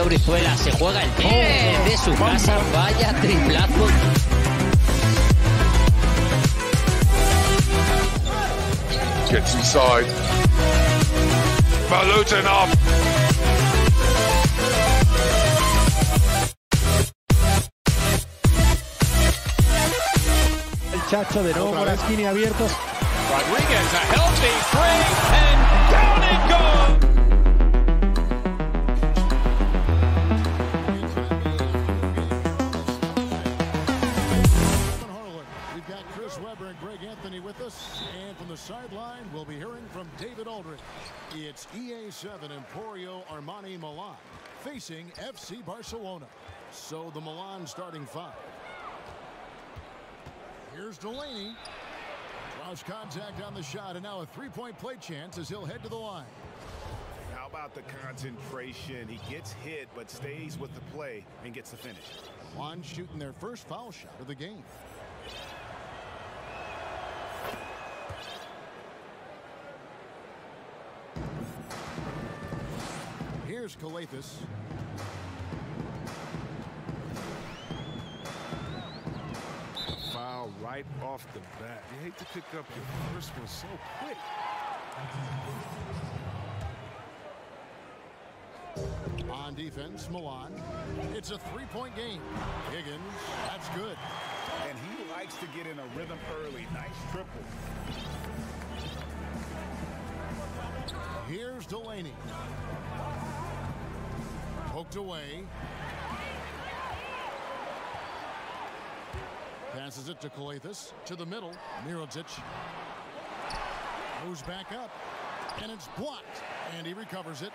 Brizuela se juega el pie de su casa, vaya triplazo. Gets inside. Malutinov. El Chacho de nuevo por la esquina abiertos. Rodriguez, a healthy three, and down it goes. And from the sideline, we'll be hearing from David Aldridge. It's EA7 Emporio Armani Milan facing FC Barcelona. So the Milan starting five. Here's Delaney. Draws contact on the shot, and now a three-point play chance as he'll head to the line. How about the concentration? He gets hit, but stays with the play and gets the finish. Milan shooting their first foul shot of the game. Here's Calathis. Foul right off the bat. You hate to pick up your first one so quick. On defense, Milan. It's a three-point game. Higgins, that's good. And he likes to get in a rhythm early. Nice triple. Here's Delaney. Poked away. Passes it to Calathis. To the middle. Mirotic. Moves back up. And it's blocked. And he recovers it.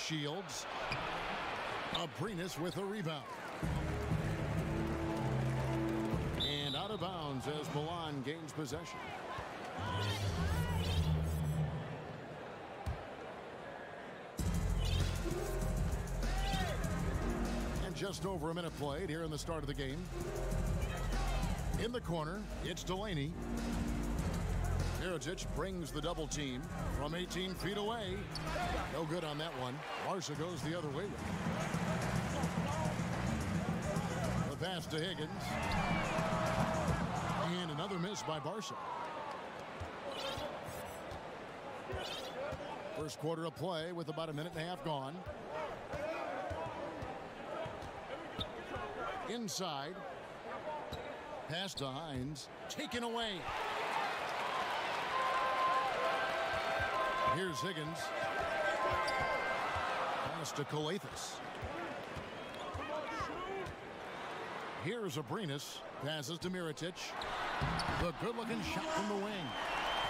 Shields. Abrinas with a rebound. And out of bounds as Milan gains possession. And just over a minute played here in the start of the game. In the corner, it's Delaney. Mirotic brings the double team from 18 feet away. No good on that one. Barca goes the other way. The pass to Higgins. And another miss by Barca. First quarter of play with about a minute and a half gone. Inside. Pass to Hines. Taken away. Here's Higgins. Pass to Calathis. Here's Abrinas. Passes to Mirotic. The good-looking shot from the wing.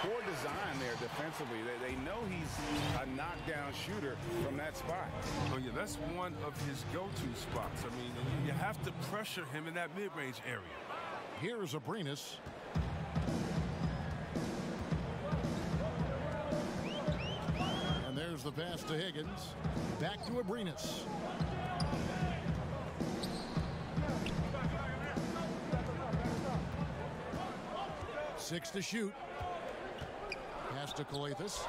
Poor design there defensively. They know he's a knockdown shooter from that spot. Oh, yeah, that's one of his go-to spots. I mean, you have to pressure him in that mid-range area. Here's Abrinas. And there's the pass to Higgins. Back to Abrinas. Six to shoot. Pass to Calathis.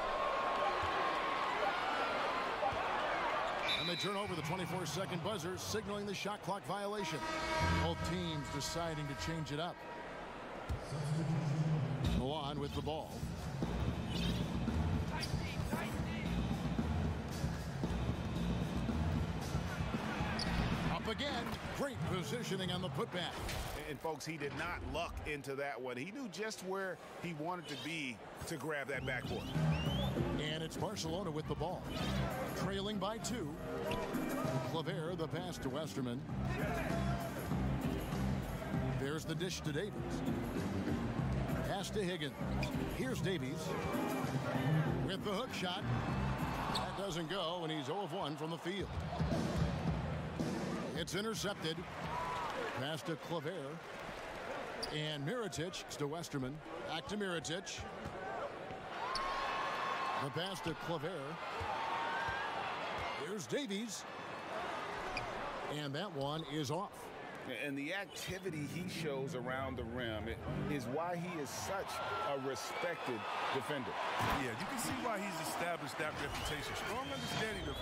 And they turn over the 24-second buzzer, signaling the shot clock violation. Both teams deciding to change it up. Milan with the ball. Up again. Great positioning on the putback. And folks, he did not luck into that one. He knew just where he wanted to be to grab that backboard. And it's Barcelona with the ball. Trailing by 2. Claver, the pass to Westerman. There's the dish to Davies. Pass to Higgins. Here's Davies with the hook shot. That doesn't go, and he's 0 of 1 from the field. It's intercepted. Pass to Claver. And Mirotic to Westerman. Back to Mirotic. The pass to Claver. Here's Davies. And that one is off. And the activity he shows around the rim is why he is such a respected defender. Yeah, you can see why he's established that reputation. Strong understanding of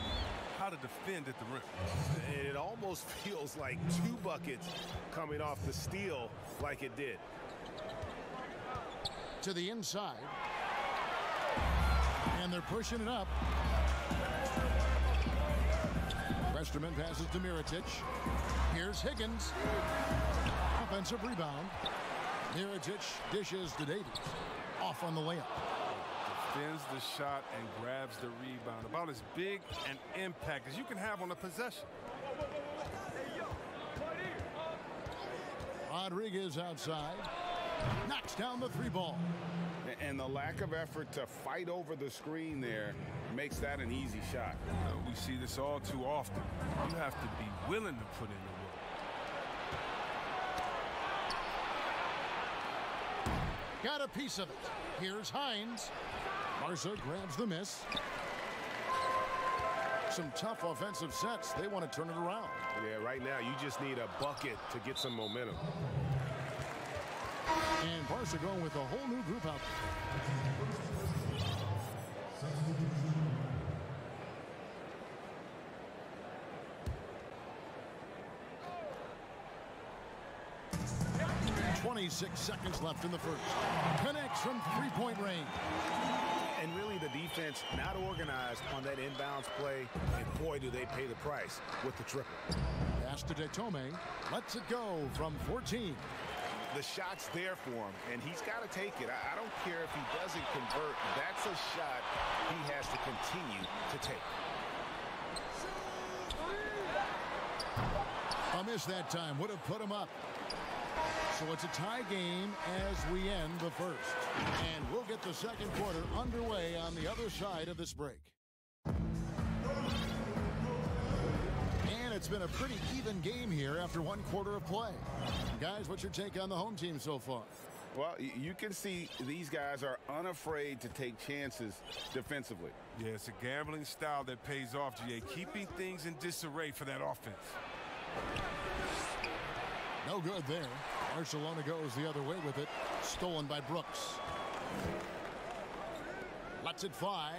how to defend at the rim. And it almost feels like 2 buckets coming off the steal like it did. To the inside. And they're pushing it up. Westerman passes to Mirotic. Here's Higgins. Offensive rebound. Mirotic dishes to Davies. Off on the layup. Defends the shot and grabs the rebound. About as big an impact as you can have on a possession. Rodriguez outside. Knocks down the 3 ball. And the lack of effort to fight over the screen there makes that an easy shot. We see this all too often. You have to be willing to put in the work. Got a piece of it. Here's Hines. Barca grabs the miss. Some tough offensive sets. They want to turn it around. Yeah, right now you just need a bucket to get some momentum. And Barca going with a whole new group out there. 26 seconds left in the first. Connects from 3-point range. And really the defense not organized on that inbounds play. And boy, do they pay the price with the triple. Pass to Detome. Lets it go from 14. The shot's there for him, and he's got to take it. I don't care if he doesn't convert. That's a shot he has to continue to take. A miss that time would have put him up. So it's a tie game as we end the first. And we'll get the second quarter underway on the other side of this break. It's been a pretty even game here after 1 quarter of play. Guys, what's your take on the home team so far? Well, you can see these guys are unafraid to take chances defensively. Yeah, it's a gambling style that pays off, GA, keeping things in disarray for that offense. No good there. Barcelona goes the other way with it. Stolen by Brooks. Lets it fly.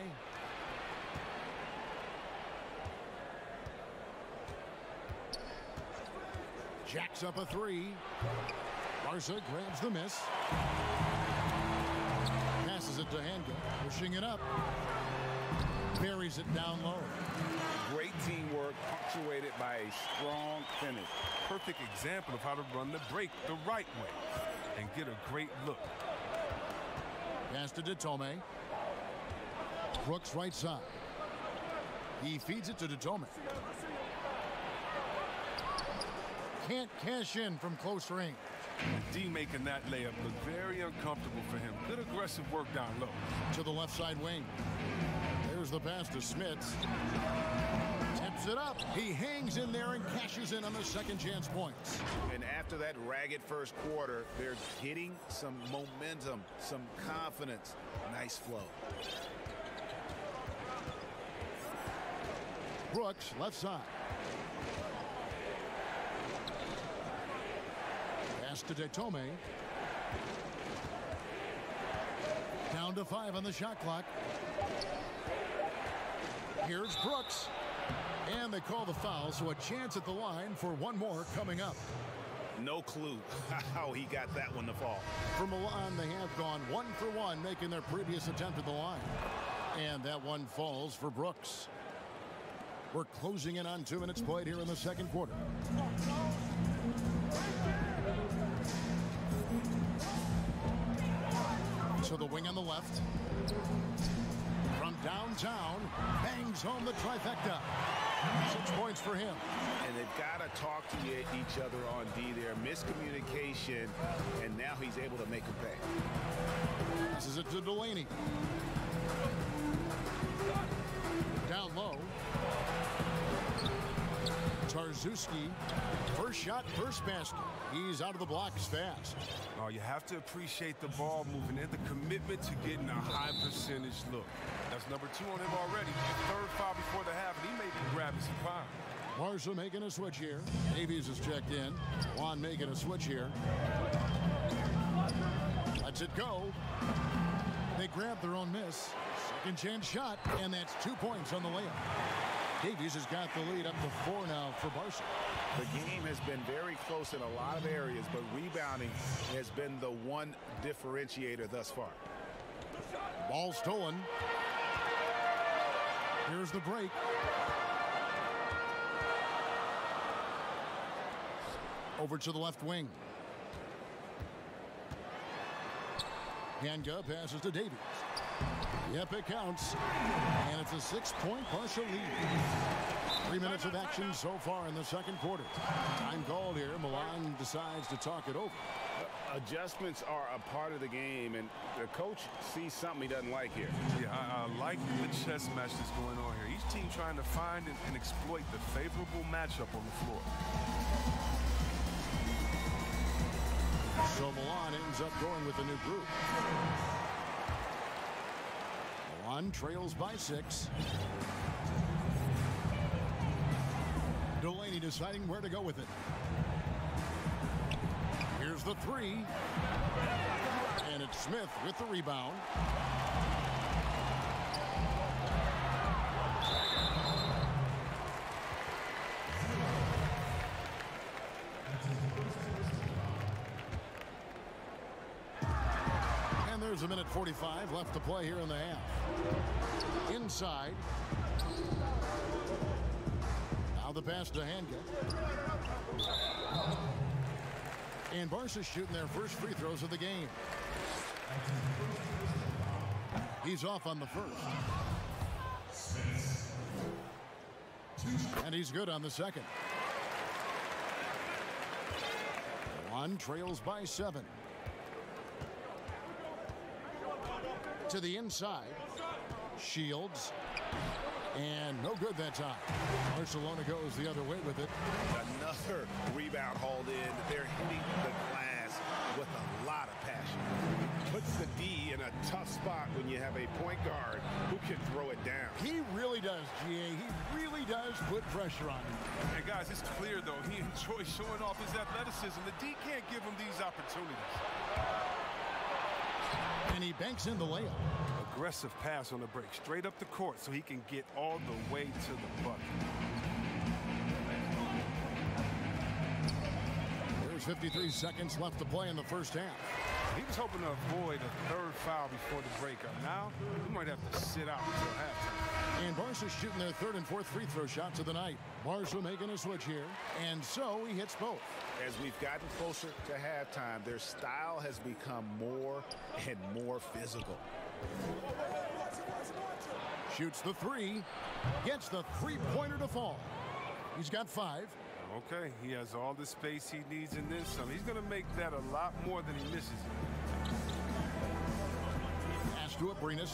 Jacks up a 3. Barca grabs the miss. Passes it to Handel. Pushing it up. Buries it down low. Great teamwork punctuated by a strong finish. Perfect example of how to run the break the right way and get a great look. Pass to Detome. Brooks right side. He feeds it to Detome. Can't cash in from close range. D making that layup look very uncomfortable for him. Good aggressive work down low. To the left side wing. There's the pass to Smits. Tips it up. He hangs in there and cashes in on the second chance points. And after that ragged first quarter, they're getting some momentum, some confidence. Nice flow. Brooks, left side. Pass to Detome. Down to 5 on the shot clock. Here's Brooks. And they call the foul, so a chance at the line for one more coming up. No clue how he got that one to fall. For Milan, they have gone 1 for 1, making their previous attempt at the line. And that one falls for Brooks. We're closing in on 2 minutes played here in the second quarter. So the wing on the left. Front downtown, bangs home the trifecta. 6 points for him. And they've got to talk to each other on D there. Miscommunication, and now he's able to make him pay. Passes it to Delaney. Down low. Tarzuski. First shot, first basket. He's out of the blocks fast. Oh, you have to appreciate the ball movement and the commitment to getting a high percentage look. That's number 2 on him already. Third foul before the half, and he may be grabbing some foul. Barca making a switch here. Davies is checked in. Juan making a switch here. Lets it go. They grab their own miss. Second chance shot, and that's 2 points on the layup. Davies has got the lead up to 4 now for Barca. The game has been very close in a lot of areas, but rebounding has been the one differentiator thus far. Ball stolen. Here's the break. Over to the left wing. Hanga passes to Davies. Yep, it counts. And it's a 6-point Barca lead. 3 minutes of action so far in the second quarter. Time called here. Milan decides to talk it over. Adjustments are a part of the game, and the coach sees something he doesn't like here. Yeah, I like the chess match that's going on here. Each team trying to find and exploit the favorable matchup on the floor. So Milan ends up going with a new group. Milan trails by 6. Delaney deciding where to go with it. Here's the 3. And it's Smith with the rebound. And there's a minute 45 left to play here in the half. Inside. Now the pass to Hanga. And Barca's shooting their first free throws of the game. He's off on the first. And he's good on the second. One trails by 7. To the inside. Shields. And no good that time. Barcelona goes the other way with it. Another rebound hauled in. They're hitting the glass with a lot of passion. Puts the D in a tough spot when you have a point guard who can throw it down. He really does, GA. He really does put pressure on him. And guys, it's clear, though, he enjoys showing off his athleticism. The D can't give him these opportunities. And he banks in the layup. Aggressive pass on the break, straight up the court so he can get all the way to the bucket. There's 53 seconds left to play in the first half. He was hoping to avoid a third foul before the breakup. Now, he might have to sit out until halftime. And Barca's shooting their third and fourth free throw shots of the night. Barca making a switch here, and so he hits both. As we've gotten closer to halftime, their style has become more and more physical. Shoots the 3, gets the three-pointer to fall. He's got 5. Okay, he has all the space he needs in this. He's going to make that a lot more than he misses. Pass to Abrinas.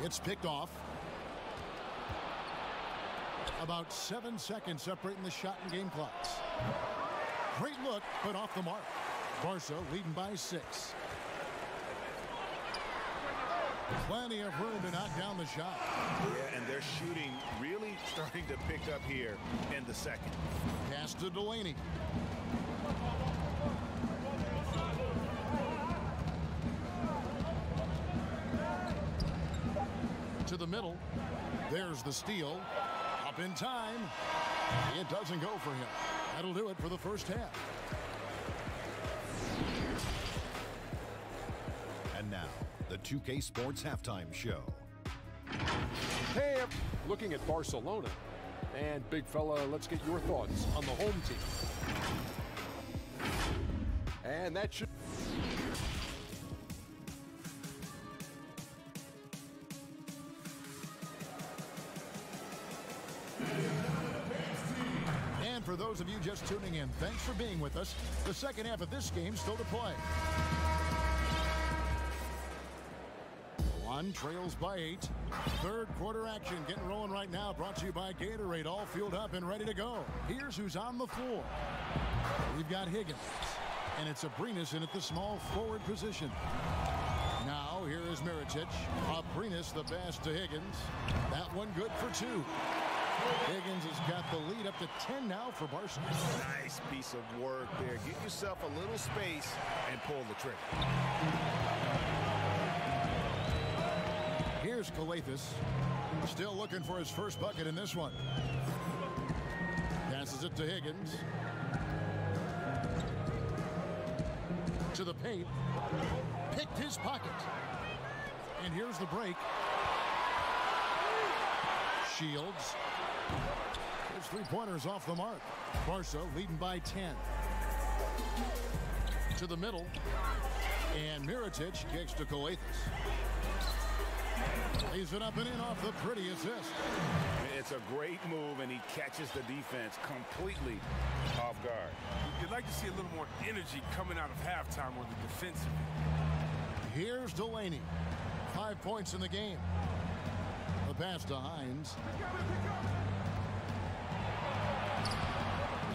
It's picked off. About 7 seconds separating the shot and game clocks. Great look, but off the mark. Barca leading by 6. Plenty of room to knock down the shot. Yeah, and they're shooting really starting to pick up here in the second. Pass to Delaney. To the middle. There's the steal. Up in time. It doesn't go for him. That'll do it for the first half. And now, the 2K Sports Halftime Show. Hey, looking at Barcelona. And big fella, let's get your thoughts on the home team. And that should... for those of you just tuning in, thanks for being with us. The second half of this game still to play. One trails by 8. Third quarter action getting rolling right now. Brought to you by Gatorade. All fueled up and ready to go. Here's who's on the floor. We've got Higgins. And it's Abrinas in at the small forward position. Now here is Mirotic. Abrinas the pass to Higgins. That one good for 2. Higgins has got the lead up to 10 now for Barca. Nice piece of work there. Get yourself a little space and pull the trigger. Here's Calathis. Still looking for his first bucket in this one. Passes it to Higgins. To the paint. Picked his pocket. And here's the break. Shields. His three-pointers off the mark. Barca leading by 10. To the middle. And Mirotic kicks to Calathis. Lays it up and in off the pretty assist. It's a great move, and he catches the defense completely off guard. You'd like to see a little more energy coming out of halftime on the defensive. Here's Delaney. 5 points in the game. The pass to Hines.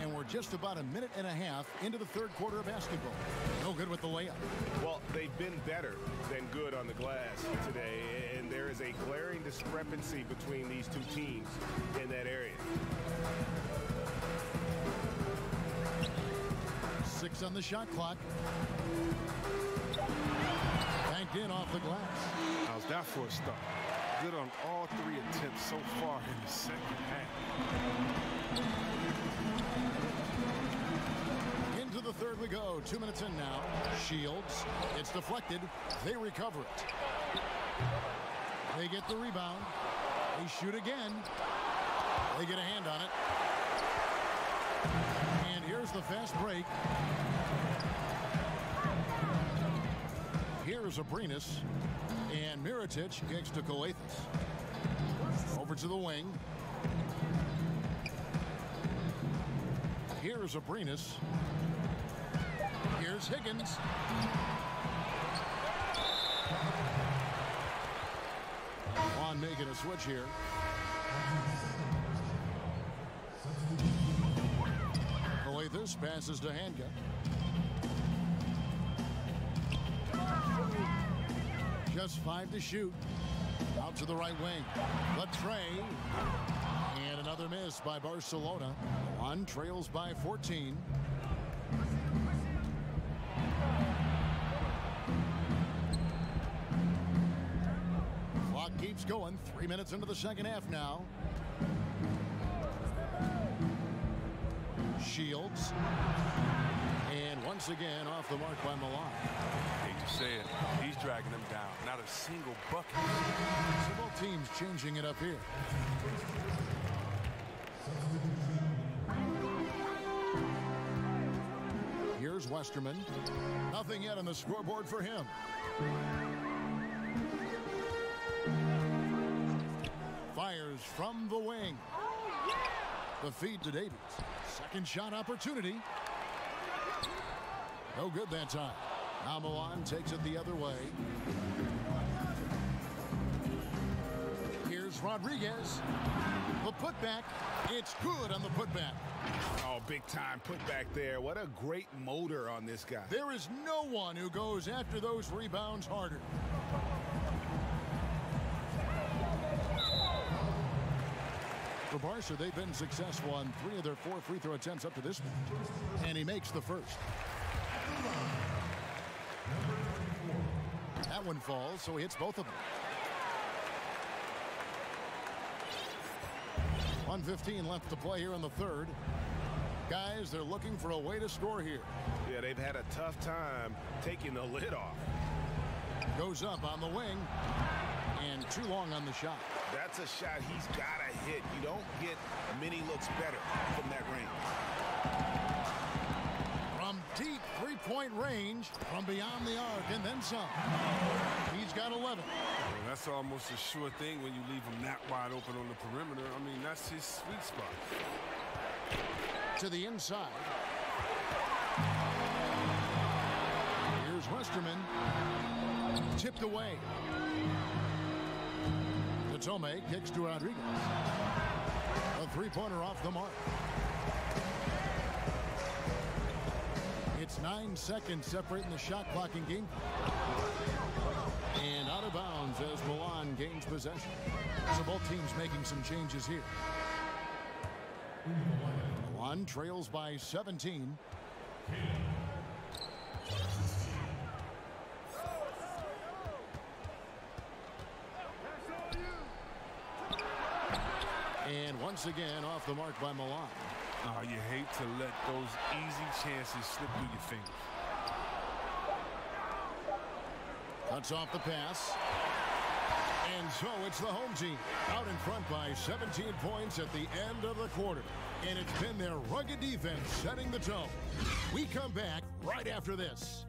And we're just about a minute and a half into the third quarter of basketball. No good with the layup. Well, they've been better than good on the glass today, and there is a glaring discrepancy between these two teams in that area. 6 on the shot clock. Banked in off the glass. How's that for a start? Good on all 3 attempts so far in the second half. Into the third we go. 2 minutes in now. Shields. It's deflected. They recover it. They get the rebound. They shoot again. They get a hand on it. And here's the fast break. Here's Abrinas. And Mirotic kicks to Calathis. Over to the wing. Here's Abrinas. Here's Higgins. On making a switch here. Calathis passes to Hanga. Just 5 to shoot. Out to the right wing. Latre. And another miss by Barcelona. One trails by 14. Clock keeps going. 3 minutes into the second half now. Shields. And once again off the mark by Milan. Hate to say it, he's dragging them down. Not a single bucket. So both teams changing it up here. Here's Westerman. Nothing yet on the scoreboard for him. Fires from the wing. The feed to Davies. Second shot opportunity. No good that time. Now Milan takes it the other way. Here's Rodriguez. The putback. It's good on the putback. Oh, big time putback there. What a great motor on this guy. There is no one who goes after those rebounds harder. For Barca, they've been successful on 3 of their 4 free throw attempts up to this point. And he makes the first. That one falls, so he hits both of them. 1:15 left to play here in the third. Guys, they're looking for a way to score here. Yeah, they've had a tough time taking the lid off. Goes up on the wing. And too long on the shot. That's a shot he's got to hit. You don't get many looks better from that range. From deep three-point range, from beyond the arc, and then some. He's got 11. Well, that's almost a sure thing when you leave him that wide open on the perimeter. I mean, that's his sweet spot. To the inside. Here's Westerman. Tipped away. Tomei kicks to Rodriguez. A three-pointer off the mark. It's 9 seconds separating the shot clock and game. And out of bounds as Milan gains possession. So both teams making some changes here. Milan trails by 17. And once again off the mark by Milan. Oh, you hate to let those easy chances slip through your fingers. Cuts off the pass. And so it's the home team out in front by 17 points at the end of the quarter. And it's been their rugged defense setting the tone. We come back right after this.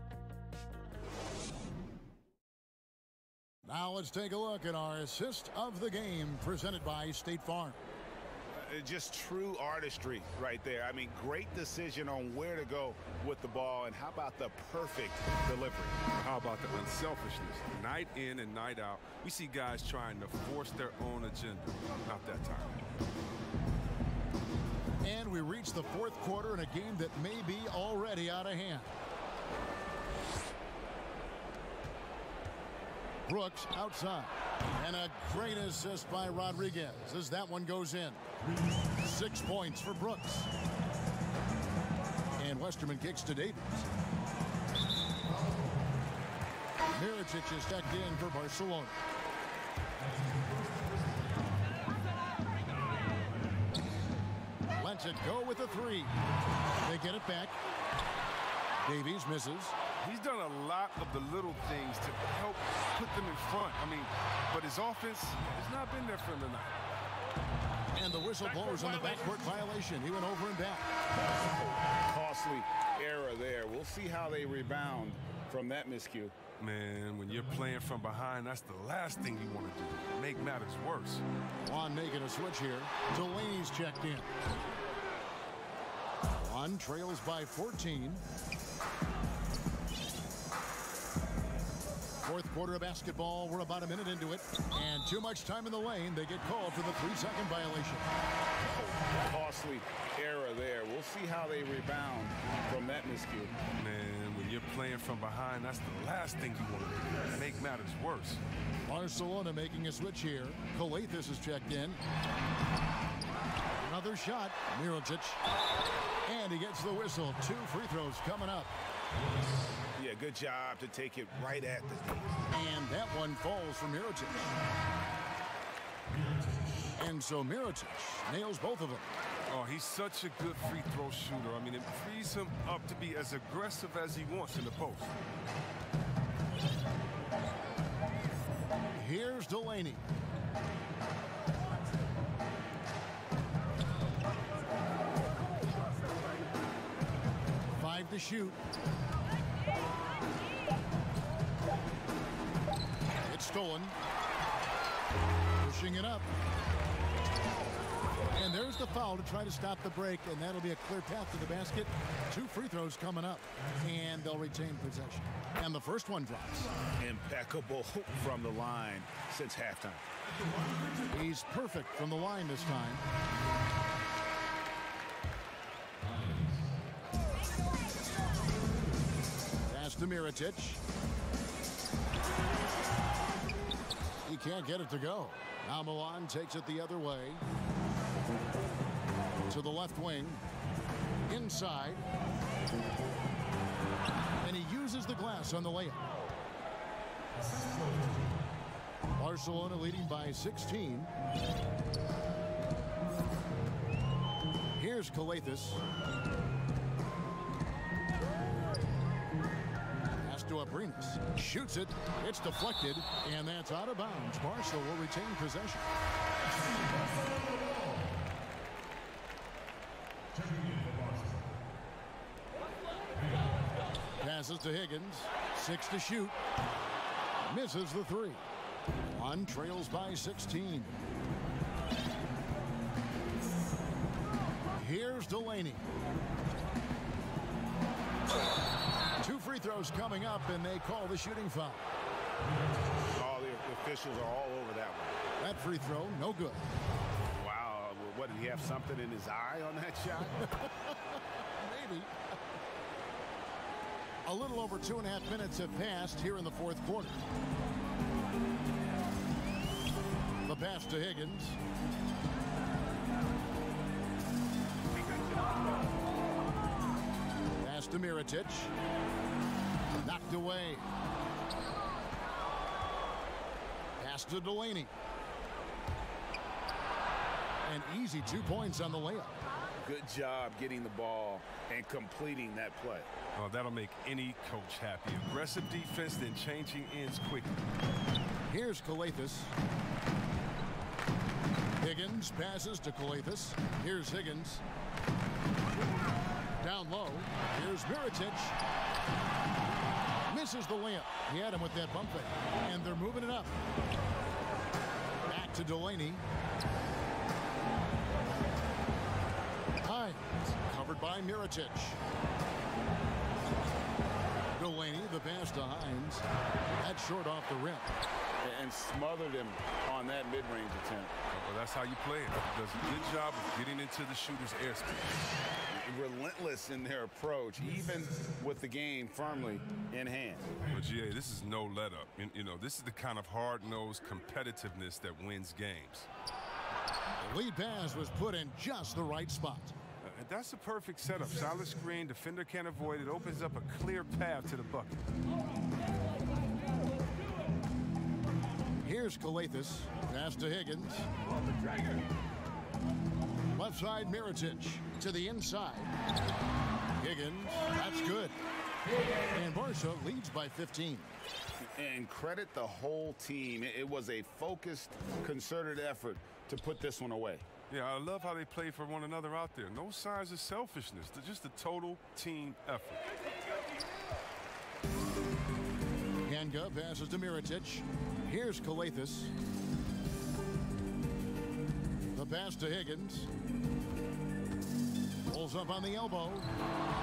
Now let's take a look at our assist of the game presented by State Farm. Just true artistry right there. I mean, great decision on where to go with the ball, and how about the perfect delivery? How about the unselfishness? Night in and night out, we see guys trying to force their own agenda. Not that time. And we reach the fourth quarter in a game that may be already out of hand. Brooks outside. And a great assist by Rodriguez as that one goes in. 6 points for Brooks. And Westerman kicks to Davies. Mirotic is checked in for Barcelona. Lets it go with a three. They get it back. Davies misses. He's done a lot of the little things to help put them in front. I mean, but his offense has not been there for him tonight. And the whistle blows on the backcourt violation. He went over and back. Costly error there. We'll see how they rebound from that miscue. Man, when you're playing from behind, that's the last thing you want to do. Make matters worse. Juan making a switch here. Delaney's checked in. Juan trails by 14. Fourth quarter of basketball. We're about a minute into it. And too much time in the lane. They get called for the 3-second violation. Costly error there. We'll see how they rebound from that miscue. Man, when you're playing from behind, that's the last thing you want to do. Make matters worse. Barcelona making a switch here. CLA is checked in. Another shot. Mirotic. And he gets the whistle. 2 free throws coming up. Yeah, good job to take it right at the... And that one falls for Mirotic. And so Mirotic nails both of them. Oh, he's such a good free throw shooter. I mean, it frees him up to be as aggressive as he wants in the post. Here's Delaney. To shoot. It's stolen. Pushing it up. And there's the foul to try to stop the break, and that'll be a clear path to the basket. 2 free throws coming up, and they'll retain possession. And the first one drops. Impeccable from the line since halftime. He's perfect from the line this time. To Mirotic. He can't get it to go. Now Milan takes it the other way. To the left wing. Inside. And he uses the glass on the layup. Barcelona leading by 16. Here's Calathis. To Abrinas. Shoots it. It's deflected. And that's out of bounds. Barca will retain possession. Passes to Higgins. 6 to shoot. Misses the 3. One trails by 16. Here's Delaney. 2 free throws coming up, and they call the shooting foul. All the officials are all over that one. That free throw, no good. Wow, what, did he have something in his eye on that shot? Maybe. A little over 2.5 minutes have passed here in the fourth quarter. The pass to Higgins. Pass to Mirotic. Knocked away. Pass to Delaney. An easy 2 points on the layup. Good job getting the ball and completing that play. Oh, that'll make any coach happy. Aggressive defense, then changing ends quickly. Here's Calathis. Higgins passes to Calathis. Here's Higgins. Down low. Here's Mirotic. Misses the layup. He had him with that bump fake. And they're moving it up. Back to Delaney. Hines. Covered by Mirotic. Delaney, the pass to Hines. That's short off the rim. And smothered him on that mid-range attempt. Well, that's how you play it. He does a good job of getting into the shooter's airspace. Relentless in their approach, even with the game firmly in hand. But GA, this is no let-up. You know, this is the kind of hard-nosed competitiveness that wins games. The lead pass was put in just the right spot. And that's a perfect setup. Solid screen, defender can't avoid it. Opens up a clear path to the bucket. Here's Calathis. Pass to Higgins. Left side, Mirotic to the inside. Higgins, that's good. And Barca leads by 15. And credit the whole team. It was a focused, concerted effort to put this one away. Yeah, I love how they play for one another out there. No signs of selfishness. They're just a total team effort. Hanga passes to Mirotic. Here's Calathis. The pass to Higgins. Pulls up on the elbow.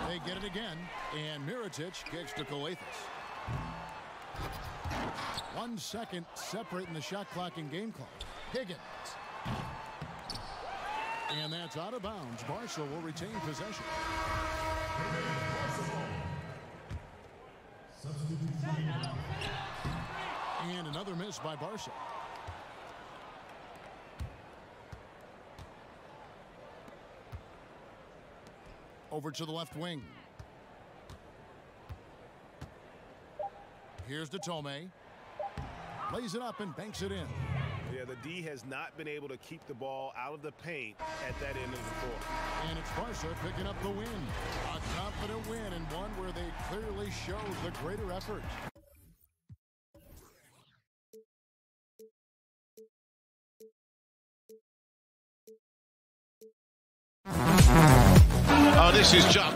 They get it again. And Mirotic kicks to Calathis. 1 second separating the shot clock and game clock. Higgins. And that's out of bounds. Barca will retain possession. And another miss by Barca. Over to the left wing. Here's Datome. Lays it up and banks it in. Yeah, the D has not been able to keep the ball out of the paint at that end of the court. And it's Barca picking up the win. A confident win, and one where they clearly showed the greater effort. Oh, this is just...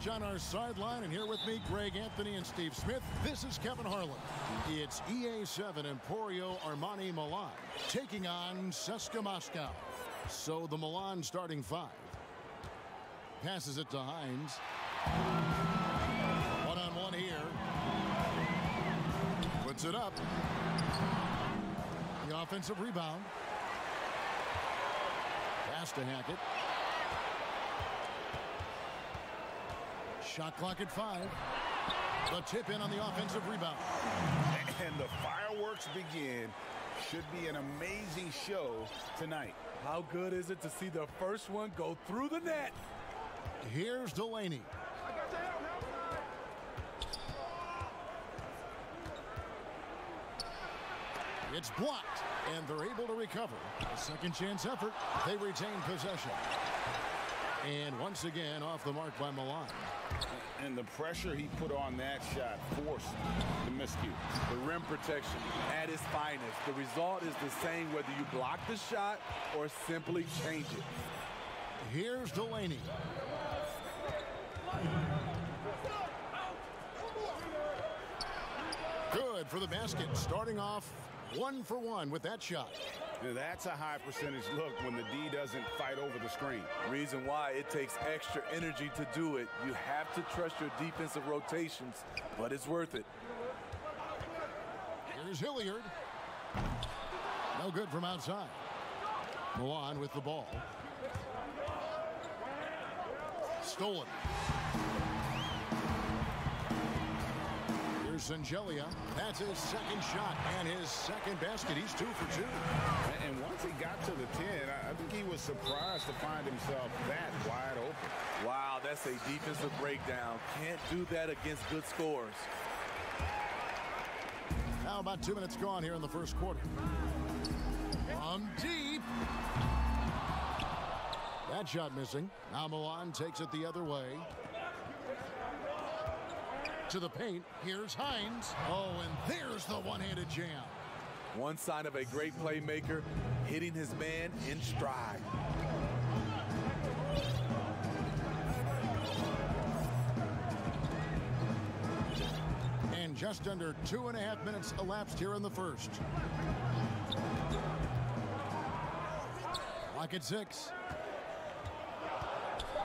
much on our sideline, and here with me, Greg Anthony and Steve Smith. This is Kevin Harlan. It's EA7 Emporio Armani Milan taking on CSKA Moscow. So the Milan starting 5. Passes it to Hines. One-on-one here. Puts it up. The offensive rebound. Pass to Hackett. Shot clock at 5. The tip in on the offensive rebound. And the fireworks begin. Should be an amazing show tonight. How good is it to see the first one go through the net? Here's Delaney. It's blocked, and they're able to recover. A second chance effort. They retain possession. And once again, off the mark by Milan. And the pressure he put on that shot forced the miscue. The rim protection at its finest. The result is the same whether you block the shot or simply change it. Here's Delaney. Good for the basket. Starting off 1 for 1 with that shot. That's a high percentage look when the D doesn't fight over the screen. Reason why it takes extra energy to do it. You have to trust your defensive rotations, but it's worth it. Here's Hilliard. No good from outside. Milan with the ball. Stolen. Here's Sangelia. That's his second shot and his second basket. He's 2 for 2. And once he got to the 10, I think he was surprised to find himself that wide open. Wow, that's a defensive breakdown. Can't do that against good scores. Now about 2 minutes gone here in the first quarter. From deep. That shot missing. Now Milan takes it the other way. To the paint. Here's Hines. Oh, and there's the one-handed jam. One sign of a great playmaker, hitting his man in stride. And just under 2.5 minutes elapsed here in the first. Clock at 6.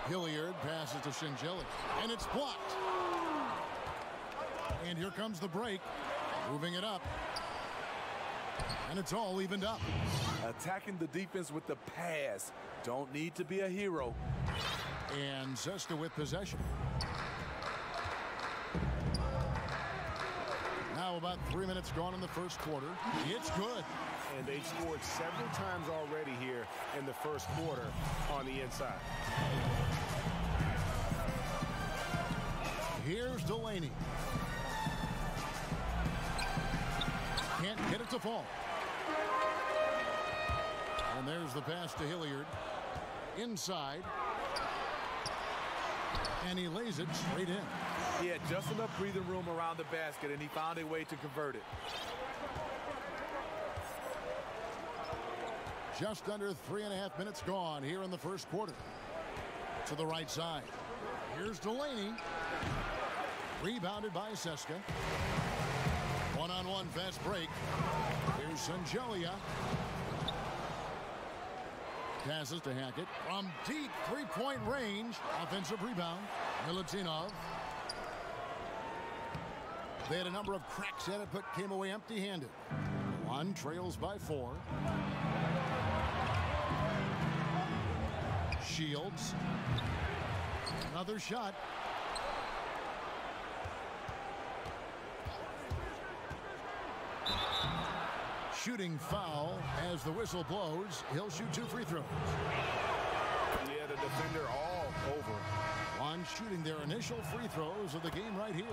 Hilliard passes to Sangelia, and it's blocked. And here comes the break. Moving it up. And it's all evened up. Attacking the defense with the pass. Don't need to be a hero. And CSKA with possession. Now about 3 minutes gone in the first quarter. It's good. And they've scored several times already here in the first quarter on the inside. Here's Delaney. Can't get it to fall. And there's the pass to Hilliard. Inside. And he lays it straight in. He had just enough breathing room around the basket, and he found a way to convert it. Just under 3.5 minutes gone here in the first quarter. To the right side. Here's Delaney. Rebounded by CSKA. One-on-one fast break. Here's Sangelia. Passes to Hackett. From deep three-point range. Offensive rebound. Milutinov. They had a number of cracks at it, but came away empty-handed. One trails by 4. Shields. Another shot. Shooting foul as the whistle blows. He'll shoot 2 free throws. Yeah, the defender all over. Juan shooting their initial free throws of the game right here.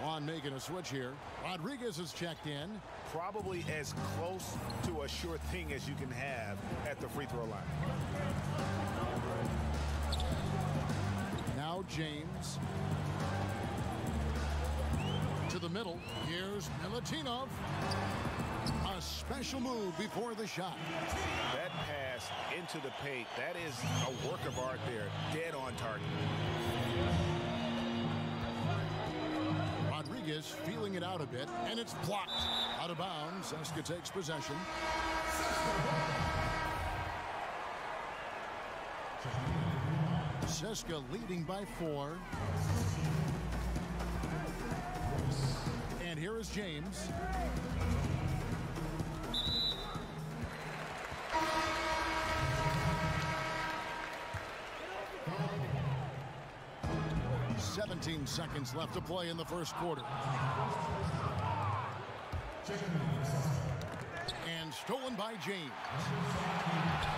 Juan making a switch here. Rodriguez has checked in. Probably as close to a sure thing as you can have at the free throw line. Now James. To the middle. Here's Milutinov. A special move before the shot. That pass into the paint, that is a work of art there. Dead on target. Rodriguez feeling it out a bit, and it's blocked. Out of bounds. Seska takes possession. Seska leading by 4. And here is James. "17 seconds left to play in the first quarter. And stolen by James.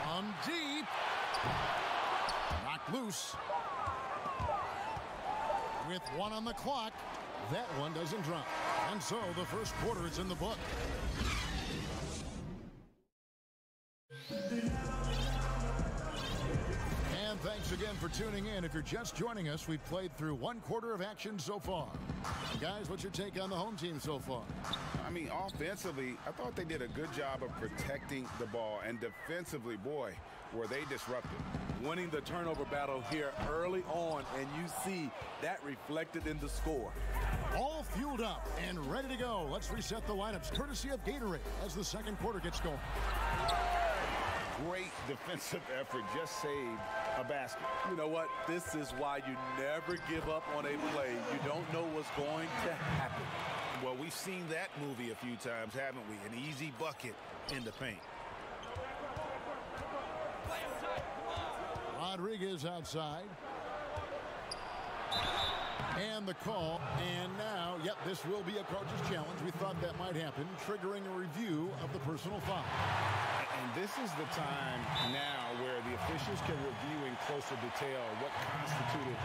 From deep. Knocked loose. With 1 on the clock, that one doesn't drop. And so the first quarter is in the book. And thanks again for tuning in. If you're just joining us, we've played through 1 quarter of action so far. Guys, what's your take on the home team so far? I mean, offensively, I thought they did a good job of protecting the ball. And defensively, boy, were they disruptive. Winning the turnover battle here early on, and you see that reflected in the score. All fueled up and ready to go. Let's reset the lineups courtesy of Gatorade as the second quarter gets going. Great defensive effort, just saved a basket. You know what? This is why you never give up on a play. You don't know what's going to happen. Well, we've seen that movie a few times, haven't we? An easy bucket in the paint. Rodriguez outside. And the call. And now, yep, this will be a coach's challenge. We thought that might happen, triggering a review of the personal foul. And this is the time now where the officials can review in closer detail what constituted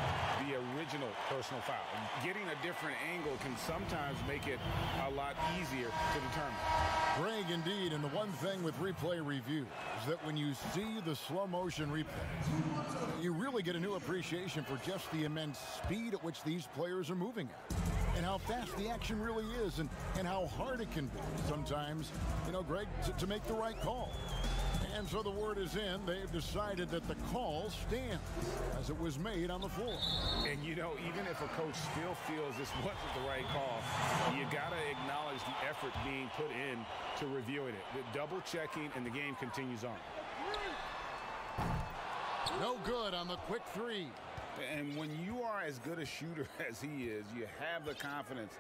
the original personal foul. Getting a different angle can sometimes make it a lot easier to determine. Greg, indeed, and the one thing with replay review is that when you see the slow motion replay, you really get a new appreciation for just the immense speed at which these players are moving at. And how fast the action really is, and how hard it can be sometimes, you know, Greg, to make the right call. And so the word is in. They've decided that the call stands as it was made on the floor. And, you know, even if a coach still feels this wasn't the right call, you got to acknowledge the effort being put in to reviewing it. The double checking, and the game continues on. No good on the quick 3. And when you are as good a shooter as he is, you have the confidence.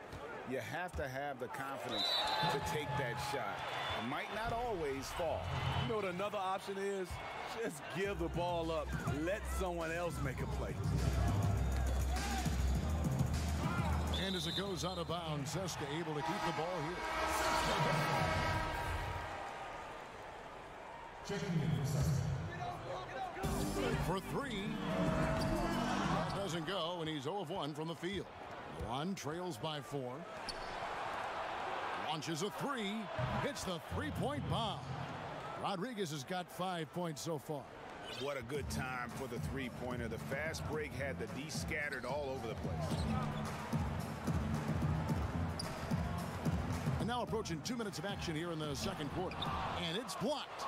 You have to have the confidence to take that shot. It might not always fall. You know what another option is? Just give the ball up. Let someone else make a play. And as it goes out of bounds, Seska able to keep the ball here. For 3. That doesn't go, and he's 0 of 1 from the field. One trails by 4. Launches a 3. Hits the 3-point bomb. Rodriguez has got 5 points so far. What a good time for the 3-pointer. The fast break had the D scattered all over the place. And now approaching 2 minutes of action here in the second quarter. And it's blocked.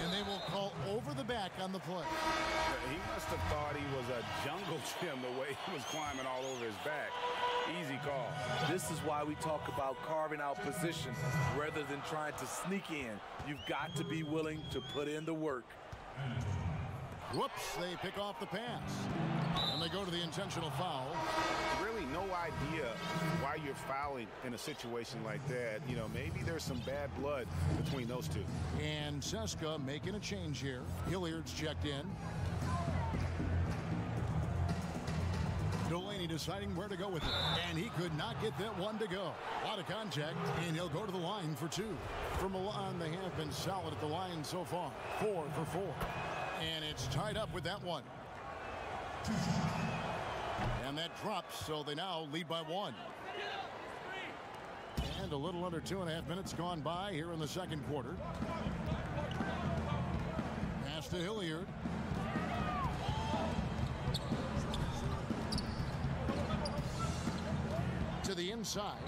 And they will call over the back on the play. He must have thought he was a jungle gym the way he was climbing all over his back. Easy call. This is why we talk about carving out position rather than trying to sneak in. You've got to be willing to put in the work. Whoops, they pick off the pass. And they go to the intentional foul. Really no idea why you're fouling in a situation like that. You know, maybe there's some bad blood between those two. And Seska making a change here. Hilliard's checked in. Delaney deciding where to go with it. And he could not get that one to go. A lot of contact, and he'll go to the line for 2. For Milan, they have been solid at the line so far. 4 for 4. And it's tied up with that one. And that drops, so they now lead by 1. And a little under 2.5 minutes gone by here in the second quarter. Pass to Hilliard. To the inside.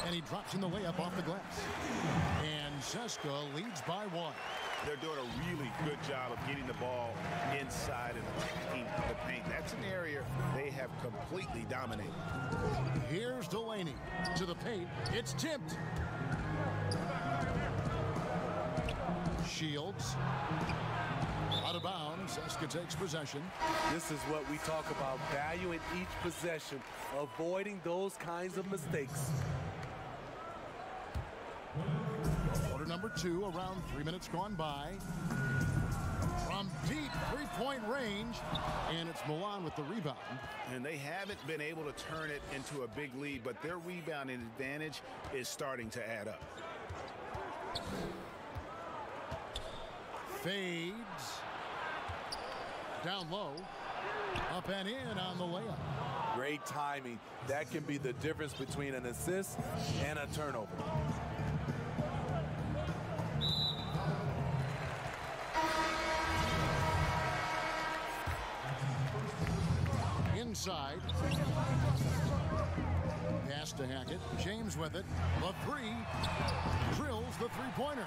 And he drops in the layup off the glass. And CSKA leads by 1. They're doing a really good job of getting the ball inside and attacking the paint. That's an area they have completely dominated. Here's Delaney to the paint. It's tipped. Shields. Out of bounds. CSKA takes possession. This is what we talk about, valuing each possession, avoiding those kinds of mistakes. Quarter number 2, around 3 minutes gone by. From deep three-point range, and it's Milan with the rebound. And they haven't been able to turn it into a big lead, but their rebounding advantage is starting to add up. Fades. Down low. Up and in on the layup. Great timing. That can be the difference between an assist and a turnover. Inside. Pass to Hackett. James with it. The 3. Drills the three-pointer.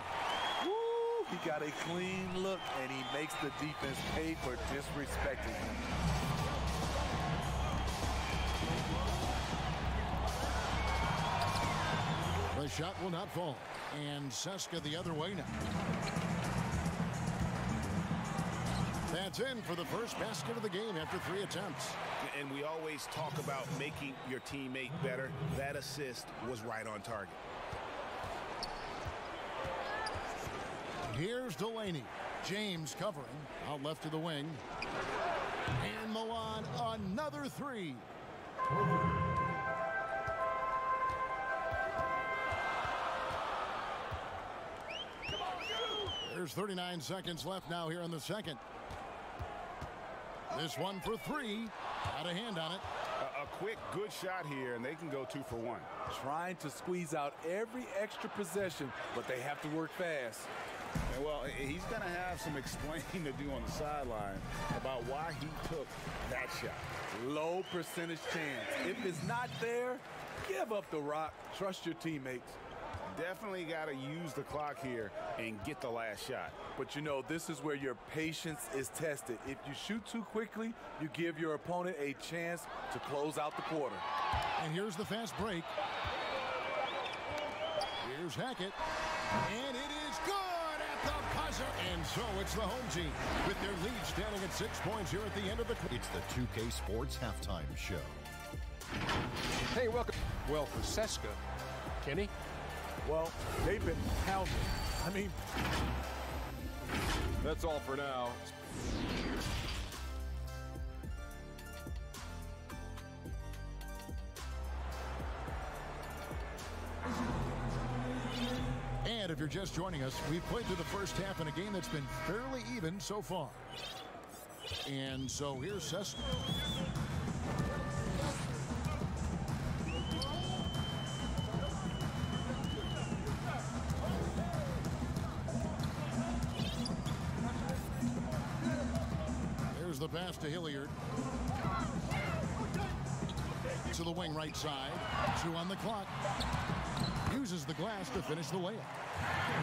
He got a clean look, and he makes the defense pay for disrespecting him. The shot will not fall. And CSKA the other way now. That's in for the first basket of the game after 3 attempts. And we always talk about making your teammate better. That assist was right on target. Here's Delaney. James covering. Out left to the wing. And Milan, another 3. There's 39 seconds left now here in the second. This one for 3. Got a hand on it. A quick, good shot here, and they can go 2 for 1. Trying to squeeze out every extra possession, but they have to work fast. And well, he's going to have some explaining to do on the sideline about why he took that shot. Low percentage chance. If it's not there, give up the rock. Trust your teammates. Definitely got to use the clock here and get the last shot. But you know, this is where your patience is tested. If you shoot too quickly, you give your opponent a chance to close out the quarter. And here's the fast break. Here's Hackett. And it is good at the buzzer. And so it's the home team with their lead standing at 6 points here at the end of the... It's the 2K Sports Halftime Show. Hey, welcome. Well, for CSKA, Kenny? Well, they've been pounded. I mean, that's all for now. And if you're just joining us, we've played through the first half in a game that's been fairly even so far. And so here's CSKA. The pass to Hilliard. To the wing right side. 2 on the clock. Uses the glass to finish the layup.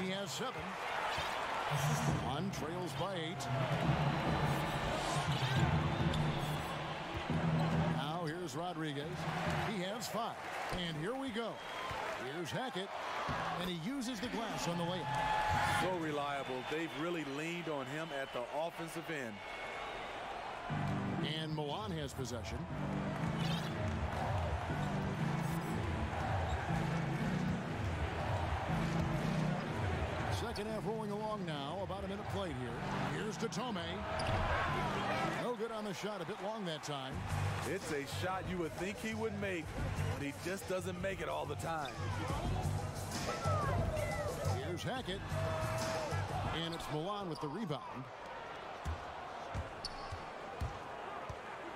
He has 7. On trails by 8. Now here's Rodriguez. He has 5. And here we go. Here's Hackett. And he uses the glass on the layup. So reliable. They've really leaned on him at the offensive end. And Milan has possession. Second half rolling along now. About a minute played here. Here's to Tome. No good on the shot. A bit long that time. It's a shot you would think he would make, but he just doesn't make it all the time. Here's Hackett. And it's Milan with the rebound.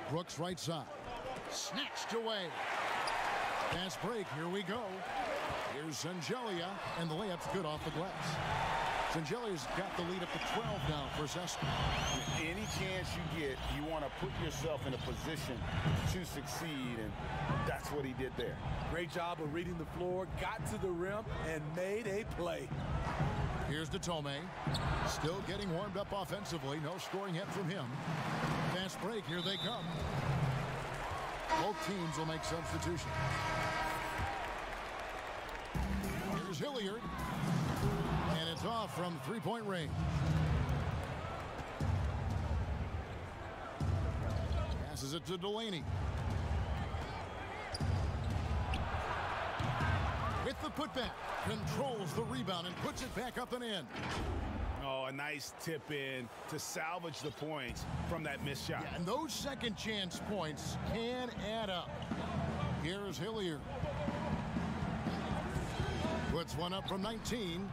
Brooks right side. Snatched away. Fast break. Here we go. Here's Sangelia. And the layup's good off the glass. Singeli's got the lead up to 12 now for Seska. Any chance you get, you want to put yourself in a position to succeed, and that's what he did there. Great job of reading the floor, got to the rim, and made a play. Here's Tome. Still getting warmed up offensively. No scoring hit from him. Fast break. Here they come. Both teams will make substitutions. Here's Hilliard. And it's off from three-point range. Passes it to Delaney. With the putback. Controls the rebound and puts it back up and in. Oh, a nice tip in to salvage the points from that missed shot. Yeah, and those second chance points can add up. Here's Hilliard. Puts one up from 19.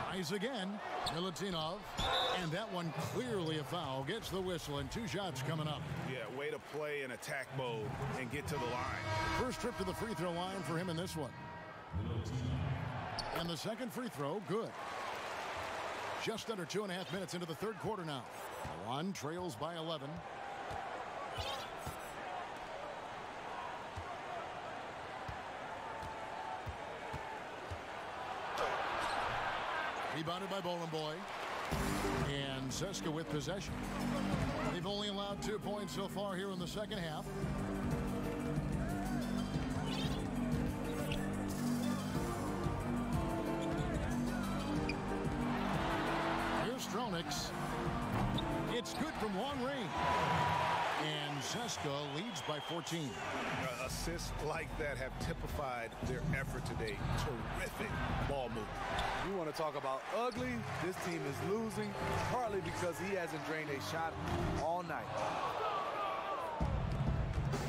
Tries again. Milutinov. And that one clearly a foul. Gets the whistle and 2 shots coming up. Yeah, way to play in attack mode and get to the line. First trip to the free throw line for him in this one. And the second free throw, good. Just under 2.5 minutes into the third quarter now. Milan trails by 11. Rebounded by Boy. And Seska with possession. They've only allowed 2 points so far here in the second half. It's good from long range. And Seska leads by 14. Assists like that have typified their effort today. Terrific ball movement. You want to talk about ugly? This team is losing, partly because he hasn't drained a shot all night.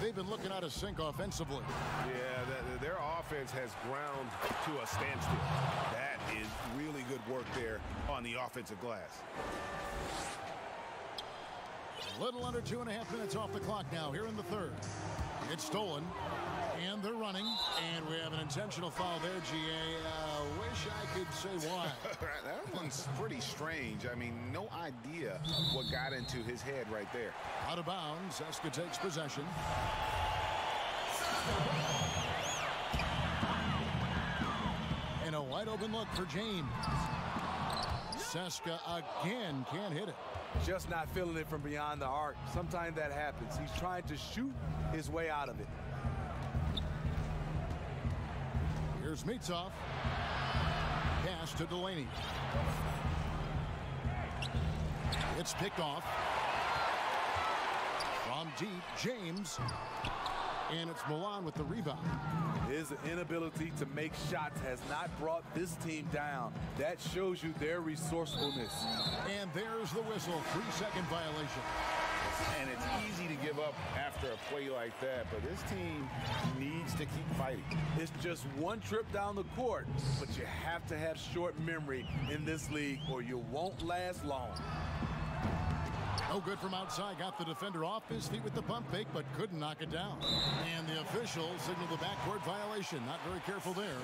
They've been looking out of sync offensively. Yeah, their offense has ground to a standstill. That is really good work there on the offensive glass. A little under 2.5 minutes off the clock now here in the third. It's stolen, and they're running, and we have an intentional foul there, GA. Wish I could say why. That one's pretty strange. I mean, no idea what got into his head right there. Out of bounds, Seska takes possession. And a wide open look for James. Seska again can't hit it. Just not feeling it from beyond the arc. Sometimes that happens. He's trying to shoot his way out of it. Here's Mitov. Pass to Delaney. It's picked off. From deep, James. And it's Milan with the rebound. His inability to make shots has not brought this team down. That shows you their resourcefulness. And there's the whistle. 3-second violation. And it's easy to give up after a play like that, but this team needs to keep fighting. It's just one trip down the court, but you have to have short memory in this league or you won't last long. No good from outside. Got the defender off his feet with the pump fake, but couldn't knock it down. And the official signaled the backcourt violation. Not very careful there.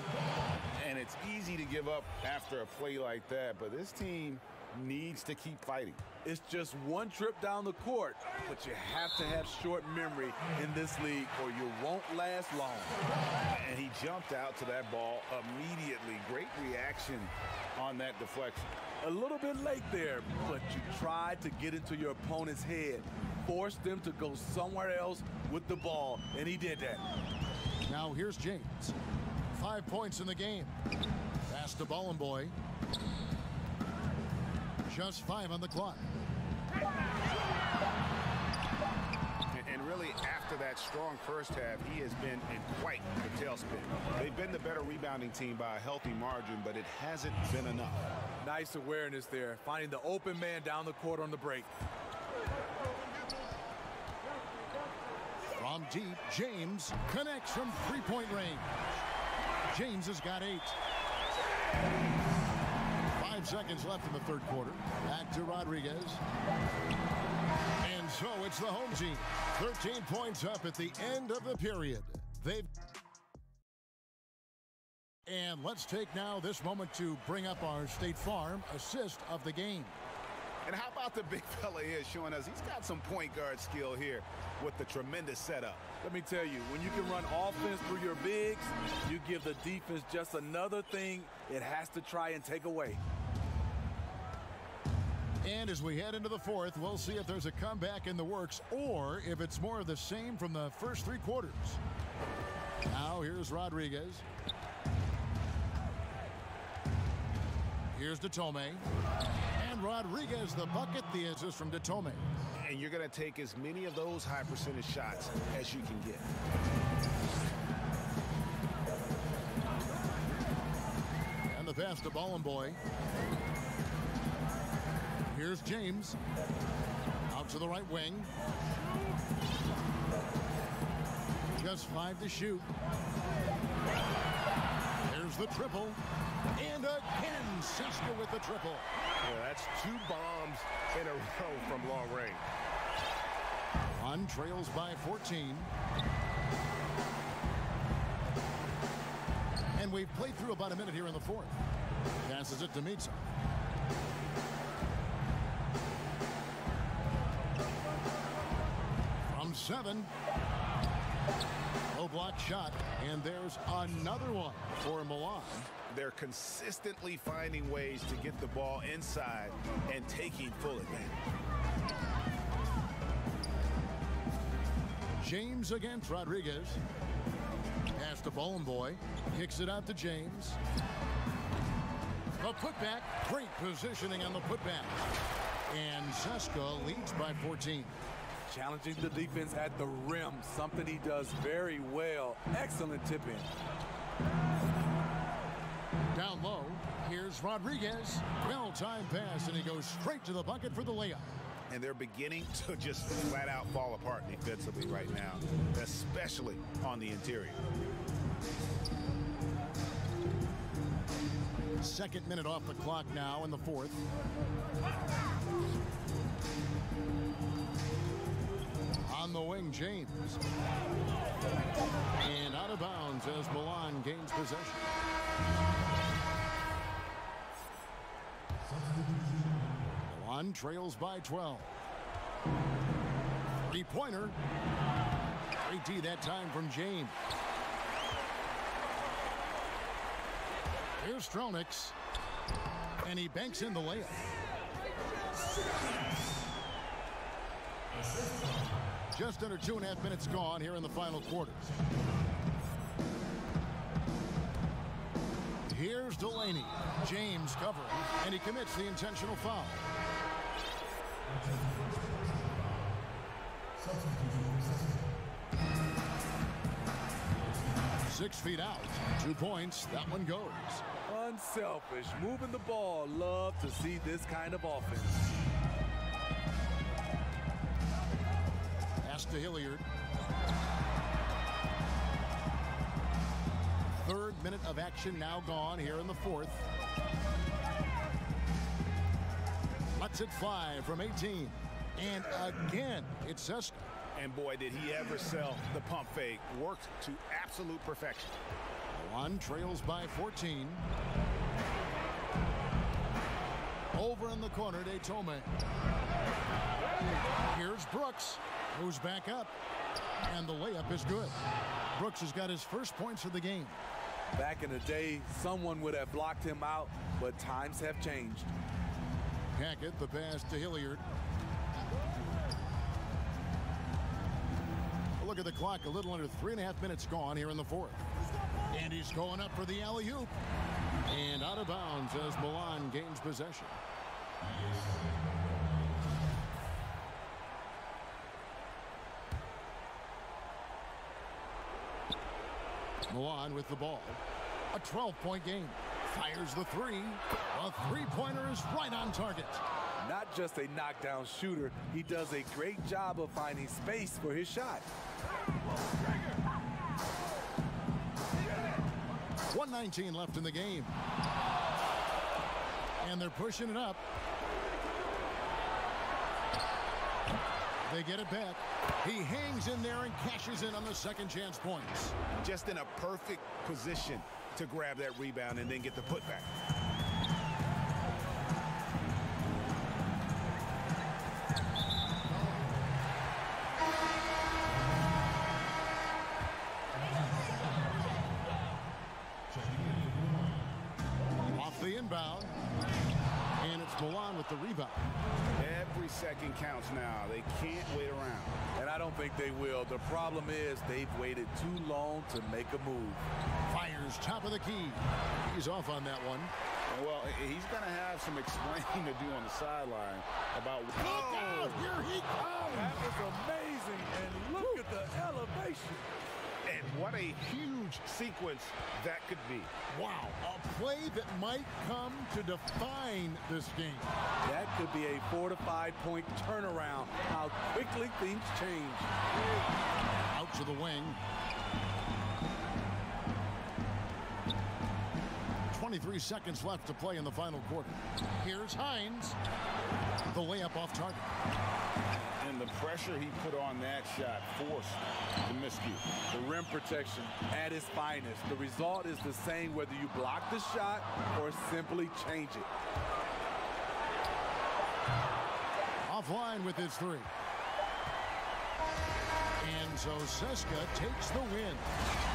And it's easy to give up after a play like that, but this team needs to keep fighting. It's just one trip down the court, but you have to have short memory in this league or you won't last long. And he jumped out to that ball immediately. Great reaction on that deflection. A little bit late there, but you tried to get into your opponent's head. Forced them to go somewhere else with the ball, and he did that. Now here's James. 5 points in the game. Pass to Boy. Just 5 on the clock. And really, after that strong first half, he has been in quite the tailspin. They've been the better rebounding team by a healthy margin, but it hasn't been enough. Nice awareness there, finding the open man down the court on the break. From deep, James connects from three-point range. James has got 8. 5 seconds left in the third quarter. Back to Rodriguez. And so it's the home team. 13 points up at the end of the period. And let's take now this moment to bring up our State Farm assist of the game. And how about the big fella here showing us he's got some point guard skill here with the tremendous setup. Let me tell you, when you can run offense through your bigs, you give the defense just another thing it has to try and take away. And as we head into the fourth, we'll see if there's a comeback in the works or if it's more of the same from the first 3 quarters. Now here's Rodriguez. Here's Detome. And Rodriguez, the bucket, the assist from Detome. And you're going to take as many of those high percentage shots as you can get. And the pass to Bollenboy. Here's James. Out to the right wing. Just 5 to shoot. There's the triple. And again, Seska with the triple. Yeah, that's 2 bombs in a row from long range. Milan trails by 14. And we've played through about a minute here in the fourth. Passes it to Mitsa. From 7. Low block shot. And there's another one for Milan. They're consistently finding ways to get the ball inside and taking full advantage. James against Rodriguez. Pass to Bollenboy. Kicks it out to James. The putback. Great positioning on the putback. And Seska leads by 14. Challenging the defense at the rim, something he does very well. Excellent tip in. Down low, here's Rodriguez. Well-timed pass, and he goes straight to the bucket for the layup. And they're beginning to just flat out fall apart defensively right now, especially on the interior. Second minute off the clock now in the fourth. On the wing, James. And out of bounds as Milan gains possession. Milan trails by 12. 3-pointer. Great D that time from James. Here's Stronix. And he banks in the layup. Just under 2.5 minutes gone here in the final quarters. Here's Delaney. James covering, and he commits the intentional foul. 6 feet out. 2 points. That one goes. Unselfish. Moving the ball. Love to see this kind of offense. Pass to Hilliard. Third minute of action now gone here in the fourth. Lets it fly from 18. And again, it's Seska. And boy, did he ever sell the pump fake. Worked to absolute perfection. Milan trails by 14. Over in the corner, Detome. Here's Brooks, who's back up. And the layup is good. Brooks has got his first points of the game. Back in the day, someone would have blocked him out, but times have changed. Hackett, the pass to Hilliard. Look at the clock, a little under 3.5 minutes gone here in the fourth. And he's going up for the alley-oop. And out of bounds as Milan gains possession. Milan with the ball. A 12-point game. Fires the 3. A three-pointer is right on target. Not just a knockdown shooter, he does a great job of finding space for his shot. 1:19 left in the game. And they're pushing it up. They get it back. He hangs in there and cashes in on the second chance points. Just in a perfect position to grab that rebound and then get the putback. Off the inbound. And it's Milan with the rebound. Every second counts now. They can't wait around. And I don't think they will. The problem is they've waited too long to make a move. Fires top of the key. He's off on that one. Well, he's going to have some explaining to do on the sideline about... Look out! Here he comes! That was amazing. And look at the elevation. And what a huge sequence that could be. Wow, a play that might come to define this game. That could be a 4 to 5 point turnaround. How quickly things change. Out to the wing. 23 seconds left to play in the final quarter. Here's Hines. The layup off target. And the pressure he put on that shot forced the miscue. The rim protection at its finest. The result is the same whether you block the shot or simply change it. Offline with his three. And so Seska takes the win.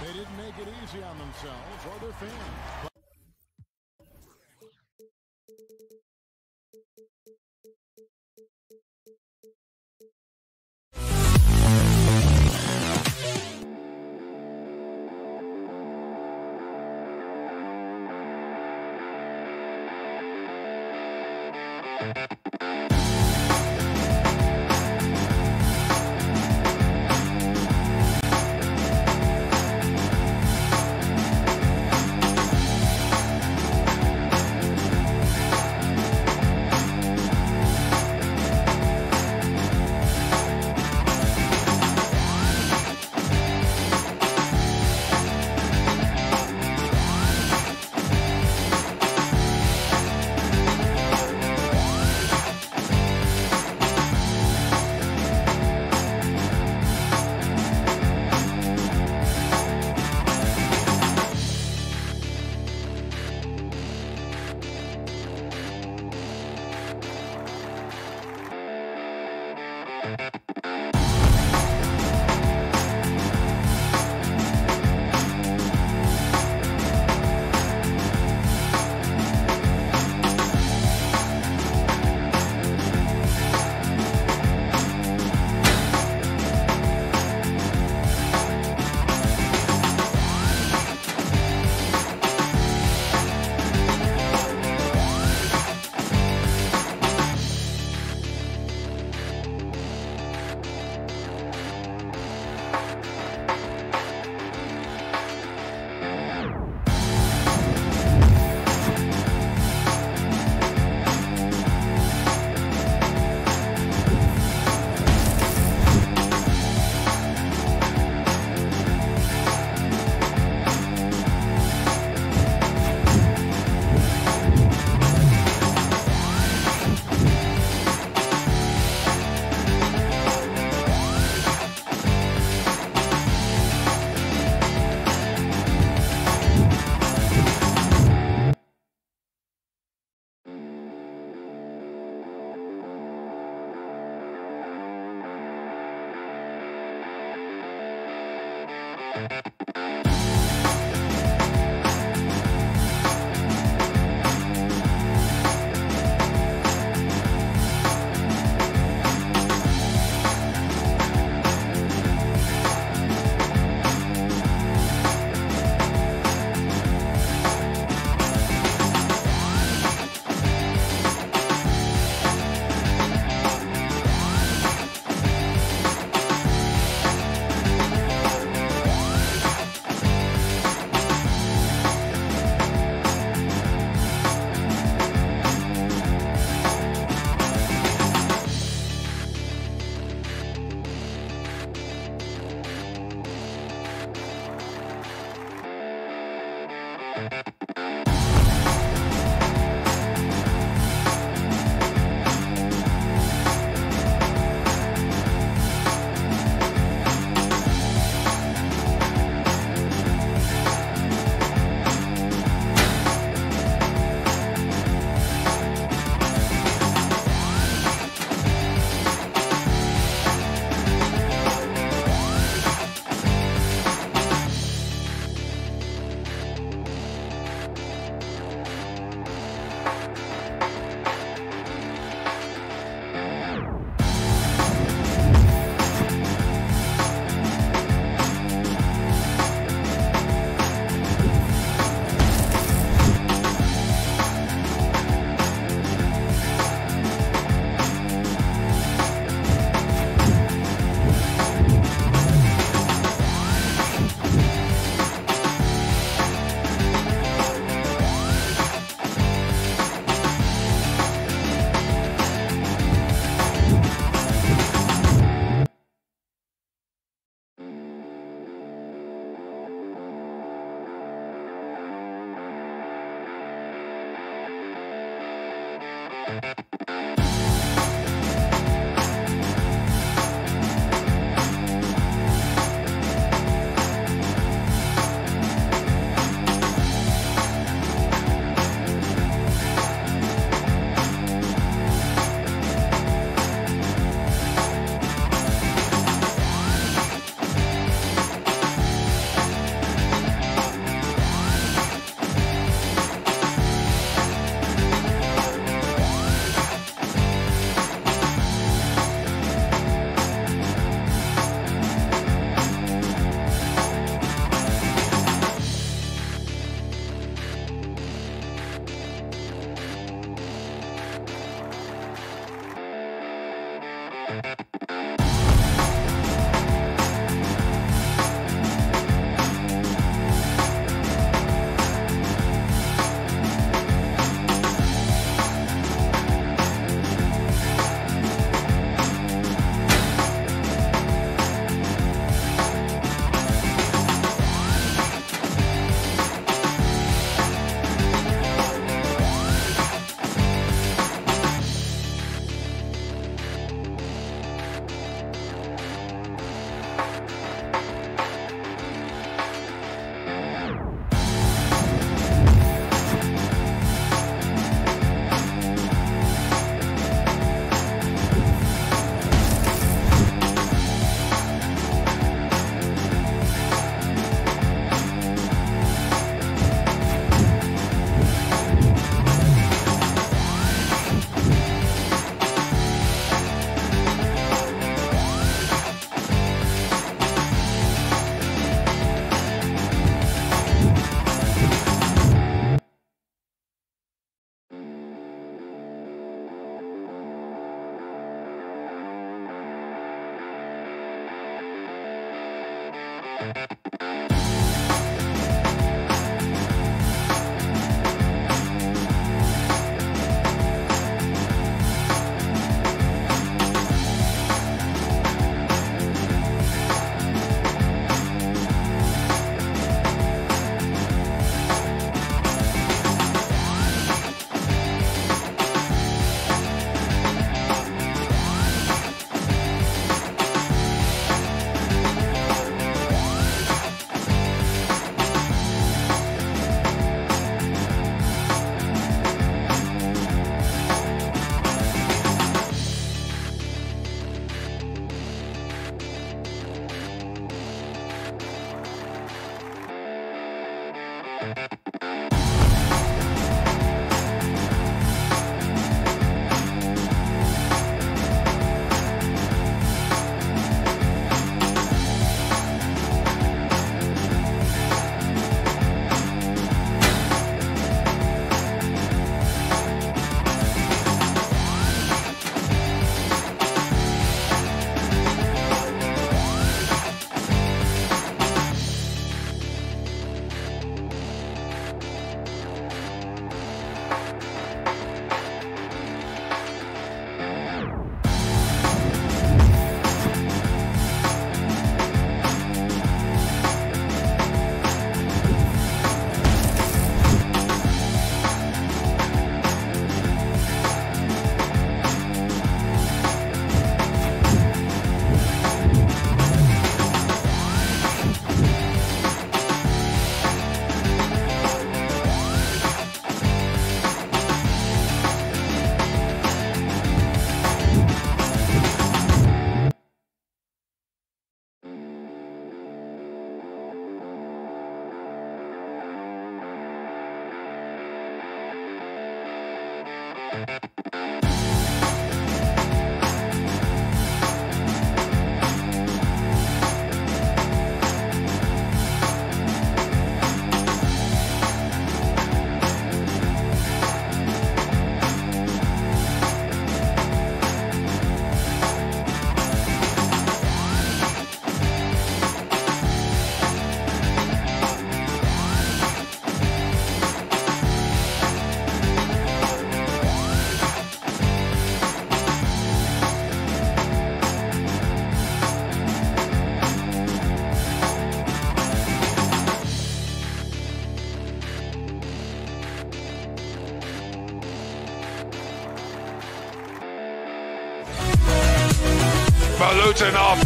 They didn't make it easy on themselves or their fans. Luton off.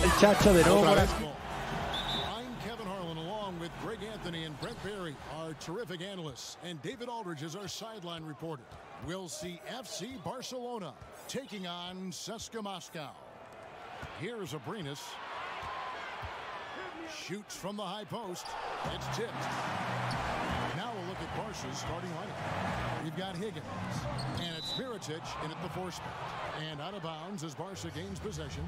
El Chacho de nuevo. I'm Kevin Harlan along with Greg Anthony and Brent Barry, our terrific analysts, and David Aldridge is our sideline reporter. We'll see FC Barcelona taking on CSKA Moscow. Here's Abrinas. Shoots from the high post. It's tipped. Now we'll look at Barca's starting lineup. We've got Higgins, and it's Mirotic in at the 4 spot. And out of bounds as Barca gains possession.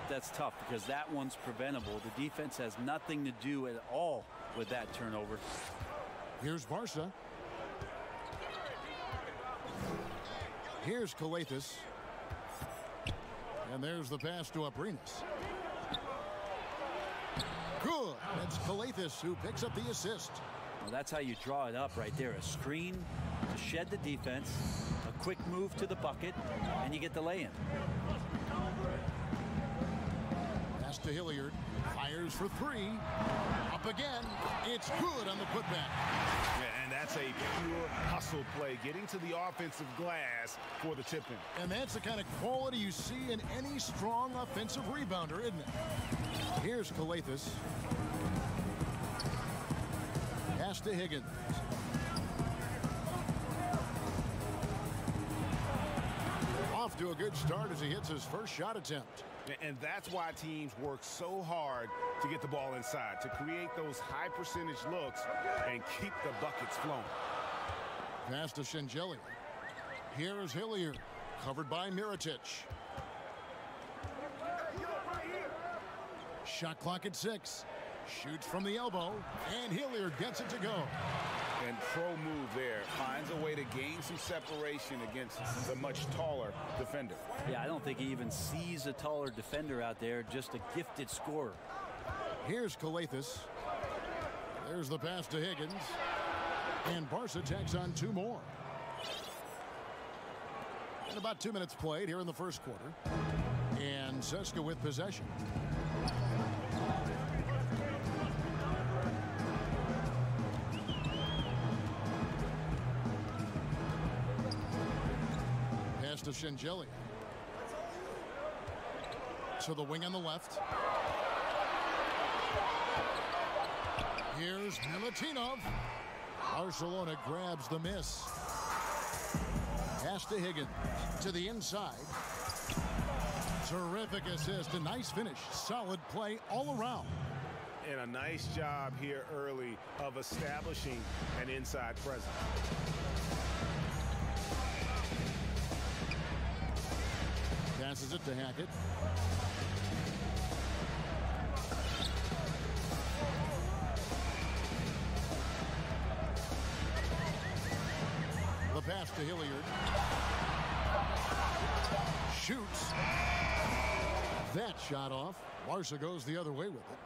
That's tough because that one's preventable. The defense has nothing to do at all with that turnover. Here's Barca. Here's Calathis. And there's the pass to Abrinas. Good. That's Calathis who picks up the assist. Well, that's how you draw it up right there. A screen to shed the defense, a quick move to the bucket, and you get the lay-in. Pass to Hilliard. Fires for 3. Up again. It's good on the putback. Yeah, and that's a pure hustle play, getting to the offensive glass for the tip-in. And that's the kind of quality you see in any strong offensive rebounder, isn't it? Here's Calathis. Pass to Higgins. Off to a good start as he hits his first shot attempt. And that's why teams work so hard to get the ball inside, to create those high percentage looks and keep the buckets flowing. Pass to Shengeli. Here is Hilliard, covered by Mirotic. Shot clock at 6. Shoots from the elbow, and Hilliard gets it to go. And pro move there. Finds a way to gain some separation against the much taller defender. Yeah, I don't think he even sees a taller defender out there, just a gifted scorer. Here's Calathis. There's the pass to Higgins. And Barca tacks on 2 more. And about 2 minutes played here in the first quarter. And Zeska with possession. Pass to Shengelia. To the wing on the left. Here's Milutinov. Barcelona grabs the miss. Pass to Higgins. To the inside. Terrific assist. A nice finish. Solid play all around. And a nice job here early of establishing an inside presence. Passes it to Hackett. The pass to Hilliard. Shoots. That shot off. Barca goes the other way with it.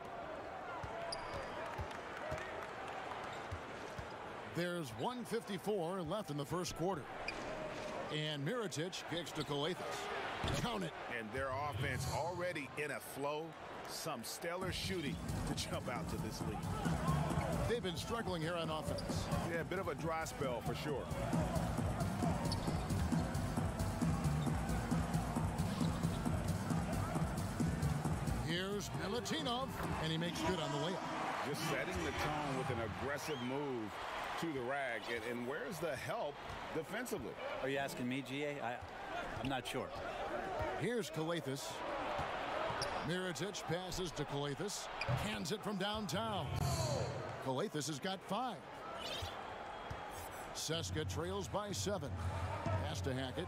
There's 1:54 left in the first quarter. And Mirotic kicks to Calathis. Count it. And their offense already in a flow. Some stellar shooting to jump out to this lead. They've been struggling here on offense. Yeah, a bit of a dry spell for sure. Here's Milutinov, and he makes good on the layup. Just setting the tone with an aggressive move to the rag. And where's the help defensively? Are you asking me, GA? I'm not sure. Here's Calathis. Mirotic passes to Calathis. Hands it from downtown. Calathis has got 5. Zeska trails by 7. Pass to Hackett.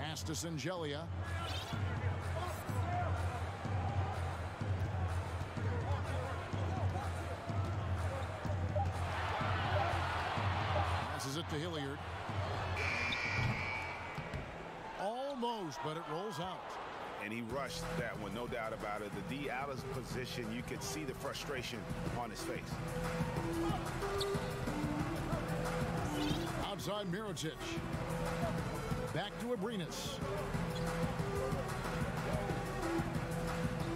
Pass to Shengelia. Passes it to Hilliard. Almost, but it rolls out. And he rushed that one, no doubt about it. The D out of position, you could see the frustration on his face. Outside Mirotic. Back to Abrinas.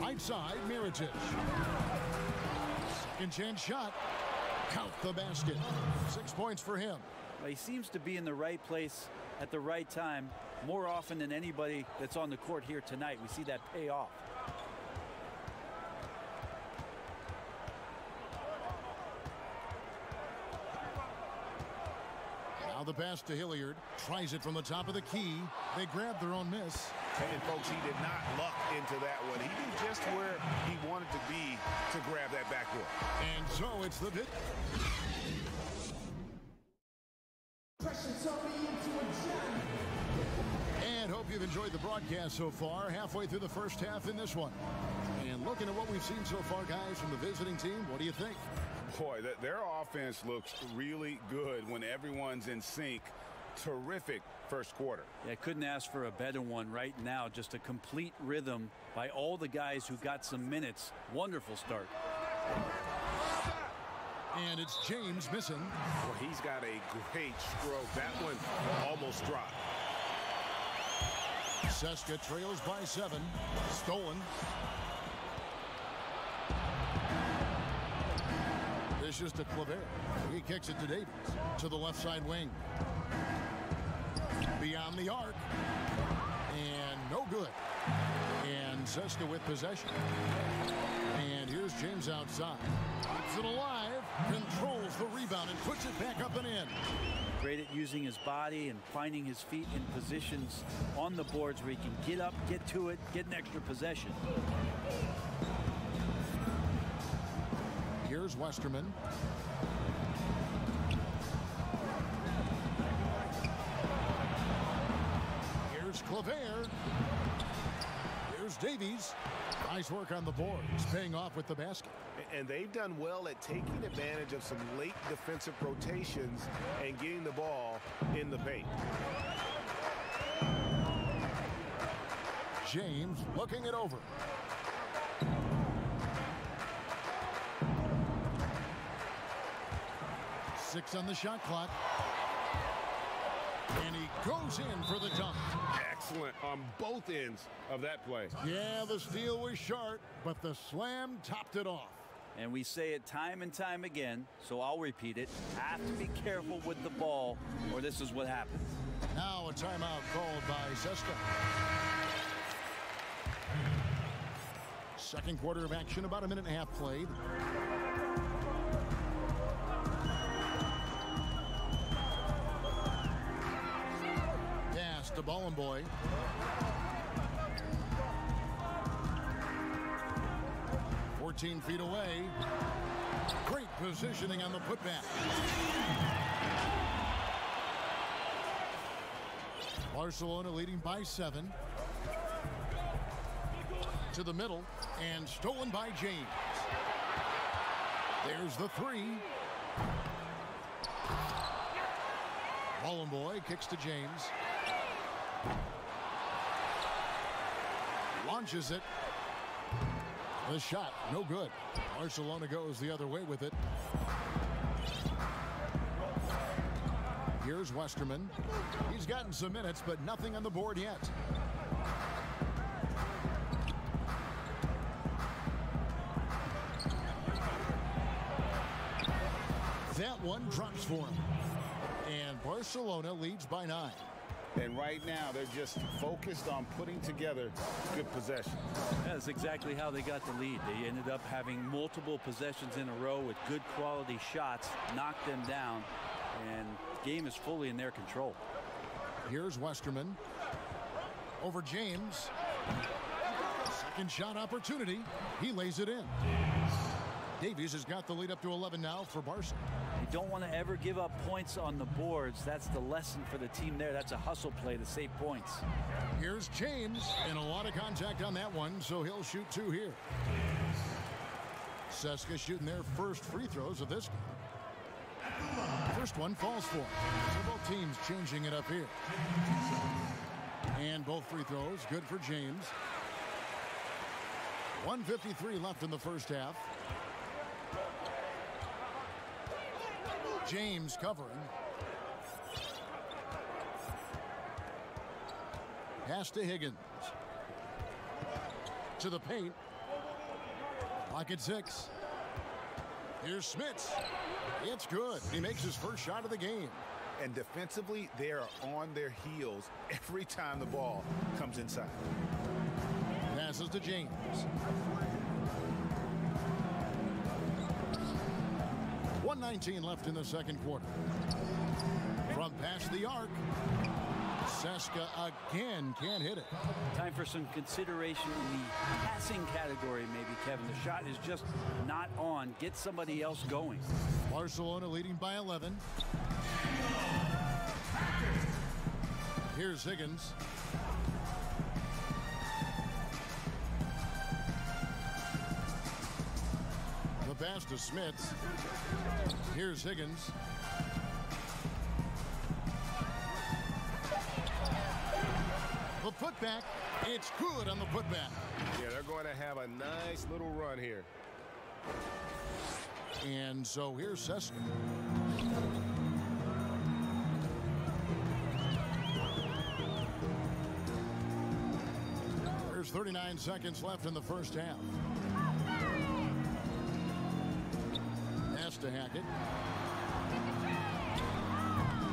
Right side, Mirotic. Second chance shot. Count the basket. 6 points for him. Well, he seems to be in the right place at the right time more often than anybody that's on the court here tonight. We see that pay off. Now the pass to Hilliard. Tries it from the top of the key. They grab their own miss. And folks, he did not luck into that one. He knew just where he wanted to be to grab that backboard. And so it's the bit. And hope you've enjoyed the broadcast so far. Halfway through the first half in this one. And looking at what we've seen so far, guys, from the visiting team, what do you think? Boy, their offense looks really good when everyone's in sync. Terrific first quarter. Yeah, couldn't ask for a better one right now. Just a complete rhythm by all the guys who got some minutes. Wonderful start. And it's James missing. Well, he's got a great stroke. That one almost dropped. Zeska trails by 7. Stolen. This is to Claver. He kicks it to Davies. To the left side wing. Beyond the arc. And no good. And Zeska with possession. And here's James outside. Keeps it alive. Controls the rebound and puts it back up and in. Great at using his body and finding his feet in positions on the boards where he can get up, get to it, get an extra possession. Here's Westerman. Here's Claver. Here's Davies. Nice work on the boards, paying off with the basket. And they've done well at taking advantage of some late defensive rotations and getting the ball in the paint. James looking it over. Six on the shot clock. And he goes in for the dunk. Excellent on both ends of that play. Yeah, the steal was short, but the slam topped it off. And we say it time and time again, so I'll repeat it. Have to be careful with the ball, or this is what happens. Now a timeout called by CSKA. Second quarter of action, about a minute and a half played. Pass to Bollenboy. Feet away. Great positioning on the putback. Barcelona leading by 7. To the middle and stolen by James. There's the 3. Bollenboy kicks to James. Launches it. The shot, no good. Barcelona goes the other way with it. Here's Westerman. He's gotten some minutes, but nothing on the board yet. That one drops for him. And Barcelona leads by 9. And right now, they're just focused on putting together good possession. That's exactly how they got the lead. They ended up having multiple possessions in a row with good quality shots, knocked them down, and the game is fully in their control. Here's Westerman. Over James. Second shot opportunity. He lays it in. Davies has got the lead up to 11 now for Barca. You don't want to ever give up points on the boards. That's the lesson for the team there. That's a hustle play to save points. Here's James, and a lot of contact on that one, so he'll shoot 2 here. CSKA shooting their first free throws of this game. First one falls for him. So both teams changing it up here. And both free throws good for James. 1:53 left in the first half. James covering. Pass to Higgins. To the paint. Pocket 6. Here's Smits. It's good. He makes his first shot of the game. And defensively, they are on their heels every time the ball comes inside. Passes to James. .119 left in the second quarter. From past the arc, CSKA again can't hit it. Time for some consideration in the passing category, maybe, Kevin. The shot is just not on. Get somebody else going. Barcelona leading by 11. Here's Higgins. The pass to Smits. Here's Higgins. The putback. It's good on the putback. Yeah, they're going to have a nice little run here. And so here's CSKA. There's 39 seconds left in the first half. Pass to Hackett.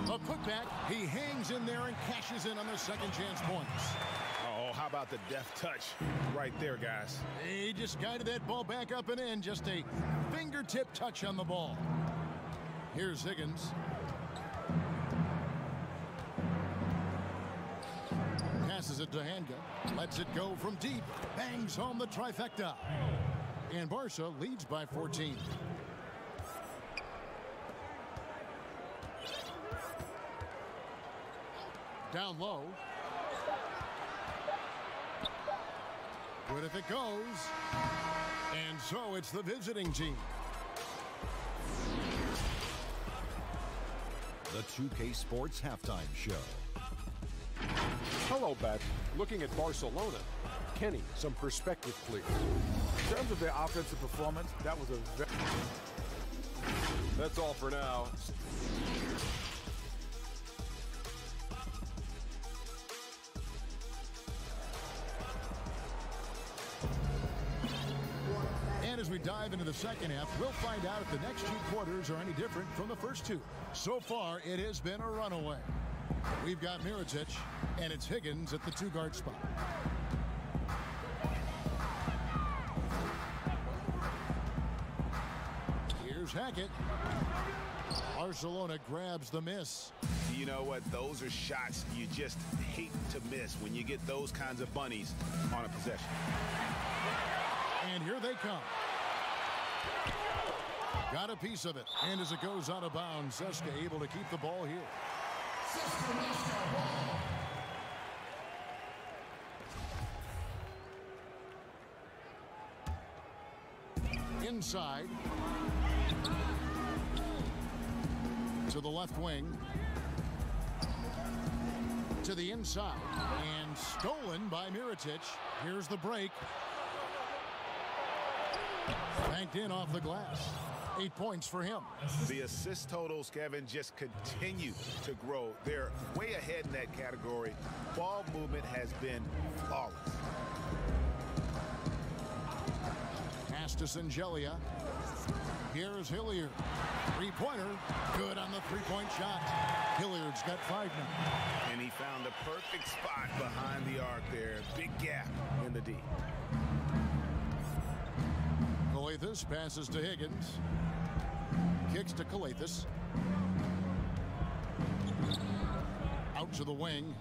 A putback. He hangs in there and cashes in on the second chance points. Oh, how about the deft touch right there, guys? He just guided that ball back up and in. Just a fingertip touch on the ball. Here's Higgins. Passes it to Hanga. Lets it go from deep. Bangs home the trifecta. And Barca leads by 14. Down low. Good if it goes. And so it's the visiting team. The 2K Sports Halftime Show. Hello, back. Looking at Barcelona. Kenny, some perspective, please. In terms of their offensive performance, that was a very... That's all for now. And as we dive into the second half, we'll find out if the next two quarters are any different from the first two. So far, it has been a runaway. We've got Mirotic, and it's Higgins at the two-guard spot. Here's Hackett. Barcelona grabs the miss. You know what? Those are shots you just hate to miss when you get those kinds of bunnies on a possession. And here they come. Got a piece of it. And as it goes out of bounds, Seska able to keep the ball here. Inside. To the left wing. To the inside. And stolen by Mirotic. Here's the break. Banked in off the glass. 8 points for him. The assist totals, Kevin, just continue to grow. They're way ahead in that category. Ball movement has been flawless. Pass to Singelia. Here's Hilliard. Three-pointer. Good on the three-point shot. Hilliard's got 5 now. And he found the perfect spot behind the arc there. Big gap in the D. Calathes passes to Higgins. Kicks to Calathes. Out to the wing.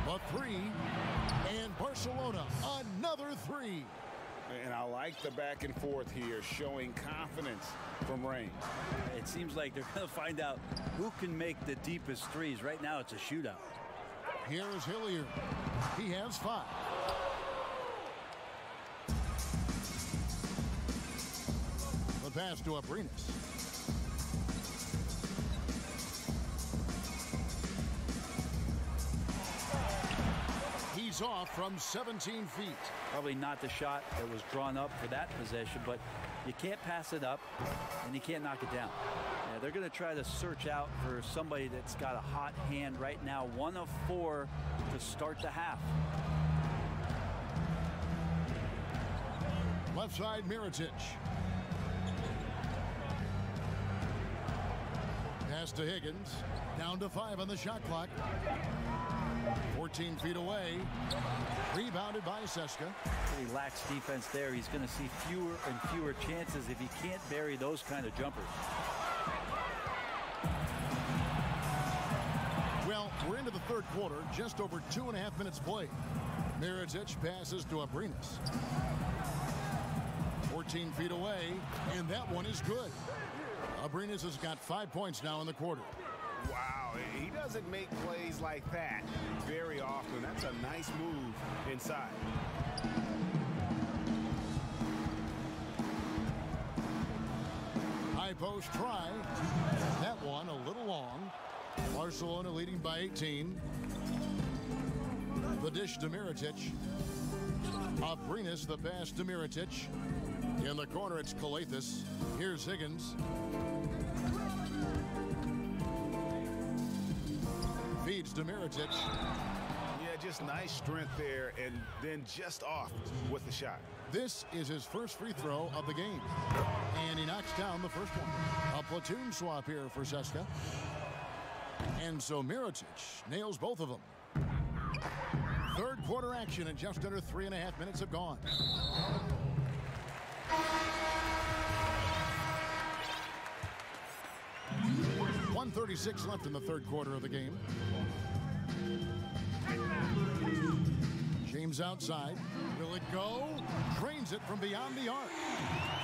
A three. And Barcelona, another three. And I like the back and forth here, showing confidence from Rain. It seems like they're going to find out who can make the deepest threes. Right now, it's a shootout. Here is Hilliard. He has 5. The pass to Abrinas. He's off from 17 feet. Probably not the shot that was drawn up for that possession, but you can't pass it up and you can't knock it down. Yeah, they're going to try to search out for somebody that's got a hot hand right now. 1 of 4 to start the half. Left side, Mirotic. Pass to Higgins. Down to 5 on the shot clock. 14 feet away. Rebounded by Seska. He lacks defense there. He's going to see fewer and fewer chances if he can't bury those kind of jumpers. Well, we're into the third quarter. Just over 2.5 minutes played. Mirotic passes to Abrinas. 14 feet away, and that one is good. Abrinas has got 5 points now in the quarter. Wow, he doesn't make plays like that very often. That's a nice move inside. High post try. That one a little long. Barcelona leading by 18. The dish to Mirotic. Abrinas the pass to Mirotic. In the corner, it's Calathes. Here's Higgins. Feeds to Mirotic. Yeah, just nice strength there, and then just off with the shot. This is his first free throw of the game. And he knocks down the first one. A platoon swap here for Seska. And so Mirotic nails both of them. Third quarter action, and just under 3.5 minutes have gone. .136 left in the third quarter of the game. James outside. Will it go? Drains it from beyond the arc.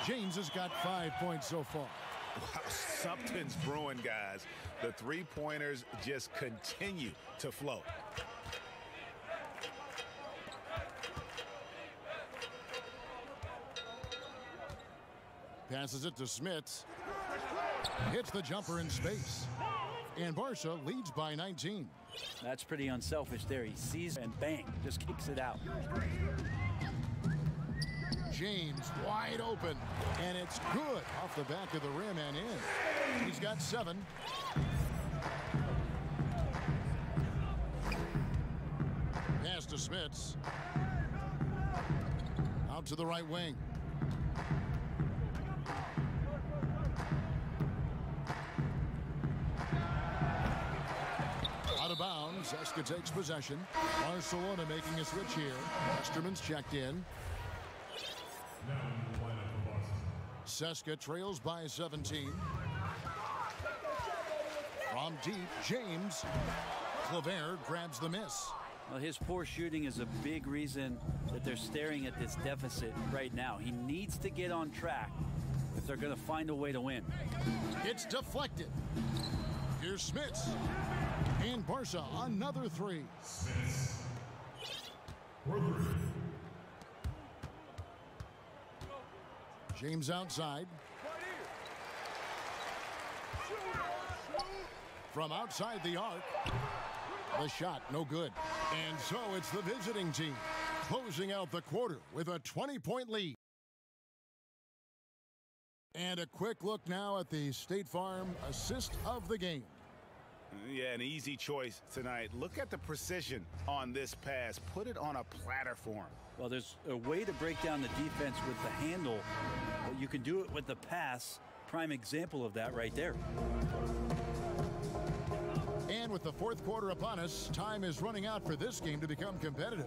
James has got 5 points so far. Wow, something's brewing, guys. The three-pointers just continue to flow. Passes it to Smits. Hits the jumper in space. And Barca leads by 19. That's pretty unselfish there. He sees and bang, just kicks it out. James wide open. And it's good off the back of the rim and in. He's got 7. Pass to Smits. Out to the right wing. Out of bounds. Seska takes possession. Barcelona making a switch here. Westerman's checked in. Seska trails by 17. From deep, James. Claver grabs the miss. Well, his poor shooting is a big reason that they're staring at this deficit right now. He needs to get on track if they're going to find a way to win. It's deflected. Here's Smits. And Barca, another 3. James outside. From outside the arc. The shot, no good. And so it's the visiting team closing out the quarter with a 20-point lead. And a quick look now at the State Farm assist of the game. Yeah, an easy choice tonight. Look at the precision on this pass. Put it on a platter for him. Well, there's a way to break down the defense with the handle, but you can do it with the pass. Prime example of that right there. And with the fourth quarter upon us, time is running out for this game to become competitive.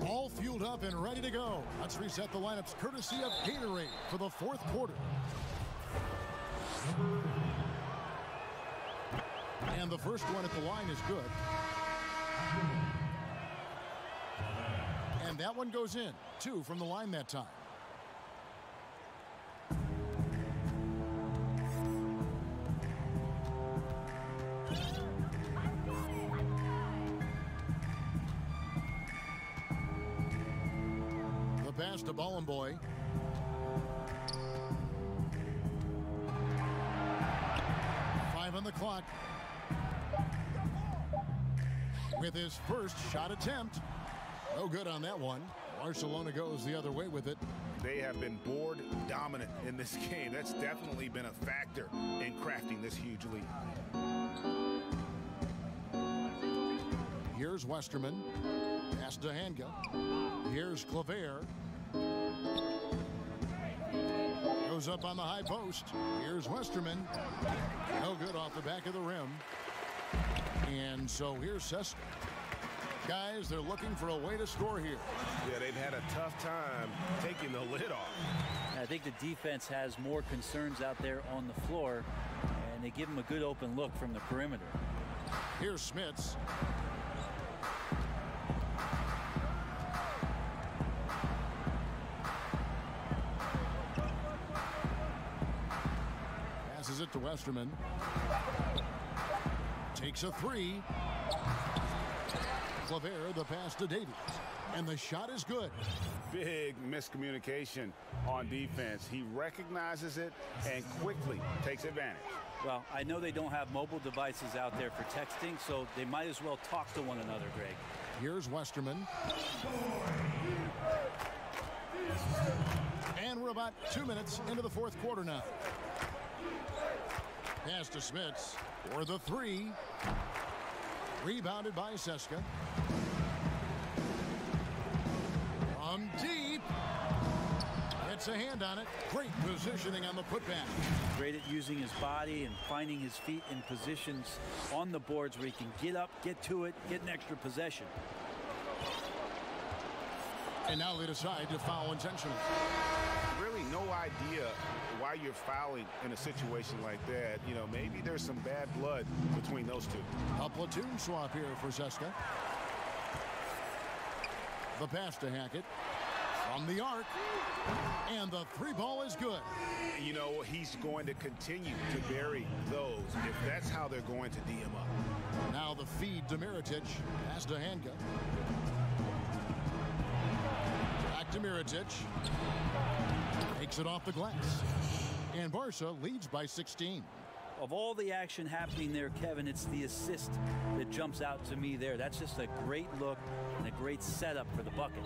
All fueled up and ready to go. Let's reset the lineups courtesy of Gatorade for the fourth quarter. And the first one at the line is good. And that one goes in. 2 from the line that time. The pass to Bollenboy. On the clock. With his first shot attempt. No good on that one. Barcelona goes the other way with it. They have been board dominant in this game. That's definitely been a factor in crafting this huge lead. Here's Westerman. Pass to Hanga. Here's Claver. Goes up on the high post. Here's Westerman. No good off the back of the rim. And so here's Seska. Guys, they're looking for a way to score here. Yeah, they've had a tough time taking the lid off. I think the defense has more concerns out there on the floor, and they give them a good open look from the perimeter. Here's Smits. Passes it to Westerman. Takes a 3. Claver, the pass to Davies. And the shot is good. Big miscommunication on defense. He recognizes it and quickly takes advantage. Well, I know they don't have mobile devices out there for texting, so they might as well talk to one another, Greg. Here's Westerman. And we're about 2 minutes into the fourth quarter now. Pass to Smits for the 3. Rebounded by Seska. From deep. Gets a hand on it. Great positioning on the putback. Great at using his body and finding his feet in positions on the boards where he can get up, get to it, get an extra possession. And now they decide to foul intentionally. Really no idea why you're fouling in a situation like that. You know, maybe there's some bad blood between those two. A platoon swap here for Seska. The pass to Hackett. From the arc. And the 3 ball is good. You know, he's going to continue to bury those if that's how they're going to D him up. Now the feed to Mirotic. Pass to Hanga. Back to Mirotic. Takes it off the glass. And Barca leads by 16. Of all the action happening there, Kevin, it's the assist that jumps out to me there. That's just a great look and a great setup for the bucket.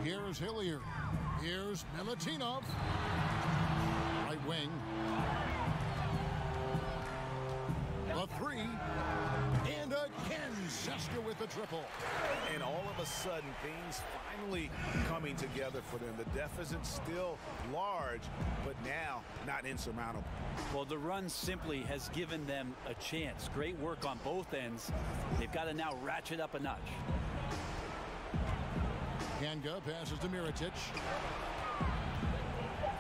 Here's Hilliard. Here's Milutinov. Right wing. A three. And again, Seska with the triple. And all of a sudden, things finally coming together for them. The deficit's still large, but now not insurmountable. Well, the run simply has given them a chance. Great work on both ends. They've got to now ratchet up a notch. Kanga passes to Mirotic.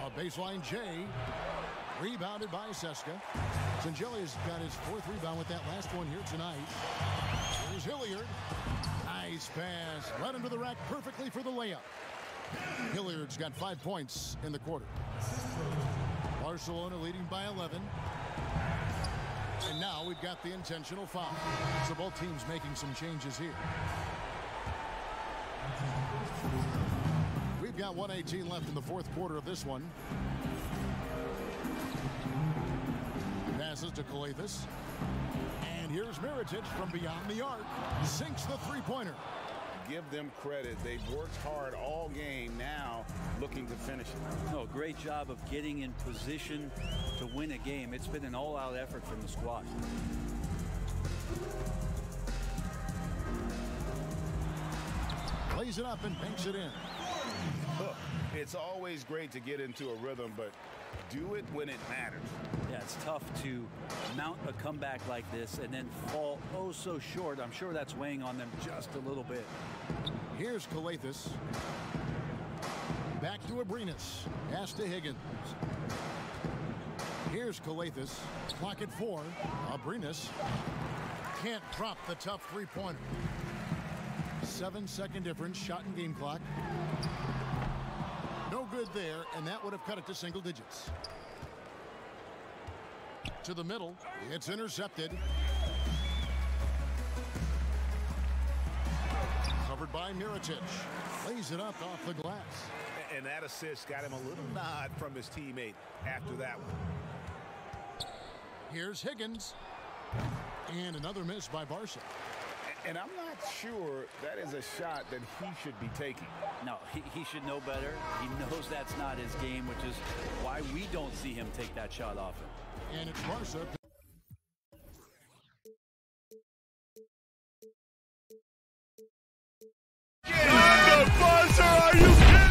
A baseline J. Rebounded by Seska. Singeli's got his 4th rebound with that last one here tonight. Here's Hilliard. Nice pass. Right into the rack perfectly for the layup. Hilliard's got 5 points in the quarter. Barcelona leading by 11. And now we've got the intentional foul. So both teams making some changes here. We've got 1:18 left in the 4th quarter of this one. Passes to Colethus. And here's Mirotic from beyond the arc. Sinks the three-pointer. Give them credit. They've worked hard all game, now looking to finish it. No, great job of getting in position to win a game. It's been an all-out effort from the squad. Plays it up and banks it in. Look, it's always great to get into a rhythm, but do it when it matters. Yeah, it's tough to mount a comeback like this and then fall oh so short. I'm sure that's weighing on them just a little bit. Here's Colethus. Back to Abrinas. Pass to Higgins. Here's Colethus. Clock at 4. Abrinas can't drop the tough three-pointer. 7-second difference. Shot and game clock. No good there, and that would have cut it to single digits. To the middle. It's intercepted. Covered by Mirotic. Lays it up off the glass. And that assist got him a little nod from his teammate after that one. Here's Higgins. And another miss by Barca. And I'm not sure that is a shot that he should be taking. No, he should know better. He knows that's not his game, which is why we don't see him take that shot often. And it's Barca. On the buzzer, are you kidding?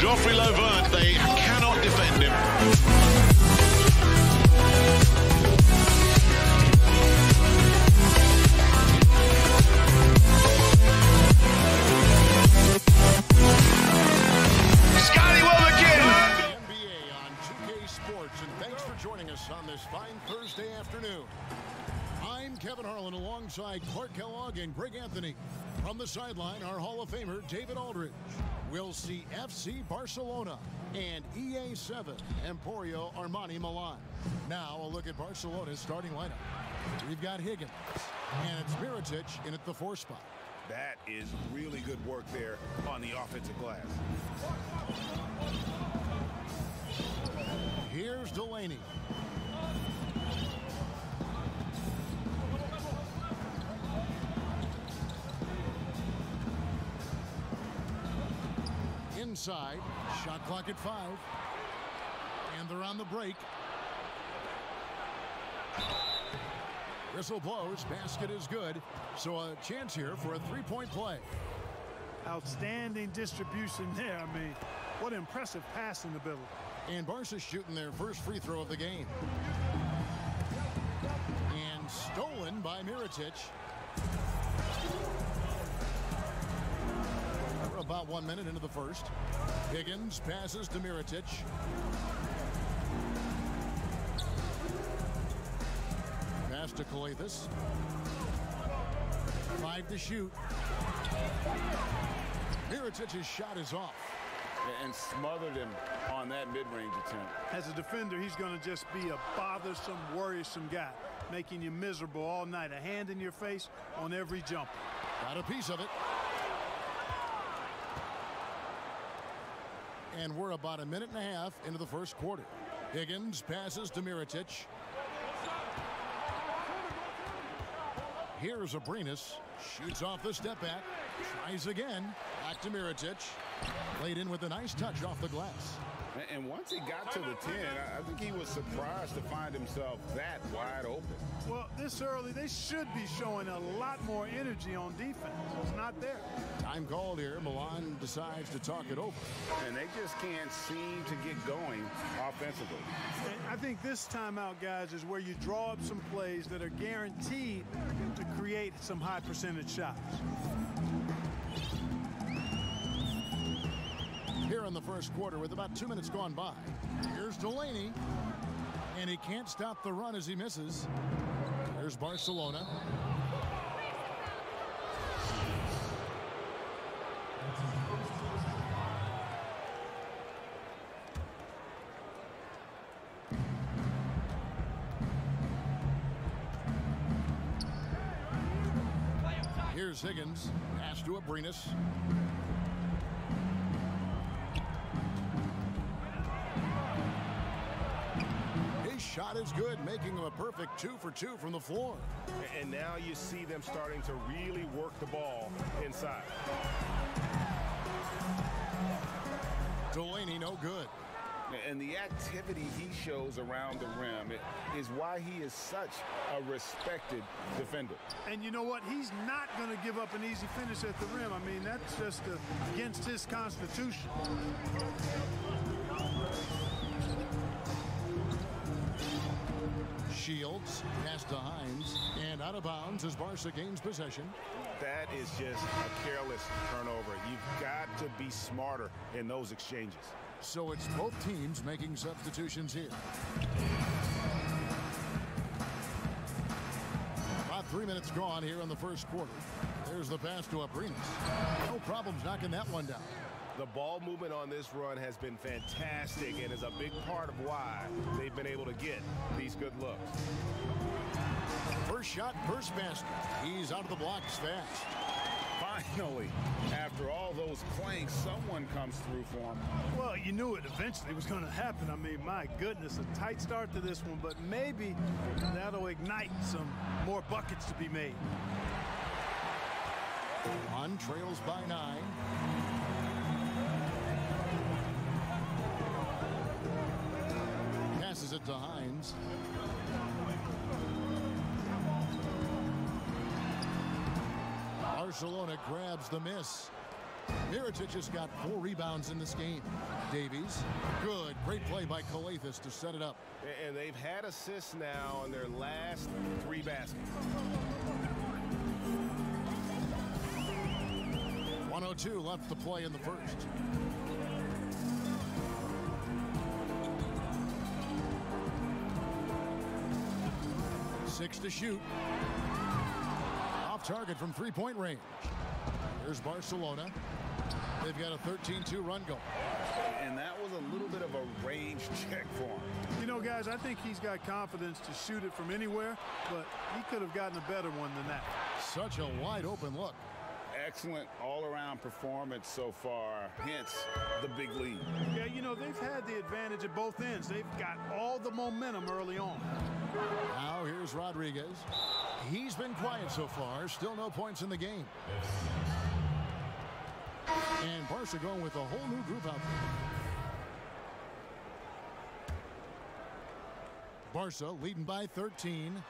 Joffrey Lovert, they cannot defend him. Scotty will begin. NBA on 2K Sports, and thanks for joining us on this fine Thursday afternoon. I'm Kevin Harlan alongside Clark Kellogg and Greg Anthony. From the sideline, our Hall of Famer, David Aldridge. We'll see FC Barcelona and EA7 Emporio Armani Milan. Now a look at Barcelona's starting lineup. We've got Higgins, and it's Mirotic in at the 4 spot. That is really good work there on the offensive glass. Here's Delaney. Inside, shot clock at 5, and they're on the break. Whistle blows, basket is good, so a chance here for a 3-point play. Outstanding distribution there. I mean, what impressive passing ability. And Barca's shooting their first free throw of the game. And stolen by Mirotic. We're about 1 minute into the first. Higgins passes to Mirotic. Pass to Calathis. 5 to shoot. Mirotic's shot is off. And smothered him on that mid-range attempt. As a defender, he's going to just be a bothersome, worrisome guy, making you miserable all night. A hand in your face on every jump. Got a piece of it. And we're about 1.5 minutes into the first quarter. Higgins passes to Mirotic. Here's Abrinas. Shoots off the step back. Tries again. Back to Mirotic. Played in with a nice touch off the glass. And once he got to the 10, I think he was surprised to find himself that wide open. Well, this early, they should be showing a lot more energy on defense. It's not there. Time called here. Milan decides to talk it over. And they just can't seem to get going offensively. And I think this timeout, guys, is where you draw up some plays that are guaranteed to create some high percentage shots. Here in the first quarter with about 2 minutes gone by. Here's Delaney. And he can't stop the run as he misses. There's Barcelona. Here's Higgins. Pass to Abrinas. Shot is good, making him a perfect 2 for 2 from the floor. And now you see them starting to really work the ball inside. Delaney no good. And the activity he shows around the rim is why he is such a respected defender. And you know what? He's not going to give up an easy finish at the rim. I mean, that's just against his constitution. Shields, pass to Hines, and out of bounds as Barca gains possession. That is just a careless turnover. You've got to be smarter in those exchanges. So it's both teams making substitutions here. About 3 minutes gone here in the first quarter. There's the pass to Abrinas. No problems knocking that one down. The ball movement on this run has been fantastic and is a big part of why they've been able to get these good looks. First shot, first basket. He's out of the blocks fast. Finally, after all those planks, someone comes through for him. Well, you knew it eventually was going to happen. I mean, my goodness, a tight start to this one, but maybe that'll ignite some more buckets to be made. On trails by 9. Passes it to Hines. Barcelona grabs the miss. Mirotic has got 4 rebounds in this game. Davies, good, great play by Calathis to set it up. And they've had assists now on their last 3 baskets. 1:02 left to play in the first. Six to shoot. Off target from 3-point range. Here's Barcelona. They've got a 13-2 run going. And that was a little bit of a range check for him. You know, guys, I think he's got confidence to shoot it from anywhere, but he could have gotten a better one than that. Such a wide open look. Excellent all-around performance so far, hence the big lead. Yeah, you know, they've had the advantage at both ends. They've got all the momentum early on. Now here's Rodriguez. He's been quiet so far. Still no points in the game. And Barca going with a whole new group out there. Barca leading by 13.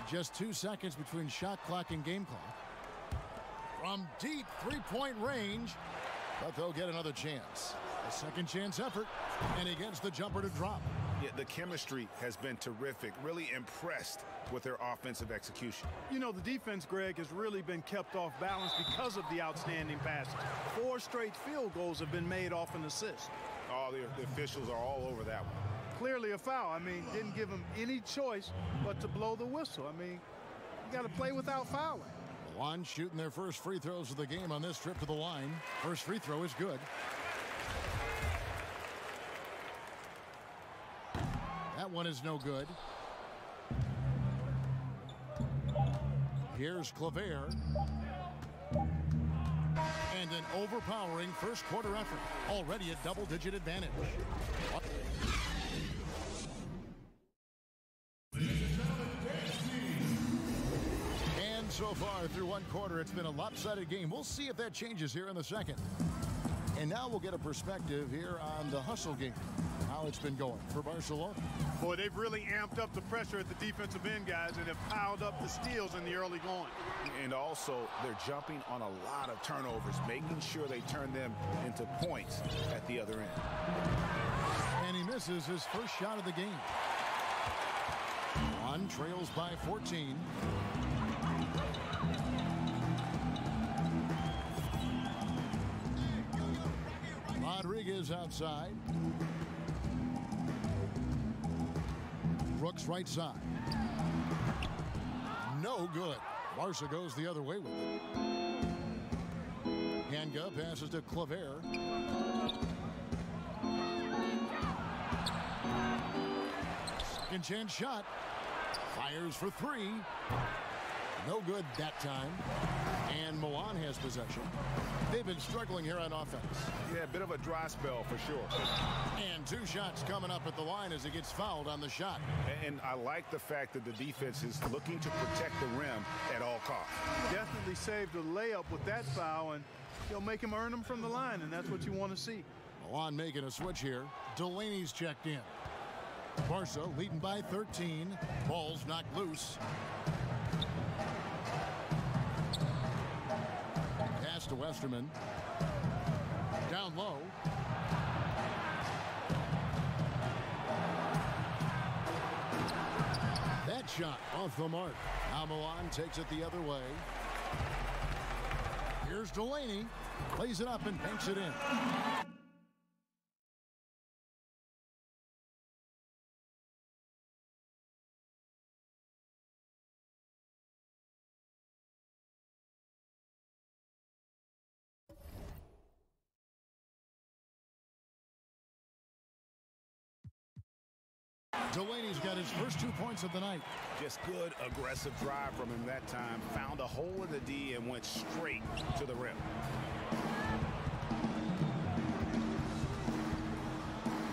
Just 2 seconds between shot clock and game clock. From deep 3-point range, but they'll get another chance. A second chance effort, and he gets the jumper to drop. Yeah, the chemistry has been terrific. Really impressed with their offensive execution. You know, the defense, Greg, has really been kept off balance because of the outstanding passes. 4 straight field goals have been made off an assist. Oh, the officials are all over that one. Clearly a foul. I mean, didn't give him any choice but to blow the whistle. I mean, you got to play without fouling. Milan shooting their first free throws of the game on this trip to the line. First free throw is good. That one is no good. Here's Claver. And an overpowering first quarter effort. Already a double-digit advantage. And so far through one quarter, it's been a lopsided game. We'll see if that changes here in the second. And now we'll get a perspective here on the hustle game. How it's been going for Barcelona. Boy, they've really amped up the pressure at the defensive end, guys, and have piled up the steals in the early going. And also, they're jumping on a lot of turnovers, making sure they turn them into points at the other end. And he misses his first shot of the game. On trails by 14. Rodriguez outside. Brooks right side. No good. Barca goes the other way with it. Hanga passes to Claver. Second chance shot. Fires for 3. No good that time. And Milan has possession. They've been struggling here on offense. Yeah, a bit of a dry spell for sure. And 2 shots coming up at the line as he gets fouled on the shot. And I like the fact that the defense is looking to protect the rim at all costs. Definitely saved a layup with that foul, and he'll make him earn them from the line, and that's what you want to see. Milan making a switch here. Delaney's checked in. Barca leading by 13. Ball's knocked loose. Pass to Westerman. Down low. That shot off the mark. Now Milan takes it the other way. Here's Delaney. Plays it up and banks it in. Delaney's got his first 2 points of the night. Just good, aggressive drive from him that time. Found a hole in the D and went straight to the rim.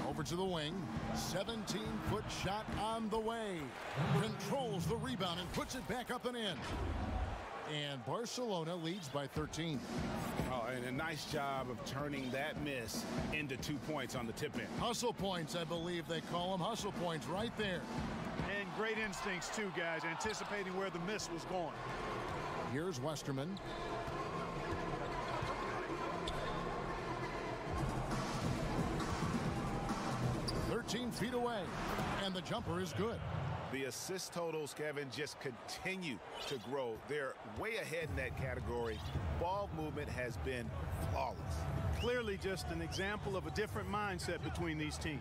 Over to the wing. 17-foot shot on the way. Controls the rebound and puts it back up and in. And Barcelona leads by 13. Oh, and a nice job of turning that miss into 2 points on the tip in. Hustle points, I believe they call them. Hustle points right there. And great instincts, too, guys, anticipating where the miss was going. Here's Westerman. Feet away, and the jumper is good. The assist totals, Kevin, just continue to grow. They're way ahead in that category. Ball movement has been flawless. Clearly just an example of a different mindset between these teams.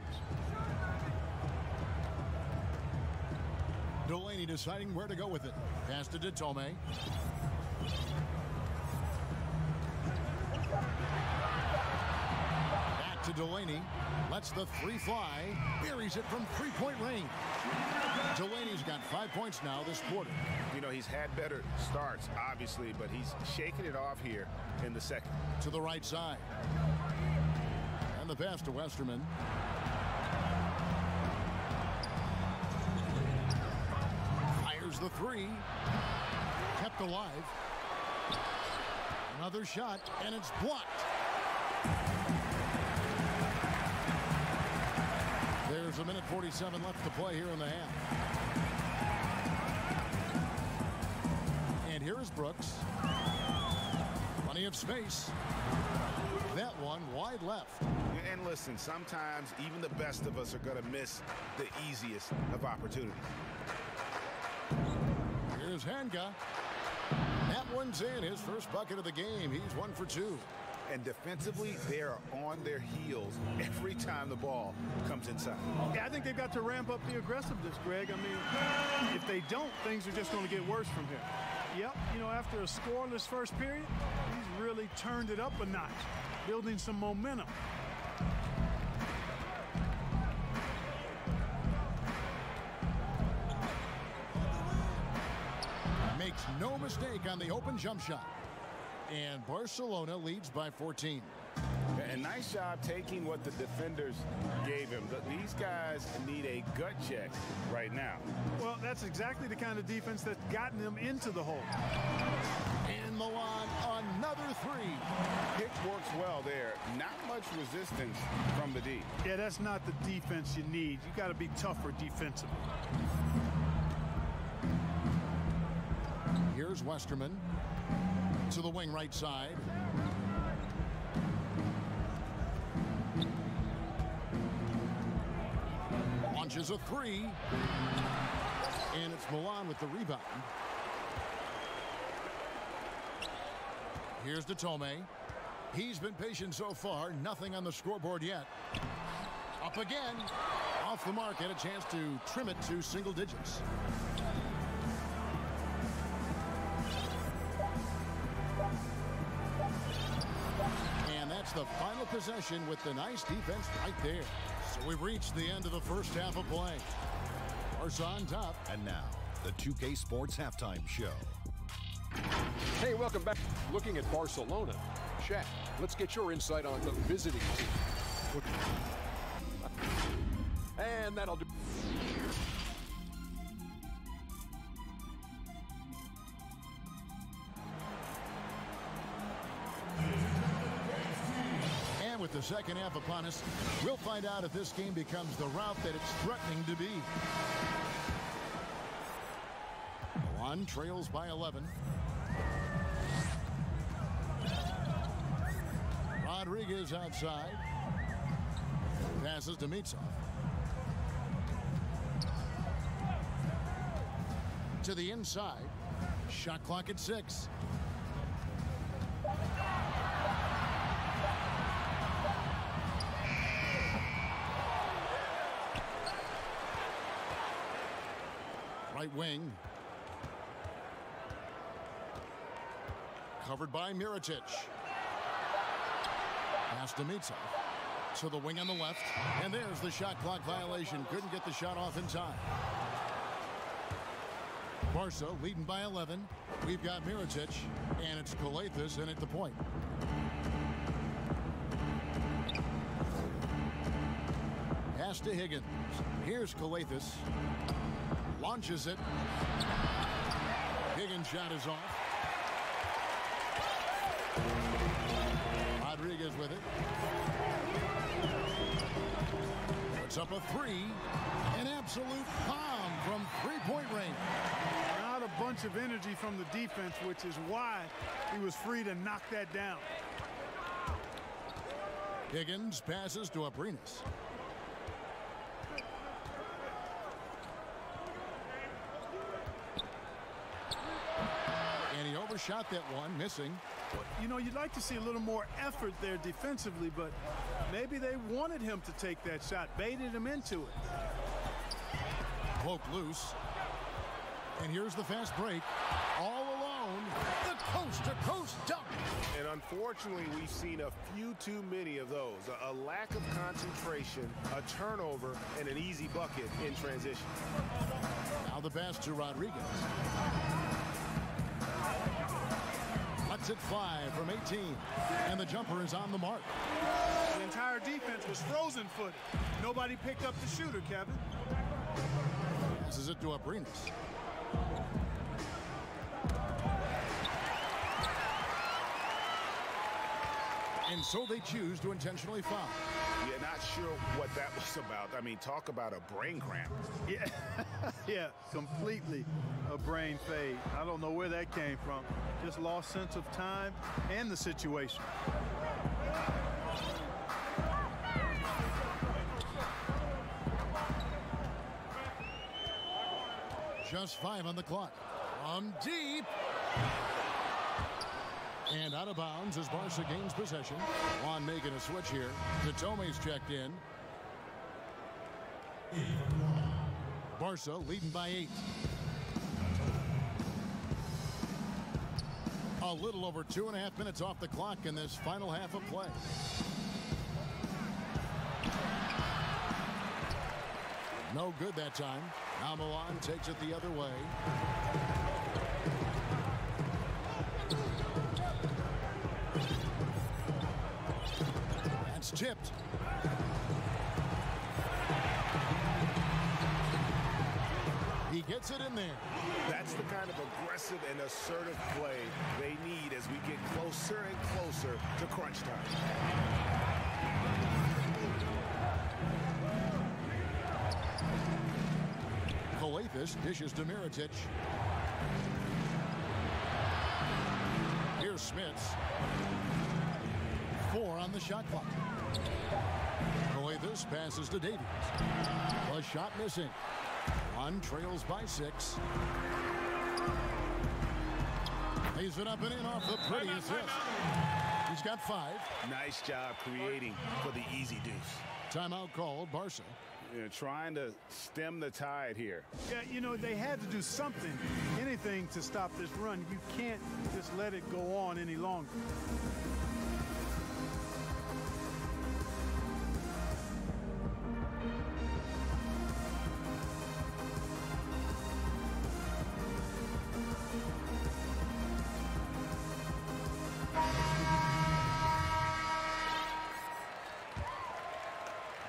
Delaney deciding where to go with it. Pass to Detome. Back to Delaney. Lets the three fly. Buries it from three-point range. Delaney's got 5 points now this quarter. You know, he's had better starts, obviously, but he's shaking it off here in the second. To the right side. And the pass to Westerman. Fires the three. Kept alive. Another shot, and it's blocked. There's a minute 47 left to play here in the half. And here is Brooks. Plenty of space. That one wide left. And listen, sometimes even the best of us are going to miss the easiest of opportunities. Here's Hanga. That one's in, his first bucket of the game. He's 1 for 2. And defensively, they are on their heels every time the ball comes inside. Yeah, I think they've got to ramp up the aggressiveness, Greg. I mean, if they don't, things are just going to get worse from here. Yep, you know, after a scoreless first period, he's really turned it up a notch, building some momentum. Makes no mistake on the open jump shot. And Barcelona leads by 14. And nice job taking what the defenders gave him. These guys need a gut check right now. Well, that's exactly the kind of defense that's gotten them into the hole. And Milan, another three. Pick works well there. Not much resistance from the D. Yeah, that's not the defense you need. You got to be tougher defensively. Here's Westerman. To the wing right side. Launches a three. And it's Milan with the rebound. Here's Detome. He's been patient so far. Nothing on the scoreboard yet. Up again. Off the mark. Had a chance to trim it to single digits. That's the final possession with the nice defense right there. So we've reached the end of the first half of play. Barca on top. And now, the 2K Sports Halftime Show. Hey, welcome back. Looking at Barcelona. Shaq, let's get your insight on the visiting team. And that'll do. With the second half upon us, we'll find out if this game becomes the route that it's threatening to be. Milan trails by 11. Rodriguez outside. Passes to Mitsov. To the inside. Shot clock at 6. Right wing. Covered by Mirotic. Pass to Mitsov. To the wing on the left. And there's the shot clock violation. Couldn't get the shot off in time. Barca leading by 11. We've got Mirotic. And it's Calathis in at the point. Pass to Higgins. Here's Calathis. Launches it. Higgins' shot is off. with it. Puts up a three. An absolute bomb from three-point range. Not a bunch of energy from the defense, which is why he was free to knock that down. Higgins passes to Abrinas. And he overshot that one, missing. You know, you'd like to see a little more effort there defensively, but maybe they wanted him to take that shot, baited him into it. Poke loose. And here's the fast break. All alone, the coast-to-coast dunk. And unfortunately, we've seen a few too many of those. A lack of concentration, a turnover, and an easy bucket in transition. Now the pass to Rodriguez. Lets it fly from 18. And the jumper is on the mark. The entire defense was frozen-footed. Nobody picked up the shooter, Kevin. Passes it to Abrinas. And so they choose to intentionally foul. Yeah, not sure what that was about. I mean, talk about a brain cramp. Yeah, yeah, completely a brain fade. I don't know where that came from. Just lost sense of time and the situation. Just 5 on the clock. From deep. And out of bounds as Barca gains possession. Juan making a switch here. Tome's checked in. Barca leading by 8. A little over 2.5 minutes off the clock in this final half of play. No good that time. Now Milan takes it the other way. That's tipped. He gets it in there. That's the kind of aggressive and assertive play they need as we get closer and closer to crunch time. Coathis dishes to Mirotic. Here's Smits. 4 on the shot clock. Coathis passes to Davies. A shot missing. One trails by 6. Lays it up and in off the pretty assist. He's got 5. Nice job creating for the easy deuce. Timeout called, Barca. Trying to stem the tide here. Yeah, you know, they had to do something, anything to stop this run. You can't just let it go on any longer.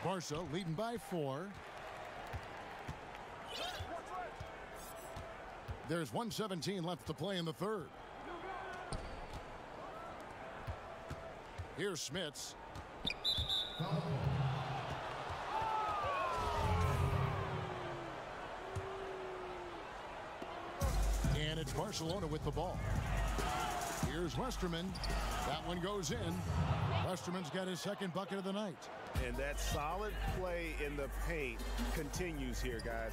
Barca leading by 4. There's 1:17 left to play in the third. Here's Smits. And it's Barcelona with the ball. Here's Westerman. That one goes in. Westerman's got his second bucket of the night. And that solid play in the paint continues here, guys.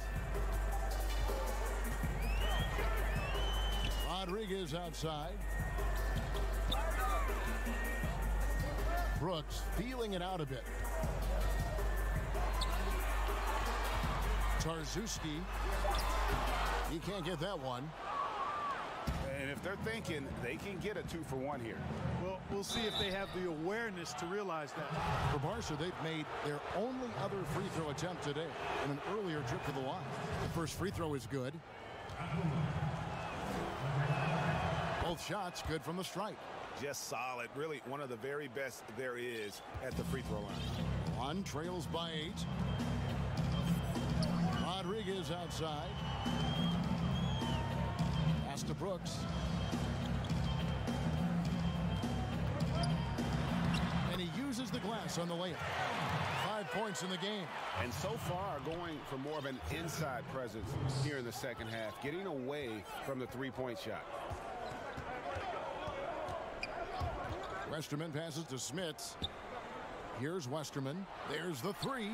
Rodriguez outside. Brooks feeling it out a bit. Tarzuski. He can't get that one. And if they're thinking they can get a 2-for-1 here. Well, we'll see if they have the awareness to realize that. For Barca, they've made their only other free throw attempt today in an earlier trip to the line. The first free throw is good. Both shots good from the stripe. Just solid. Really one of the very best there is at the free throw line. One trails by 8. Rodriguez outside. Pass to Brooks. And he the glass on the layup. 5 points in the game. And so far, going for more of an inside presence here in the second half, getting away from the three-point shot. Westerman passes to Smits. Here's Westerman. There's the three.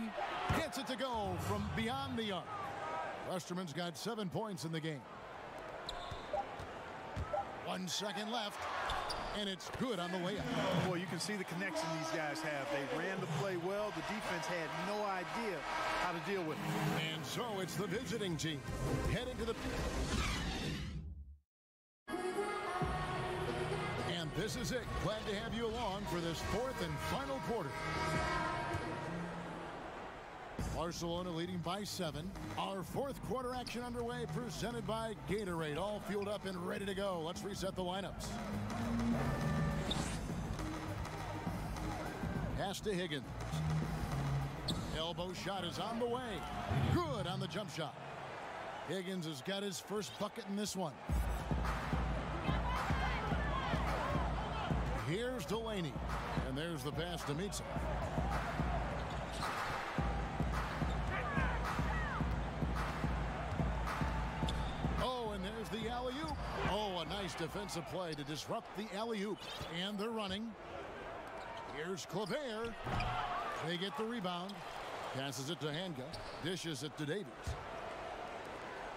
Gets it to go from beyond the arc. Westerman's got 7 points in the game. 1 second left. And it's good on the layup. Boy, you can see the connection these guys have. They ran the play well. The defense had no idea how to deal with it. And so it's the visiting team heading to the... And this is it. Glad to have you along for this fourth and final quarter. Barcelona leading by 7. Our fourth quarter action underway, presented by Gatorade. All fueled up and ready to go. Let's reset the lineups. Pass to Higgins. Elbow shot is on the way. Good on the jump shot. Higgins has got his first bucket in this one. Here's Delaney. And there's the pass to Mitsa. The alley-oop. Oh, a nice defensive play to disrupt the alley-oop. And they're running. Here's Claver. They get the rebound. Passes it to Hanga. Dishes it to Davies.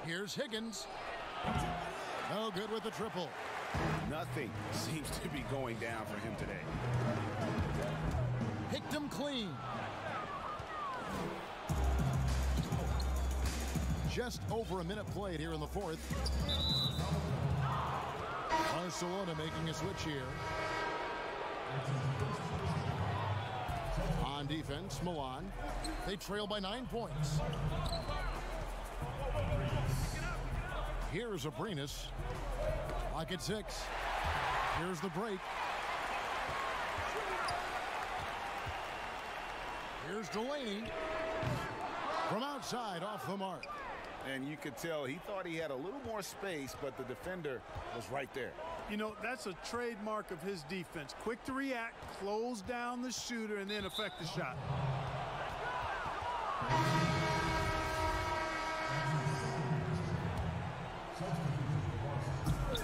Here's Higgins. No good with the triple. Nothing seems to be going down for him today. Picked him clean. Just over a minute played here in the fourth. Barcelona making a switch here. On defense, Milan. They trail by 9 points. Here's Abrinas. Lock at 6. Here's the break. Here's Delaney. From outside, off the mark. And you could tell he thought he had a little more space, but the defender was right there. You know, that's a trademark of his defense. Quick to react, close down the shooter, and then affect the shot.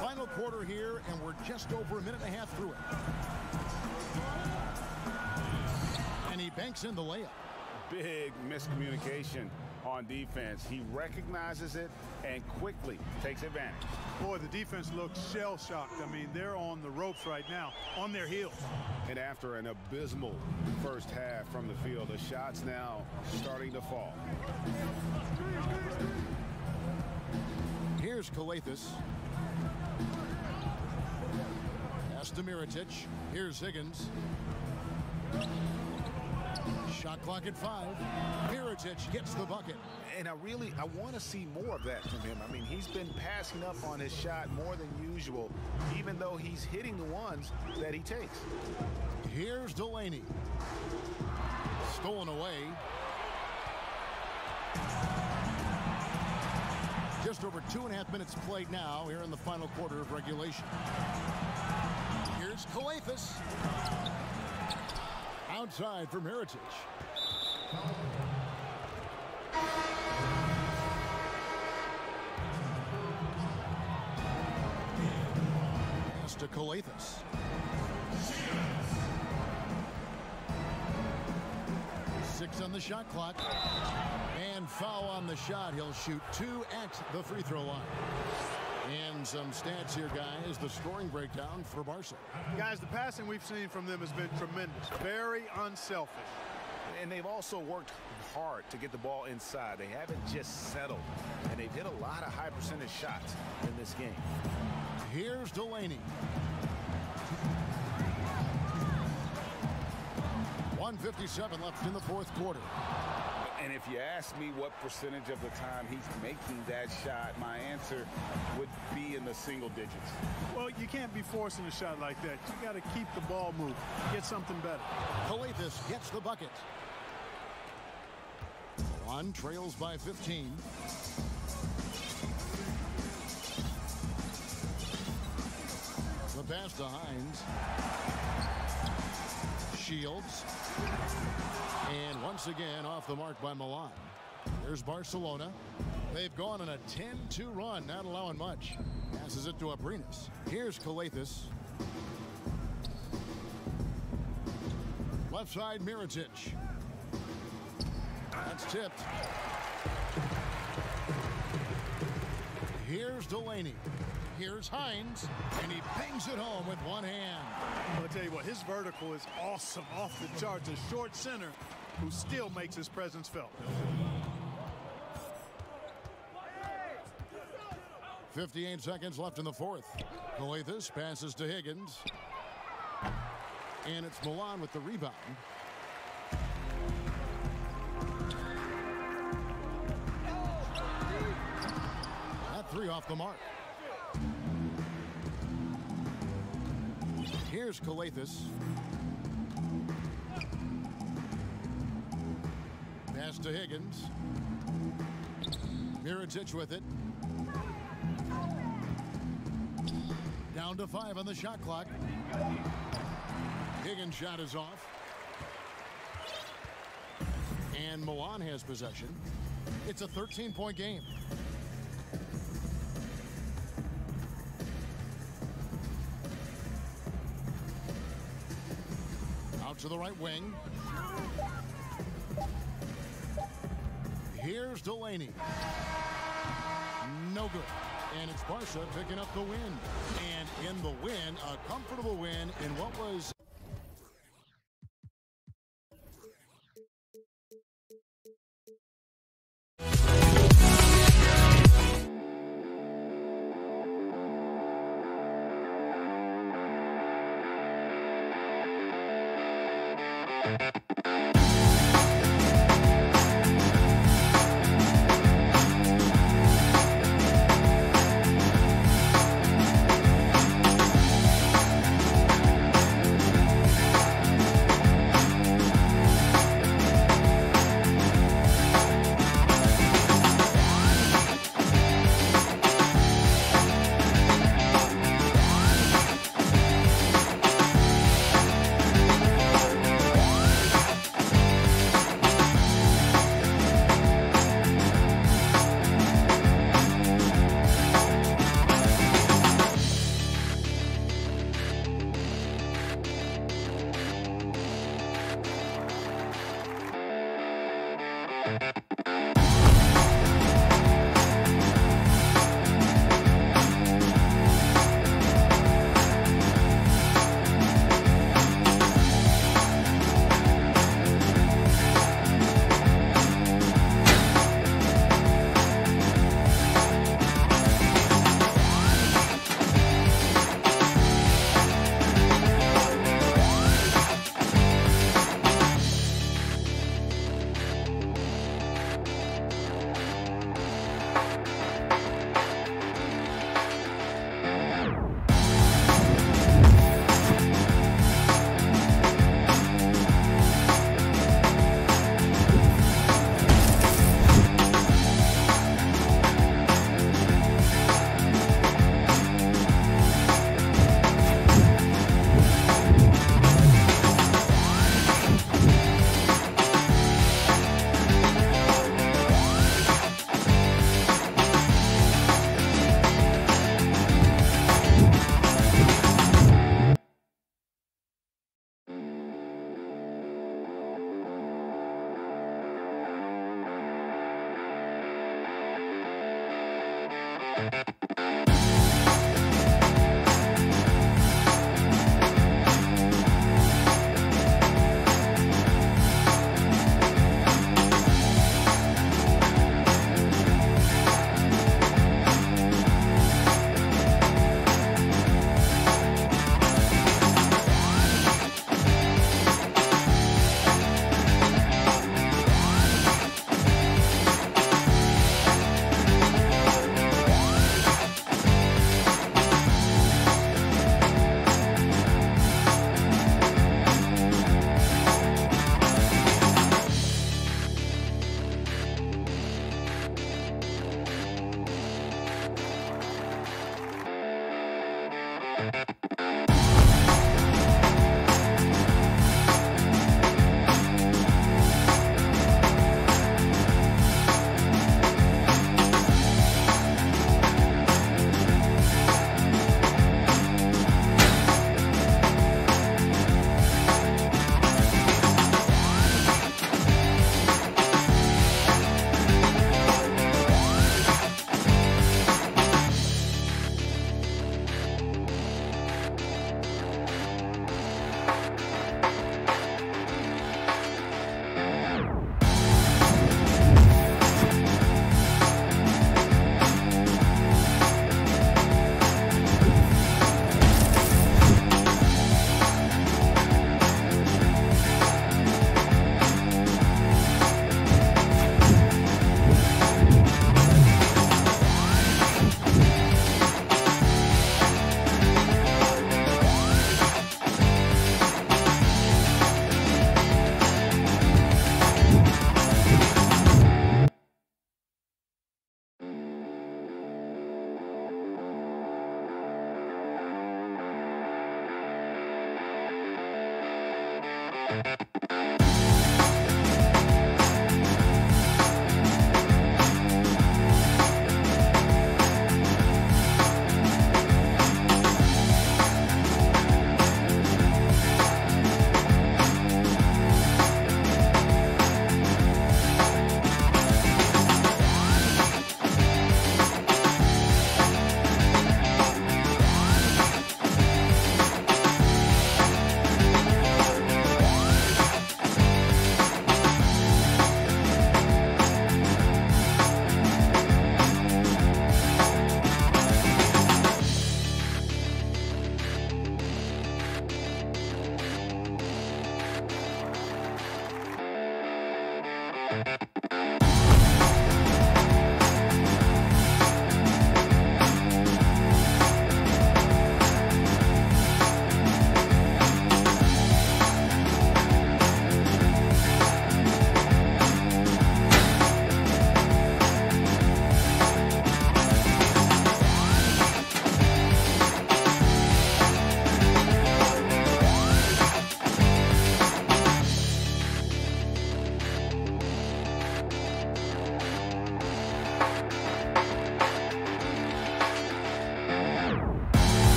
Final quarter here, and we're just over a minute and a half through it. And he banks in the layup. Big miscommunication on defense. He recognizes it and quickly takes advantage. Boy, the defense looks shell-shocked. I mean, they're on the ropes right now, on their heels. And after an abysmal first half from the field, the shots now starting to fall. Here's Kalathis. Pass to Mirotic. Here's Higgins. Shot clock at 5. Mirotic gets the bucket. And I want to see more of that from him. I mean, he's been passing up on his shot more than usual, even though he's hitting the ones that he takes. Here's Delaney. Stolen away. Just over 2.5 minutes played now here in the final quarter of regulation. Here's Kalathis. Outside for Mirotic. Pass to Kalathis. Six on the shot clock. And foul on the shot. He'll shoot 2 at the free throw line. And some stats here, guys. The scoring breakdown for Barca. Guys, the passing we've seen from them has been tremendous. Very unselfish. And they've also worked hard to get the ball inside. They haven't just settled. And they've hit a lot of high percentage shots in this game. Here's Delaney. 1:57 left in the fourth quarter. And if you ask me what percentage of the time he's making that shot, my answer would be in the single digits. Well, you can't be forcing a shot like that. You got to keep the ball moving. Get something better. Kalathis gets the bucket. Milan trails by 15. The pass to Hines. Shields. And once again off the mark by Milan. There's Barcelona. They've gone on a 10-2 run, not allowing much. Passes it to Abrinas. Here's CLA. Left side, Mirotic. That's tipped. Here's Delaney. Here's Hines, and he pings it home with one hand. I'll tell you what, his vertical is awesome, off the charts. A short center who still makes his presence felt. 58 seconds left in the fourth. CLA passes to Higgins. And it's Milan with the rebound. That three off the mark. Here's CLA. Pass to Higgins. Mirotic with it. Down to 5 on the shot clock. Higgins' shot is off. And Milan has possession. It's a 13-point game. Out to the right wing. Here's Delaney. No good. And it's Barca picking up the win. And in the win, a comfortable win in what was...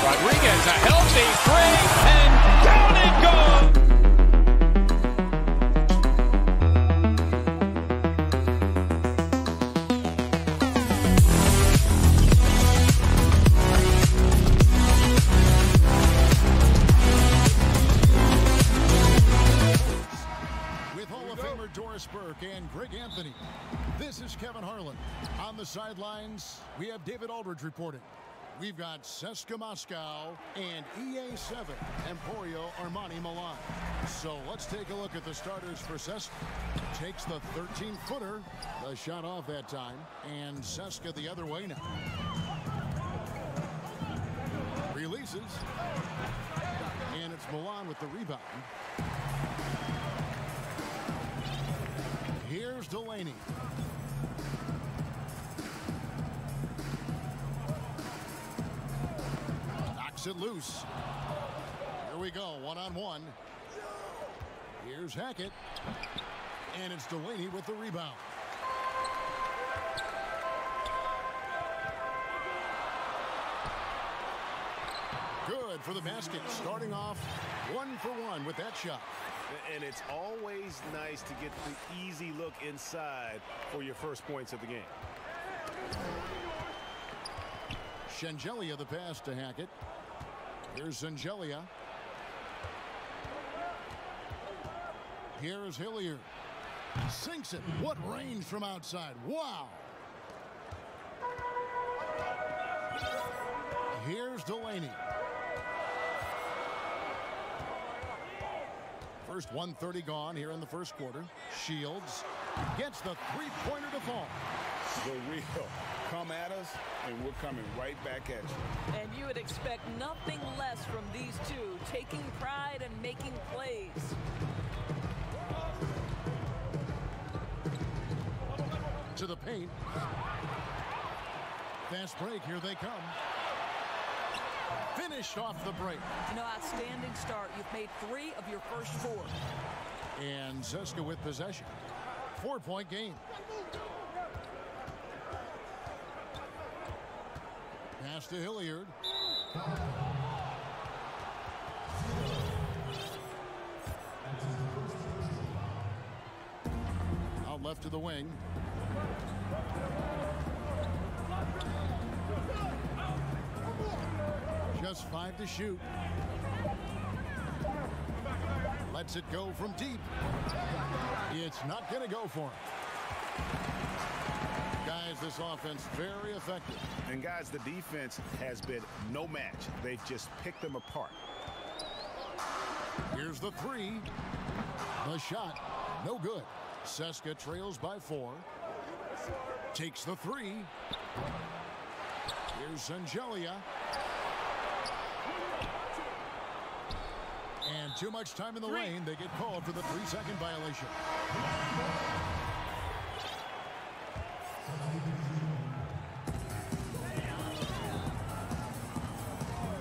Rodriguez, a healthy three, and down it goes! With Hall of Famer Doris Burke and Greg Anthony, this is Kevin Harlan. On the sidelines, we have David Aldridge reporting. We've got CSKA Moscow and EA7 Emporio Armani Milan. So let's take a look at the starters for CSKA. Takes the 13-footer, the shot off that time, and CSKA the other way now. Releases, and it's Milan with the rebound. Here's Delaney. It loose. Here we go, one-on-one. Here's Hackett. And it's Delaney with the rebound. Good for the basket. Starting off 1 for 1 with that shot. And it's always nice to get the easy look inside for your first points of the game. Shengelia the pass to Hackett. Here's Shengelia. Here's Hilliard. Sinks it. What range from outside. Wow. Here's Delaney. First 1:30 gone here in the first quarter. Shields gets the three-pointer to fall. The real. Come at us, and we're coming right back at you. And you would expect nothing less from these two, taking pride and making plays. to the paint. Fast break. Here they come. Finished off the break. Outstanding start. You've made 3 of your first 4. And Zeska with possession. 4-point game. Pass to Hilliard. Out left to the wing. Just 5 to shoot. Lets it go from deep. It's not going to go for him. Guys, this offense very effective. And guys, the defense has been no match. They've just picked them apart. Here's the 3. The shot, no good. Zeska trails by 4. Takes the 3. Here's Sangelia. And too much time in the lane. They get called for the 3-second violation.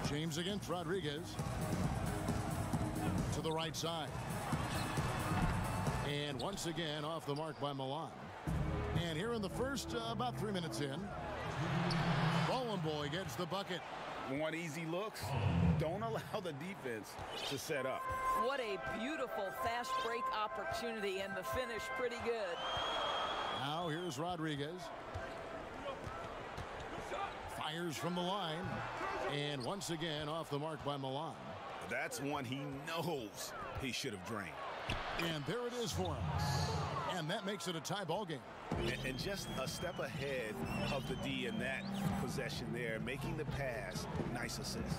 James against Rodriguez. To the right side. And once again off the mark by Milan. And here in the first, about 3 minutes in, Boy gets the bucket. Want easy looks? Don't allow the defense to set up. What a beautiful fast break opportunity, and the finish pretty good. Now here's Rodriguez. Fires from the line. And once again off the mark by Milan. That's one he knows he should have drained. And there it is for him. And that makes it a tie ball game. And just a step ahead of the D in that possession there, making the pass. Nice assist.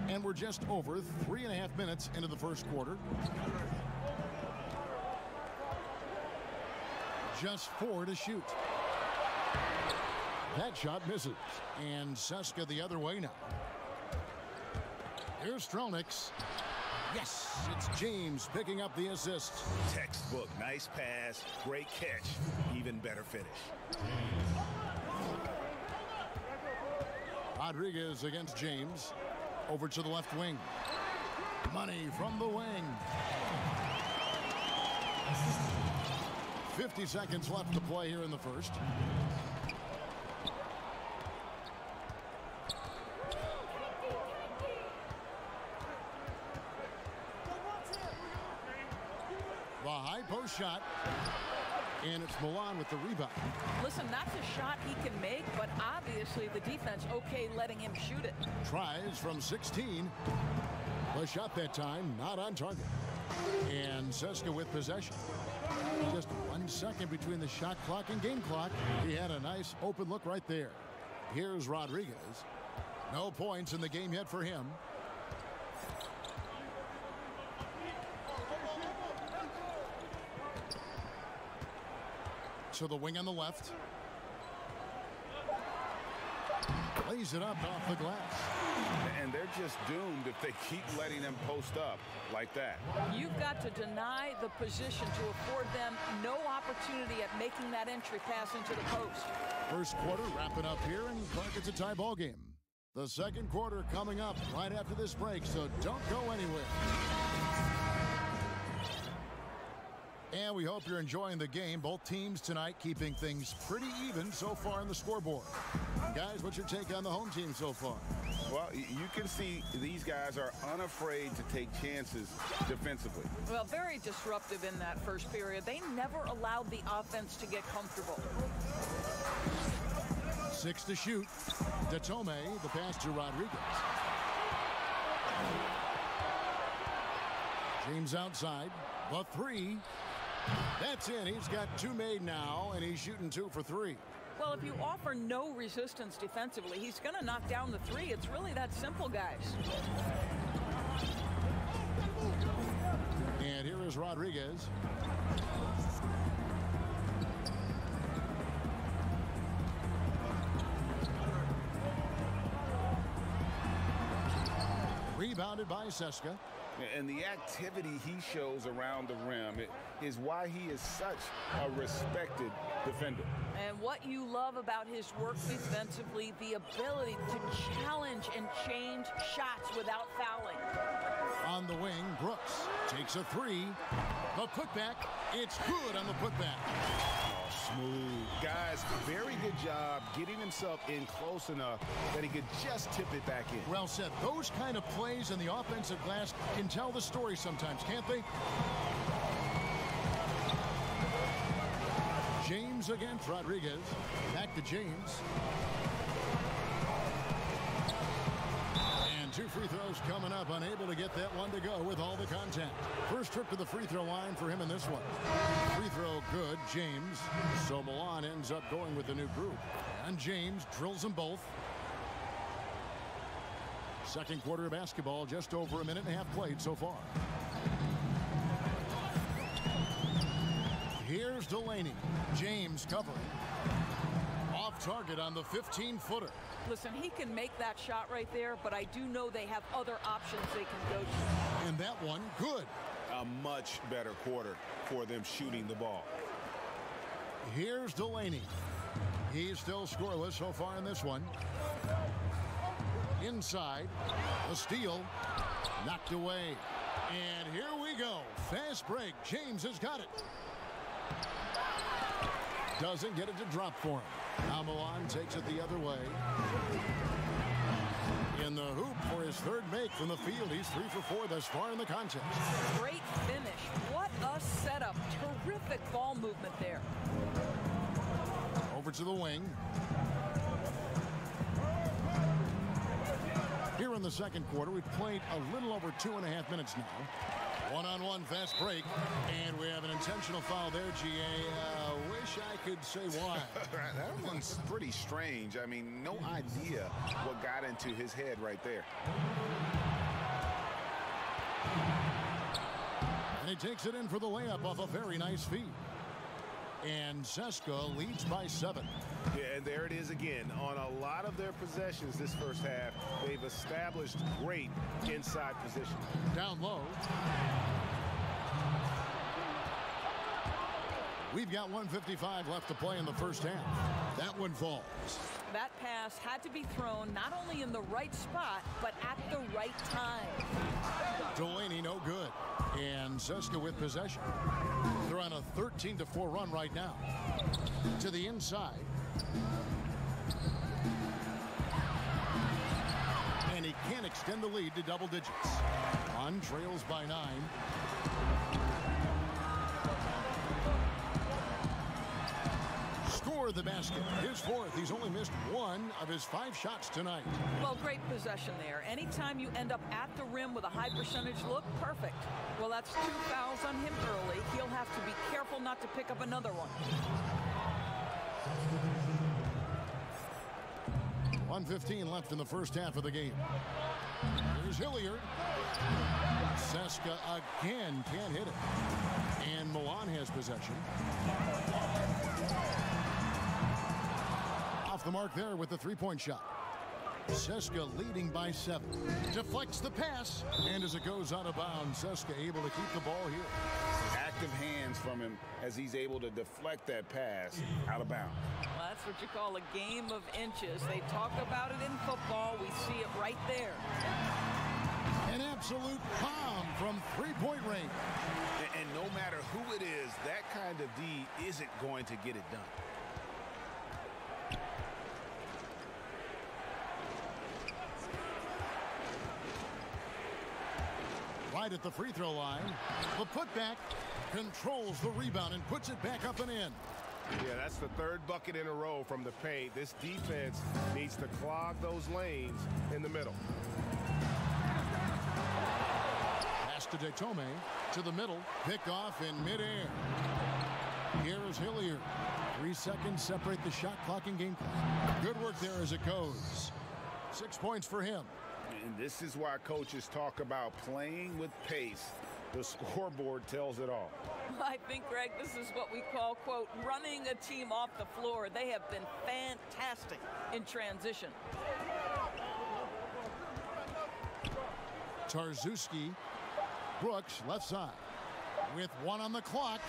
And we're just over 3.5 minutes into the first quarter. Just 4 to shoot. That shot misses. And Zeska the other way now. Here's Strelniks. Yes, it's James picking up the assist. Textbook. Nice pass. Great catch. Even better finish. Rodriguez against James. Over to the left wing. Money from the wing. 50 seconds left to play here in the first. The high post shot. And it's Milan with the rebound. Listen, that's a shot he can make, but obviously the defense okay letting him shoot it. Tries from 16. The shot that time not on target. And Zeska with possession. Just 1 second between the shot clock and game clock. He had a nice open look right there. Here's Rodriguez. No points in the game yet for him. To the wing on the left. Lays it up off the glass. And they're just doomed if they keep letting them post up like that. You've got to deny the position to afford them no opportunity at making that entry pass into the post. First quarter wrapping up here, and Clark, it's a tie ball game. The second quarter coming up right after this break, so don't go anywhere. And we hope you're enjoying the game. Both teams tonight keeping things pretty even so far in the scoreboard. Guys, what's your take on the home team so far? Well, you can see these guys are unafraid to take chances defensively. Well, very disruptive in that first period. They never allowed the offense to get comfortable. 6 to shoot. Datome, the pass to Rodriguez. James outside. The 3. That's in. He's got 2 made now, and he's shooting 2 for 3. Well, if you offer no resistance defensively, he's going to knock down the 3. It's really that simple, guys. And here is Rodriguez. Rebounded by Zeska. And the activity he shows around the rim is why he is such a respected defender. And what you love about his work defensively, the ability to challenge and change shots without fouling. On the wing, Brooks takes a three. The putback, it's good on the putback. Smooth. Guys, very good job getting himself in close enough that he could just tip it back in. Well said. Those kind of plays in the offensive glass can tell the story sometimes, can't they? James against Rodriguez. Back to James. And 2 free throws coming up. Unable to get that one to go with all the contact. First trip to the free throw line for him in this one. Free throw good, James. So Milan ends up going with the new group. And James drills them both. Second quarter of basketball, just over a minute and a half played so far. Here's Delaney. James covering. Off target on the 15-footer. Listen, he can make that shot right there, but I do know they have other options they can go to. And that one, good. A much better quarter for them shooting the ball. Here's Delaney. He's still scoreless so far in this one. Inside, a steal, knocked away. And here we go. Fast break. James has got it. Doesn't get it to drop for him. Now Milan takes it the other way. In the hoop for his third make from the field. He's 3 for 4 thus far in the contest. Great finish. What a setup. Terrific ball movement there. Over to the wing. Here in the second quarter, we've played a little over 2.5 minutes now. One-on-one fast break, and we have an intentional foul there, GA. Wish I could say why. That one's pretty strange. I mean, no idea what got into his head right there. And he takes it in for the layup off a very nice feed. And Ceska leads by 7. Yeah, and there it is again. On a lot of their possessions this first half, they've established great inside position. Down low. We've got 1:55 left to play in the first half. That one falls. That pass had to be thrown not only in the right spot, but at the right time. Delaney no good. And Ceska with possession. They're on a 13-4 run right now. To the inside. And he can't extend the lead to double digits. On trails by 9. Score the basket. His 4th. He's only missed 1 of his 5 shots tonight. Well, great possession there. Anytime you end up at the rim with a high percentage look, perfect. Well, that's 2 fouls on him early. He'll have to be careful not to pick up another one. 1:15 left in the first half of the game. Here's Hilliard. Ceska again can't hit it. And Milan has possession. Off the mark there with the 3-point shot. Ceska leading by 7. Deflects the pass. And as it goes out of bounds, Ceska able to keep the ball here. Active hands from him as he's able to deflect that pass out of bounds. Well, that's what you call a game of inches. They talk about it in football. We see it right there. An absolute bomb from 3-point range. And no matter who it is, that kind of D isn't going to get it done. Right at the free throw line. The putback controls the rebound and puts it back up and in. Yeah, that's the 3rd bucket in a row from the paint. This defense needs to clog those lanes in the middle. Pass to Detome. To the middle. Picked off in midair. Here is Hilliard. 3 seconds separate the shot clock and game clock. Good work there as it goes. 6 points for him. And this is why coaches talk about playing with pace. The scoreboard tells it all. I think, Greg, this is what we call, quote, running a team off the floor. They have been fantastic in transition. Tarczewski Brooks, left side, with 1 on the clock.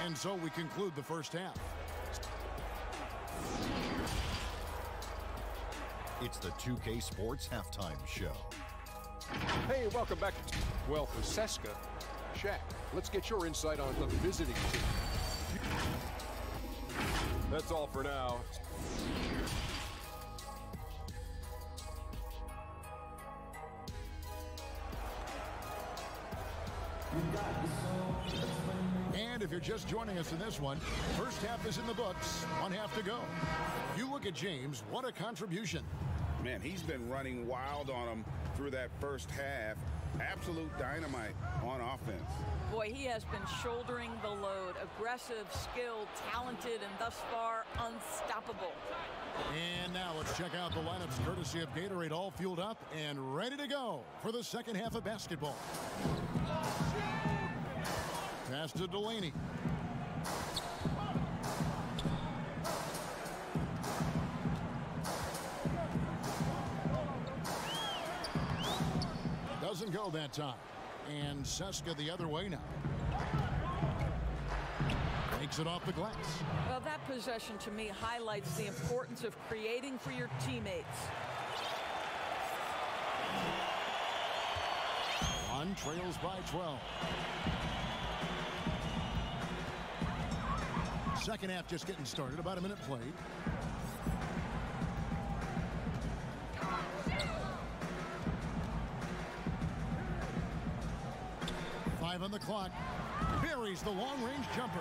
And so we conclude the first half. It's the 2K Sports Halftime Show. Hey, welcome back. Well, for Seska, Shaq, let's get your insight on the visiting team. That's all for now. And if you're just joining us in this one, first half is in the books, 1 half to go. You look at James, what a contribution. Man, he's been running wild on him through that first half. Absolute dynamite on offense. Boy, he has been shouldering the load. Aggressive, skilled, talented, and thus far unstoppable. And now let's check out the lineups courtesy of Gatorade, all fueled up and ready to go for the second half of basketball. Pass to Delaney. Doesn't go that time. And Seska the other way now. Takes it off the glass. Well, that possession to me highlights the importance of creating for your teammates. One trails by 12. Second half just getting started. About a minute played. On the clock, buries the long-range jumper.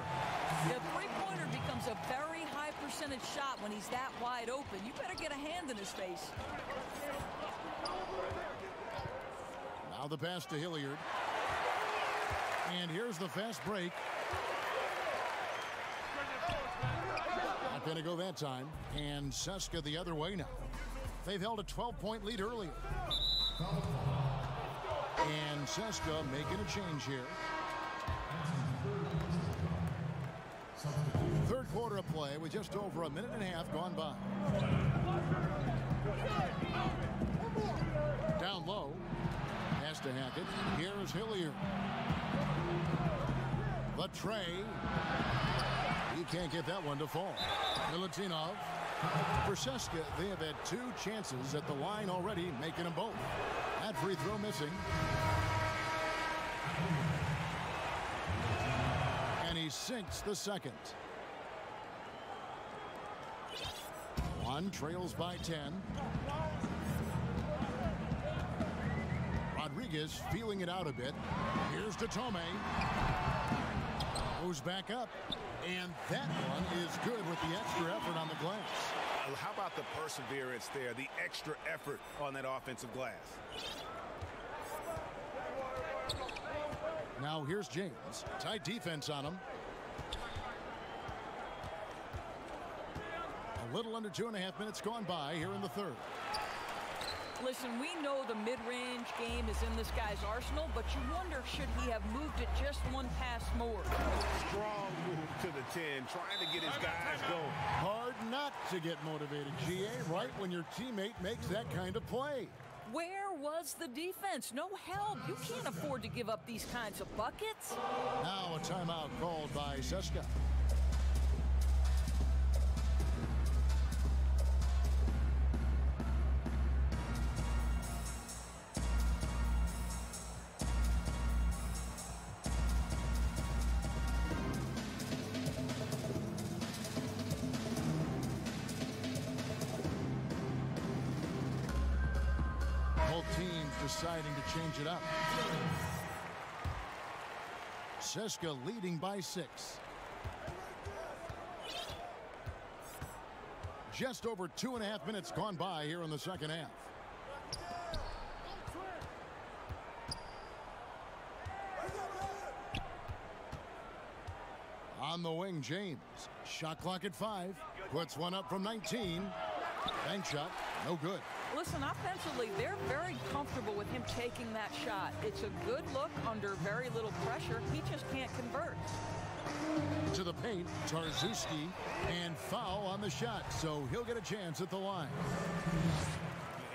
The three-pointer becomes a very high percentage shot when he's that wide open. You better get a hand in his face. Now the pass to Hilliard. And here's the fast break. Not going to go that time. And Seska the other way now. They've held a 12-point lead earlier. And Seska making a change here. Third quarter of play with just over a minute and a half gone by. Down low. Has to Hackett. Here's Hilliard. The tray. He can't get that one to fall. Milutinov. For Seska, they have had 2 chances at the line already, making them both. That free throw missing. And he sinks the second. One trails by 10. Rodriguez feeling it out a bit. Here's to Tome. Goes back up. And that one is good with the extra effort on the glass. How about the perseverance there, the extra effort on that offensive glass? Now here's James. Tight defense on him. A little under 2.5 minutes gone by here in the third. Listen, we know the mid-range game is in this guy's arsenal, but you wonder, should he have moved it just one pass more? Strong move to the 10, trying to get his guys going. Hard not to get motivated, GA, right when your teammate makes that kind of play. Where was the defense? No help. You can't afford to give up these kinds of buckets. Now a timeout called by Seska. Deciding to change it up. Seska leading by 6. Just over 2.5 minutes gone by here in the second half. On the wing, James. Shot clock at 5. Puts one up from 19. Bank shot, no good. Listen, offensively, they're very comfortable with him taking that shot. It's a good look under very little pressure. He just can't convert. To the paint, Tarczewski, and foul on the shot, so he'll get a chance at the line.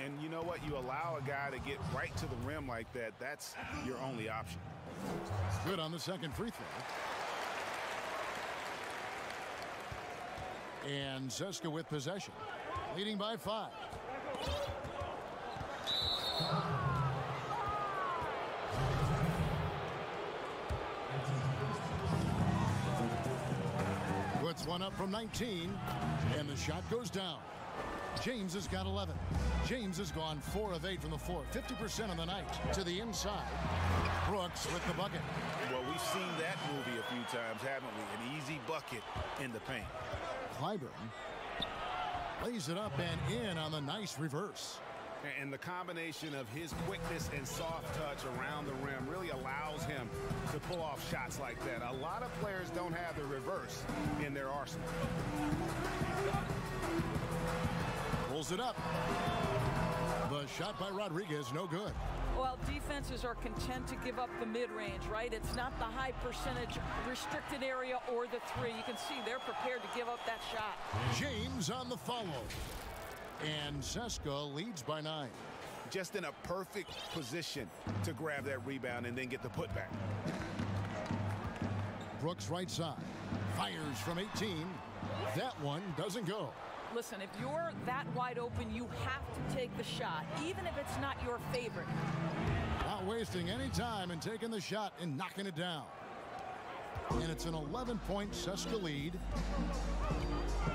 And, you know, know what? You allow a guy to get right to the rim like that. That's your only option. Good on the second free throw. And Zeska with possession, leading by 5. Puts one up from 19, and the shot goes down. James has got 11. James has gone 4 of 8 from the floor, 50% on the night. To the inside, Brooks with the bucket. Well, we've seen that movie a few times, haven't we? An easy bucket in the paint. Clyburn lays it up and in on the nice reverse. And the combination of his quickness and soft touch around the rim really allows him to pull off shots like that. A lot of players don't have the reverse in their arsenal. Pulls it up. The shot by Rodriguez, no good. Well, defenses are content to give up the mid-range, right? It's not the high percentage restricted area or the 3. You can see they're prepared to give up that shot. James on the follow. And Zeska leads by 9. Just in a perfect position to grab that rebound and then get the putback. Brooks right side. Fires from 18. That one doesn't go. Listen, if you're that wide open, you have to take the shot, even if it's not your favorite. Not wasting any time and taking the shot and knocking it down. And it's an 11-point Zeska lead.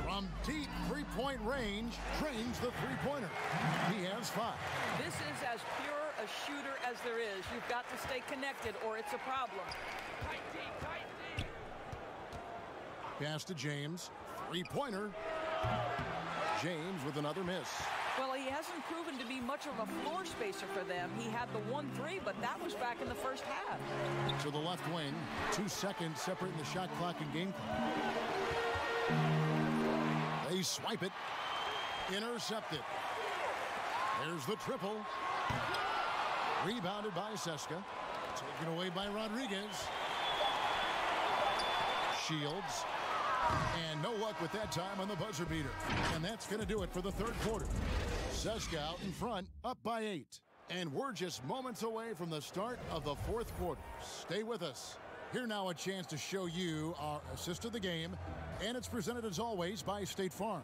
From deep three-point range, drains the three-pointer. He has 5. This is as pure a shooter as there is. You've got to stay connected or it's a problem. Pass to James. Three-pointer. James with another miss. Well, he hasn't proven to be much of a floor spacer for them. He had the 1-3, but that was back in the first half. To the left wing. 2 seconds separating the shot clock and game clock. They swipe it. Intercepted. There's the triple. Rebounded by Zeska. Taken away by Rodriguez. Shields. And no luck with that time on the buzzer beater. And that's going to do it for the third quarter. Zeska out in front, up by 8. And we're just moments away from the start of the fourth quarter. Stay with us. Here now a chance to show you our assist of the game. And it's presented as always by State Farm.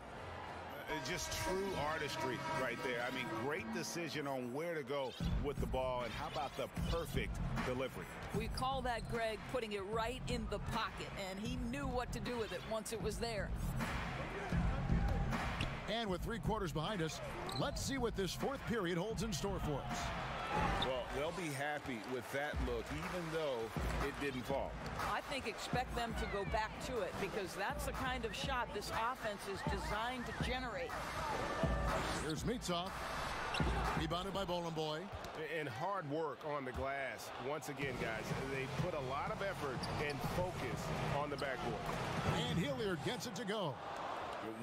Just true artistry right there. I mean, great decision on where to go with the ball. And how about the perfect delivery? We call that, Greg, putting it right in the pocket. And he knew what to do with it once it was there. And with 3 quarters behind us, let's see what this fourth period holds in store for us. Well, they'll be happy with that look, even though it didn't fall. I think expect them to go back to it because that's the kind of shot this offense is designed to generate. Here's Mitsov. Rebounded by Bowling Boy. And hard work on the glass. Once again, guys, they put a lot of effort and focus on the backboard. And Hilliard gets it to go.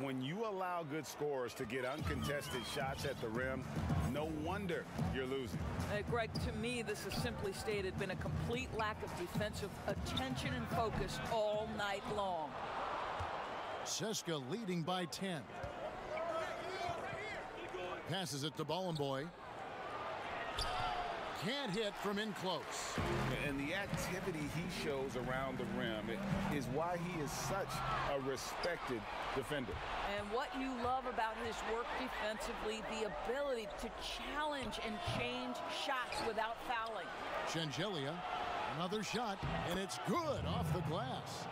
When you allow good scorers to get uncontested shots at the rim, no wonder you're losing. Greg, to me, this has simply stated been a complete lack of defensive attention and focus all night long. Zeska leading by 10. Passes it to Bowling Boy. Can't hit from in close. And the activity he shows around the rim is why he is such a respected defender. And what you love about his work defensively, the ability to challenge and change shots without fouling. Shengelia, another shot, and it's good off the glass.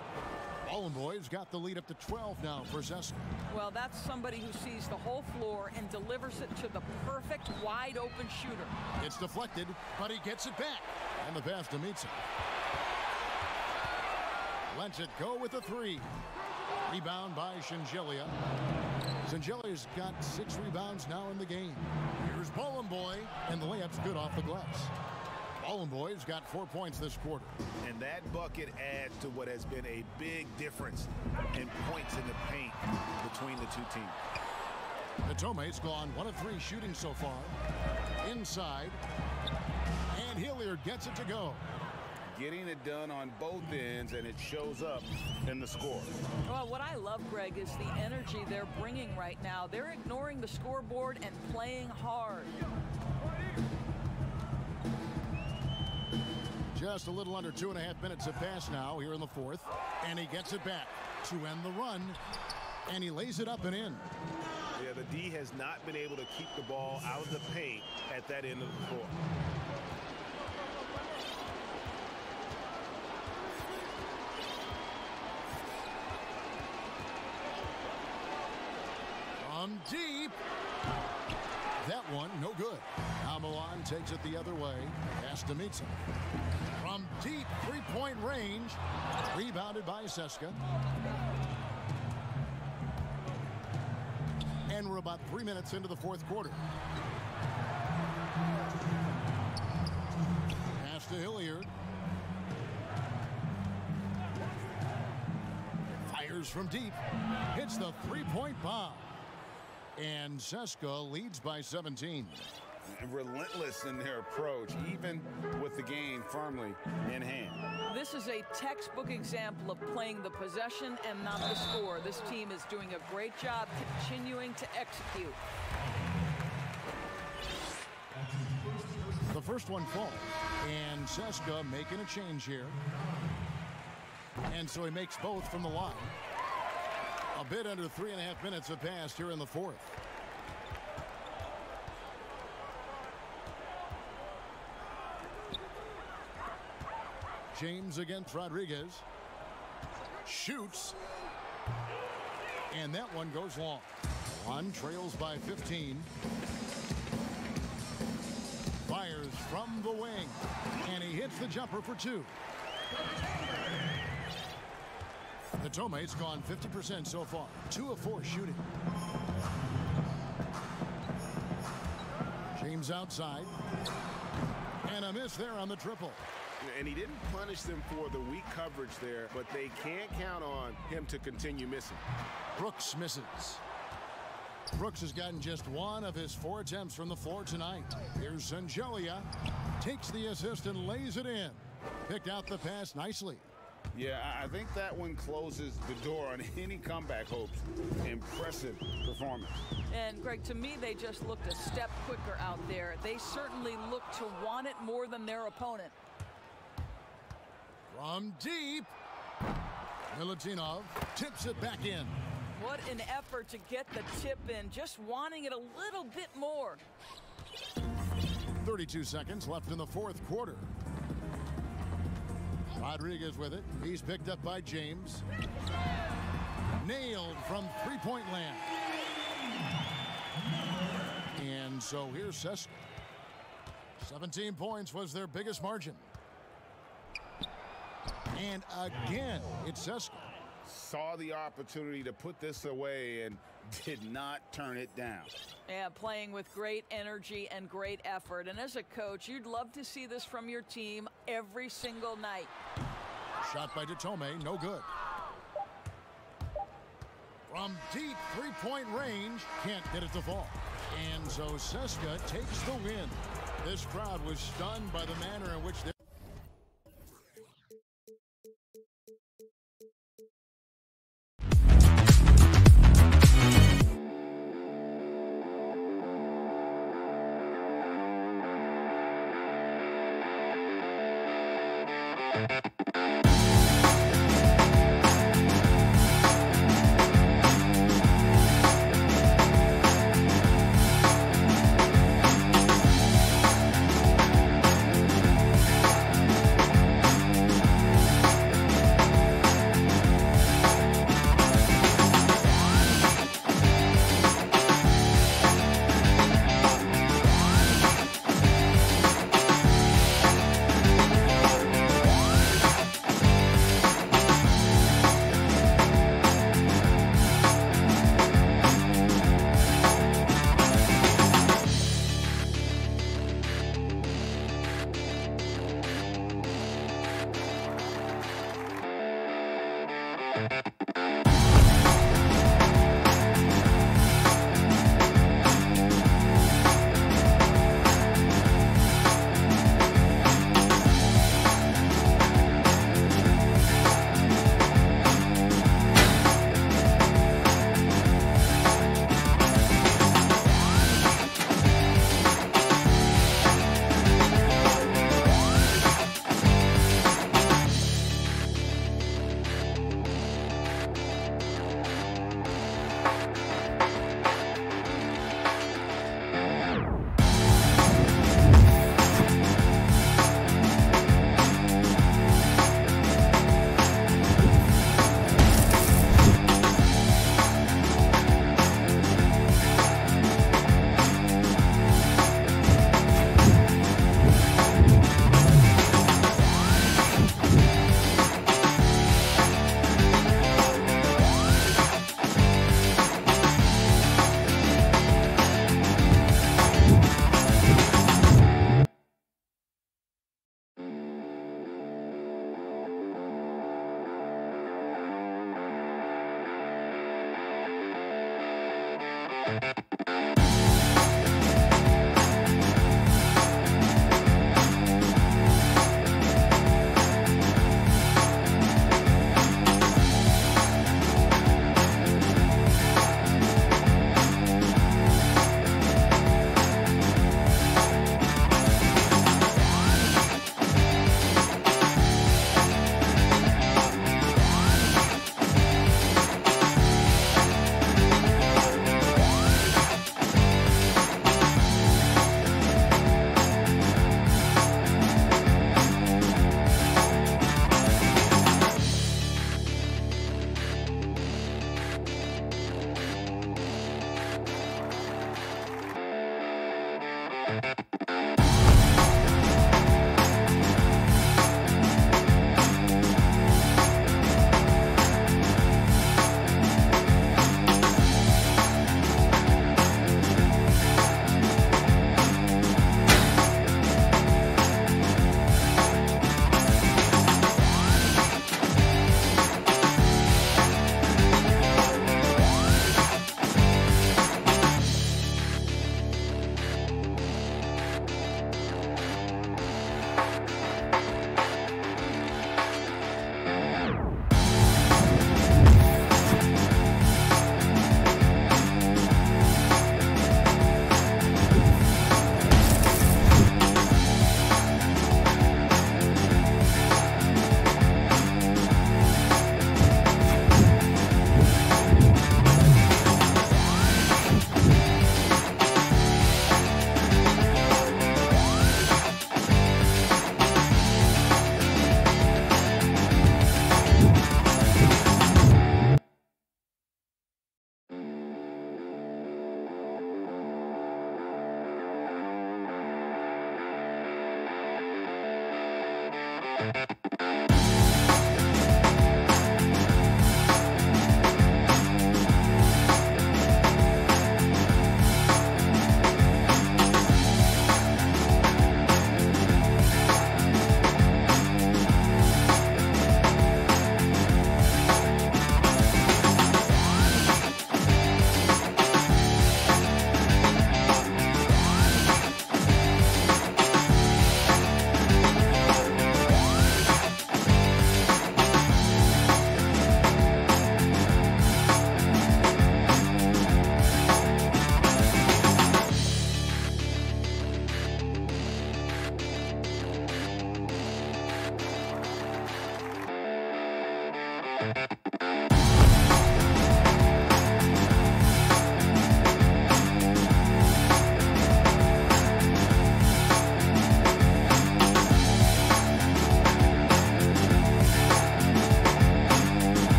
Bowling Boy's got the lead up to 12 now for Zeska. Well, that's somebody who sees the whole floor and delivers it to the perfect wide open shooter. It's deflected, but he gets it back. And the pass to Mitsov. Lets it go with a 3. Rebound by Shengelia. Shengelia's got 6 rebounds now in the game. Here's Bowling Boy, and the layup's good off the glass. Bowling Boy's got 4 points this quarter. And that bucket adds to what has been a big difference in points in the paint between the two teams. Natome's gone 1 of 3 shooting so far. Inside. And Hilliard gets it to go. getting it done on both ends, and it shows up in the score. Well, what I love, Greg, is the energy they're bringing right now. They're ignoring the scoreboard and playing hard. Just a little under 2.5 minutes have passed now here in the fourth, and he gets it back to end the run, and he lays it up and in. Yeah, the D has not been able to keep the ball out of the paint at that end of the floor. From deep. That one, no good. Now Milan takes it the other way. Has to meet him. From deep three-point range. Rebounded by Seska. And we're about 3 minutes into the fourth quarter. Pass to Hilliard. Fires from deep. Hits the three-point bomb. And Seska leads by 17. Relentless in their approach, even with the game firmly in hand. This is a textbook example of playing the possession and not the score. This team is doing a great job continuing to execute. The first one falls, and Seska making a change here. And so he makes both from the line. A bit under 3.5 minutes have passed here in the fourth. James against Rodriguez. Shoots. And that one goes long. One trails by 15. Fires from the wing. And he hits the jumper for two. The Tomate's gone 50% so far. 2 of 4 shooting. James outside. And a miss there on the triple. And he didn't punish them for the weak coverage there, but they can't count on him to continue missing. Brooks misses. Brooks has gotten just 1 of his 4 attempts from the floor tonight. Here's Sangelia. Takes the assist and lays it in. Picked out the pass nicely. Yeah, I think that one closes the door on any comeback hopes. Impressive performance. And, Greg, to me, they just looked a step quicker out there. They certainly look to want it more than their opponent. From deep, Milutinov tips it back in. What an effort to get the tip in, just wanting it a little bit more. 32 seconds left in the fourth quarter. Rodriguez with it. He's picked up by James. Nailed from three-point land. And so here's Seska. 17 points was their biggest margin. And again, it's Seska. Saw the opportunity to put this away and did not turn it down. Yeah, playing with great energy and great effort. And as a coach, you'd love to see this from your team every single night. Shot by Detome, no good. From deep three-point range, can't get it to fall. And so Seska takes the win. This crowd was stunned by the manner in which they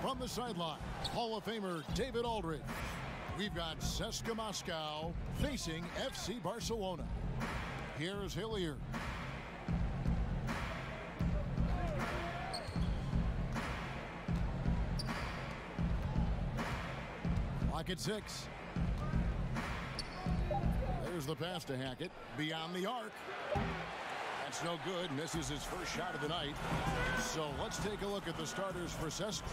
From the sideline, Hall of Famer David Aldridge. We've got CSKA Moscow facing FC Barcelona. Here's Hilliard. Clock at 6. There's the pass to Hackett. Beyond the arc. That's no good. Misses his first shot of the night. So let's take a look at the starters for CSKA.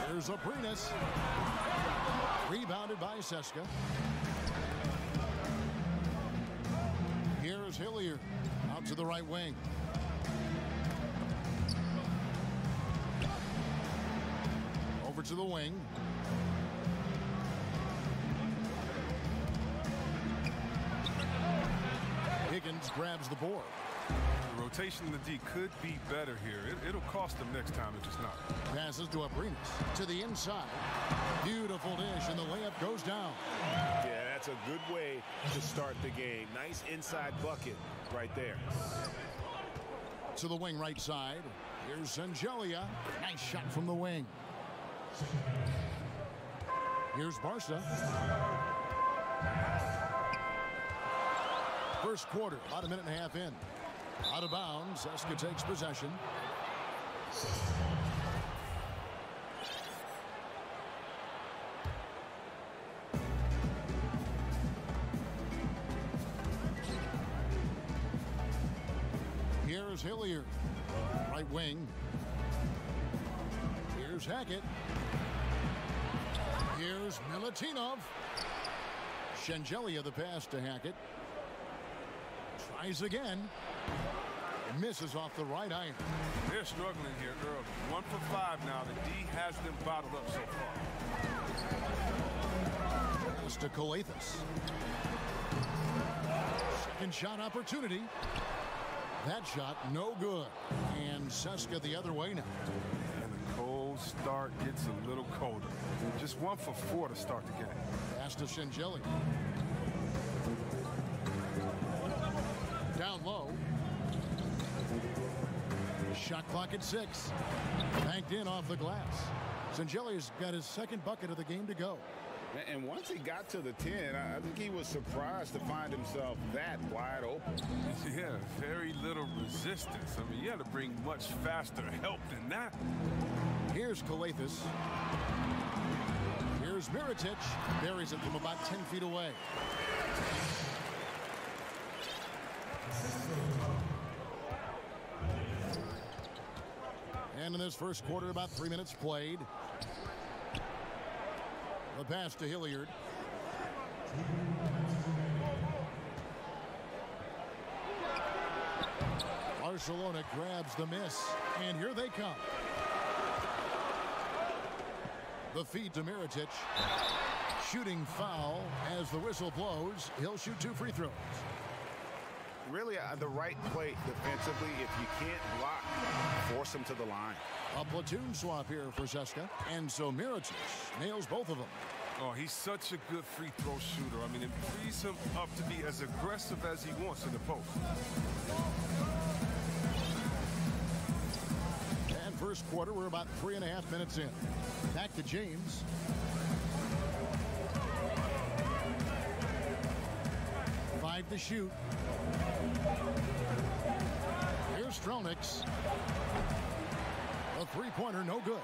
Here's Aprinas. Rebounded by CSKA. Here's Hilliard. Out to the right wing. Over to the wing. Higgins grabs the board. The rotation in the D could be better here. It'll cost them next time if it's not. Passes to Aprinas to the inside. Beautiful dish, and the layup goes down. Yeah, that's a good way to start the game. Nice inside bucket right there. To the wing right side. Here's Sangelia. Nice shot from the wing. Here's Barca. First quarter, about a minute and a half in. Out of bounds, CSKA takes possession. Here's Hilliard. Right wing. Here's Hackett. Here's Milutinov. Sangelia the pass to Hackett. Tries again. Misses off the right iron. They're struggling here early. 1 for 5 now. The D has them bottled up so far. Pass to Coathis. Second shot opportunity. That shot no good. And CSKA the other way now. And the cold start gets a little colder. Just 1 for 4 to start the game. Pass to Sangelia. Down low. Shot clock at 6. Banked in off the glass. Sangelia's got his second bucket of the game to go. And once he got to the 10, I think he was surprised to find himself that wide open. Yeah, very little resistance. I mean, you had to bring much faster help than that. Here's Coathis. Here's Mirotic. Buries it from about 10 feet away. And in this first quarter, about 3 minutes played. The pass to Hilliard. Barcelona grabs the miss, and here they come. The feed to Mirotic. Shooting foul as the whistle blows. He'll shoot 2 free throws. Really the right play defensively. If you can't block, force him to the line. A platoon swap here for Ceska, and so Mirotic nails both of them. Oh, he's such a good free throw shooter. I mean, it frees him up to be as aggressive as he wants in the post. And first quarter, we're about 3.5 minutes in. Back to James. Five to shoot. Here's Stronix. A three-pointer, no good.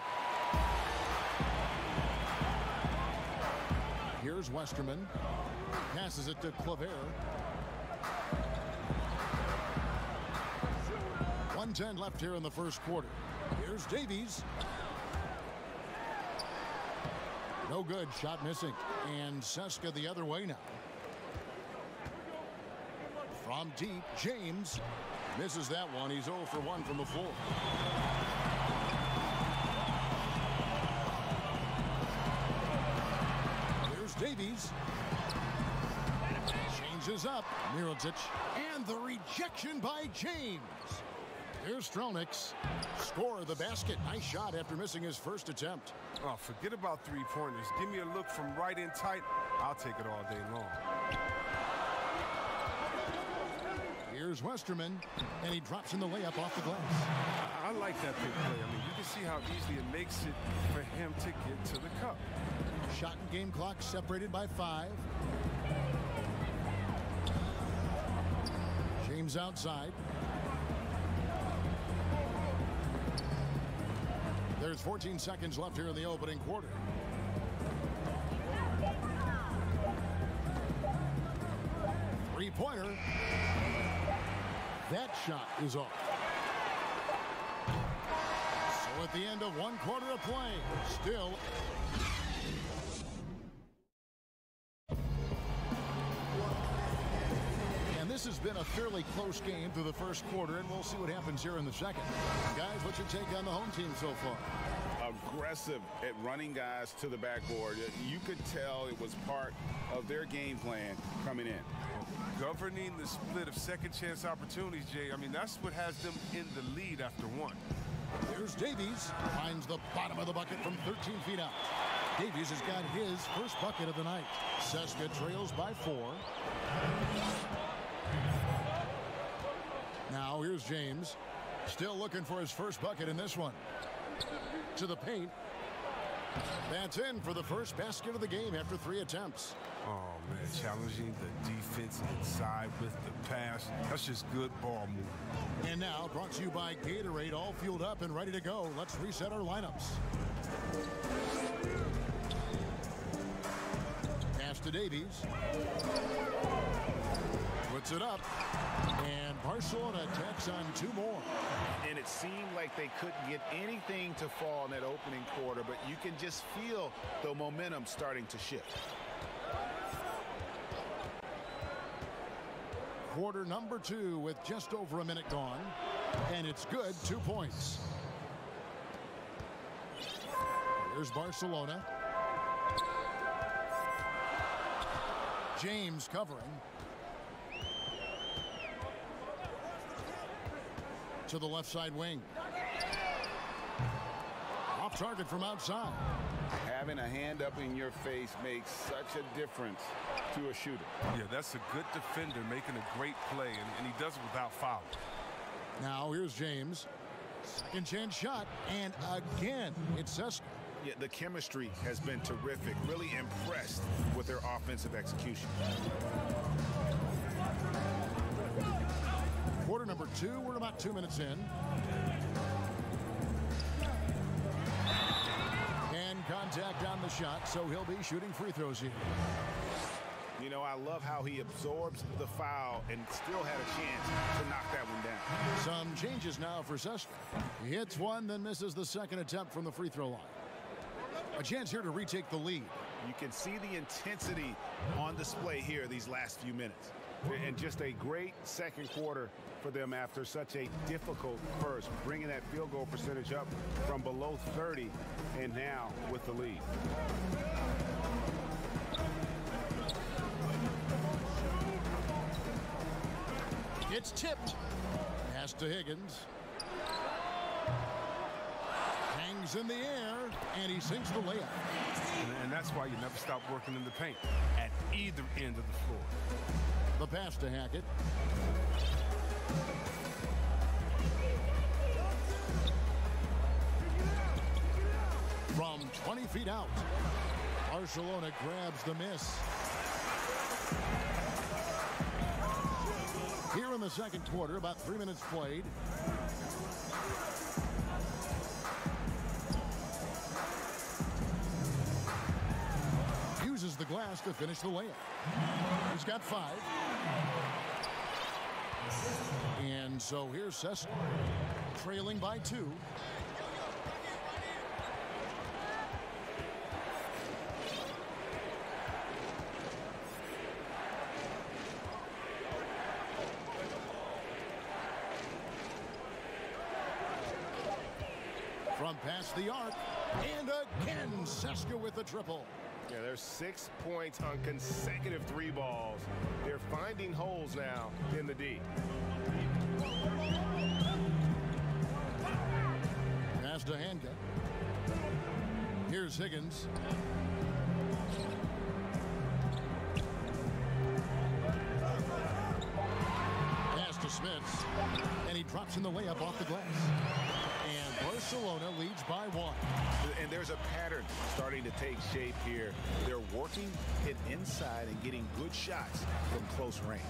Here's Westerman. Passes it to Claver. 1:10 left here in the first quarter. Here's Davies. No good. Shot missing. And Ceska the other way now. From deep, James misses that one. He's 0 for 1 from the floor. Here's Davies. Changes up. Mirotic. And the rejection by James. Here's Stronix. Score the basket. Nice shot after missing his first attempt. Oh, forget about three-pointers. Give me a look from right in tight. I'll take it all day long. Here's Westerman, and he drops in the layup off the glass. I like that big play. I mean, you can see how easily it makes it for him to get to the cup. Shot and game clock separated by 5. James outside. There's 14 seconds left here in the opening quarter. Three-pointer. That shot is off. So at the end of 1 quarter of play, still. And this has been a fairly close game through the first quarter, and we'll see what happens here in the second. Guys, what's your take on the home team so far? Aggressive at running guys to the backboard. You could tell it was part of their game plan coming in. Governing the split of second chance opportunities, Jay. I mean, that's what has them in the lead after 1. Here's Davies. Finds the bottom of the bucket from 13 feet out. Davies has got his first bucket of the night. Ceska trails by 4. Now here's James. Still looking for his first bucket in this one. To the paint. That's in for the first basket of the game after 3 attempts. Oh, man, challenging the defense inside with the pass. That's just good ball movement. And now, brought to you by Gatorade, all fueled up and ready to go. Let's reset our lineups. Pass to Davies. Puts it up. And Barcelona tacks on 2 more. And it seemed like they couldn't get anything to fall in that opening quarter, but you can just feel the momentum starting to shift. Quarter number 2 with just over a minute gone. And it's good. 2 points. Here's Barcelona. James covering. To the left side wing. Off target from outside. Having a hand up in your face makes such a difference to a shooter. Yeah, that's a good defender making a great play, and he does it without fouling. Now here's James. Second chance shot, and again, it's Ceska. Yeah, the chemistry has been terrific. Really impressed with their offensive execution. Quarter number 2, we're about 2 minutes in. And contact on the shot, so he'll be shooting free throws here. You know, I love how he absorbs the foul and still had a chance to knock that one down. Some changes now for Ceska. He hits one, then misses the second attempt from the free throw line. A chance here to retake the lead. You can see the intensity on display here these last few minutes. And just a great second quarter for them after such a difficult first, bringing that field goal percentage up from below 30 and now with the lead. It's tipped. Pass to Higgins. Hangs in the air, and he sinks the layup. And that's why you never stop working in the paint at either end of the floor. The pass to Hackett. From 20 feet out, Barcelona grabs the miss. Here in the second quarter, about 3 minutes played. Uses the glass to finish the layup. He's got 5. And so here's Cessna, trailing by 2. From past the arc, and again, Cessna with the triple. Yeah, there's 6 points on consecutive 3 balls. They're finding holes now in the D. Pass to Hanga. Here's Higgins. Pass to Smith, and he drops in the layup off the glass. And Barcelona leads by 1. And there's a pattern starting to take shape here. They're working it inside and getting good shots from close range.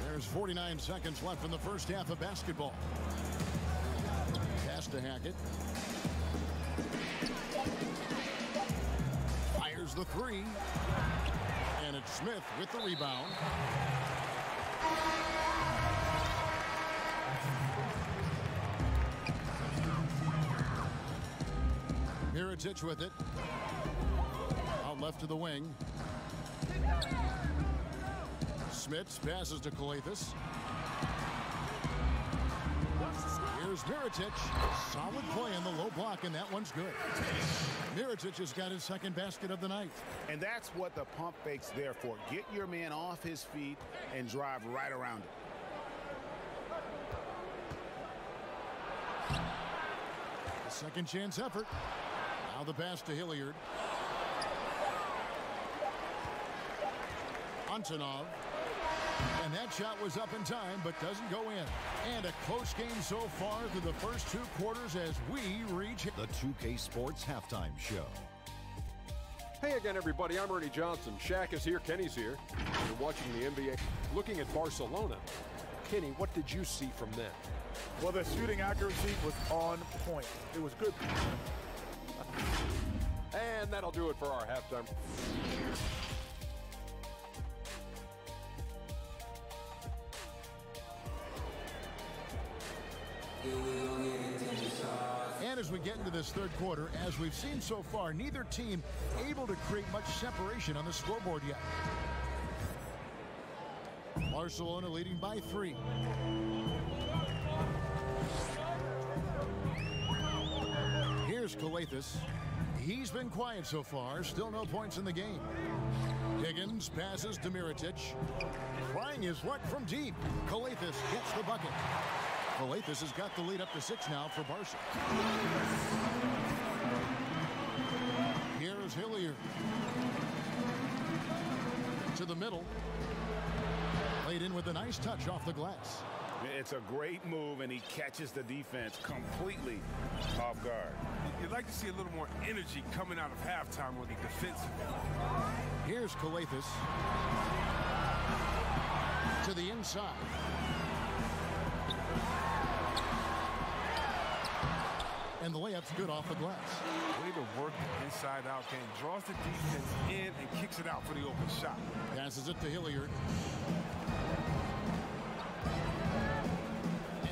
There's 49 seconds left in the first half of basketball. Pass to Hackett. Fires the 3. And it's Smith with the rebound. Mirotic with it. Out left to the wing. Smits passes to Kalathis. Here's Mirotic. Solid play in the low block, and that one's good. Mirotic has got his second basket of the night. And that's what the pump fake's there for. Get your man off his feet and drive right around it. A second chance effort. Now the pass to Hilliard. Antonov. And that shot was up in time, but doesn't go in. And a close game so far through the first 2 quarters as we reach the 2K Sports Halftime Show. Hey again, everybody. I'm Ernie Johnson. Shaq is here. Kenny's here. You're watching the NBA. Looking at Barcelona. Kenny, what did you see from them? Well, the shooting accuracy was on point. It was good. And that'll do it for our halftime. And as we get into this third quarter, as we've seen so far, neither team able to create much separation on the scoreboard yet. Barcelona leading by 3. Here's Kalathis. He's been quiet so far. Still no points in the game. Higgins passes to Mirotic. Trying his luck from deep. Kalathis gets the bucket. Kalathis has got the lead up to 6 now for Barca. Here's Hilliard. To the middle. Played in with a nice touch off the glass. It's a great move, and he catches the defense completely off guard. You'd like to see a little more energy coming out of halftime on the defensive. Here's Kalathis. To the inside. And the layup's good off the glass. Way to work the inside-out game. Draws the defense in and kicks it out for the open shot. Passes it to Hilliard.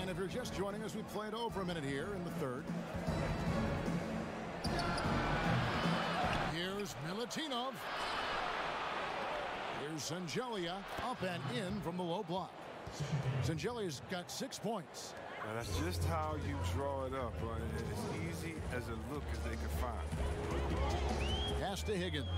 And if you're just joining us, we played over a minute here in the third. Milutinov. Here's Sangelia up and in from the low block. Sangelia's got 6 points. Now that's just how you draw it up. As easy as a look as they can find. Pass to Higgins.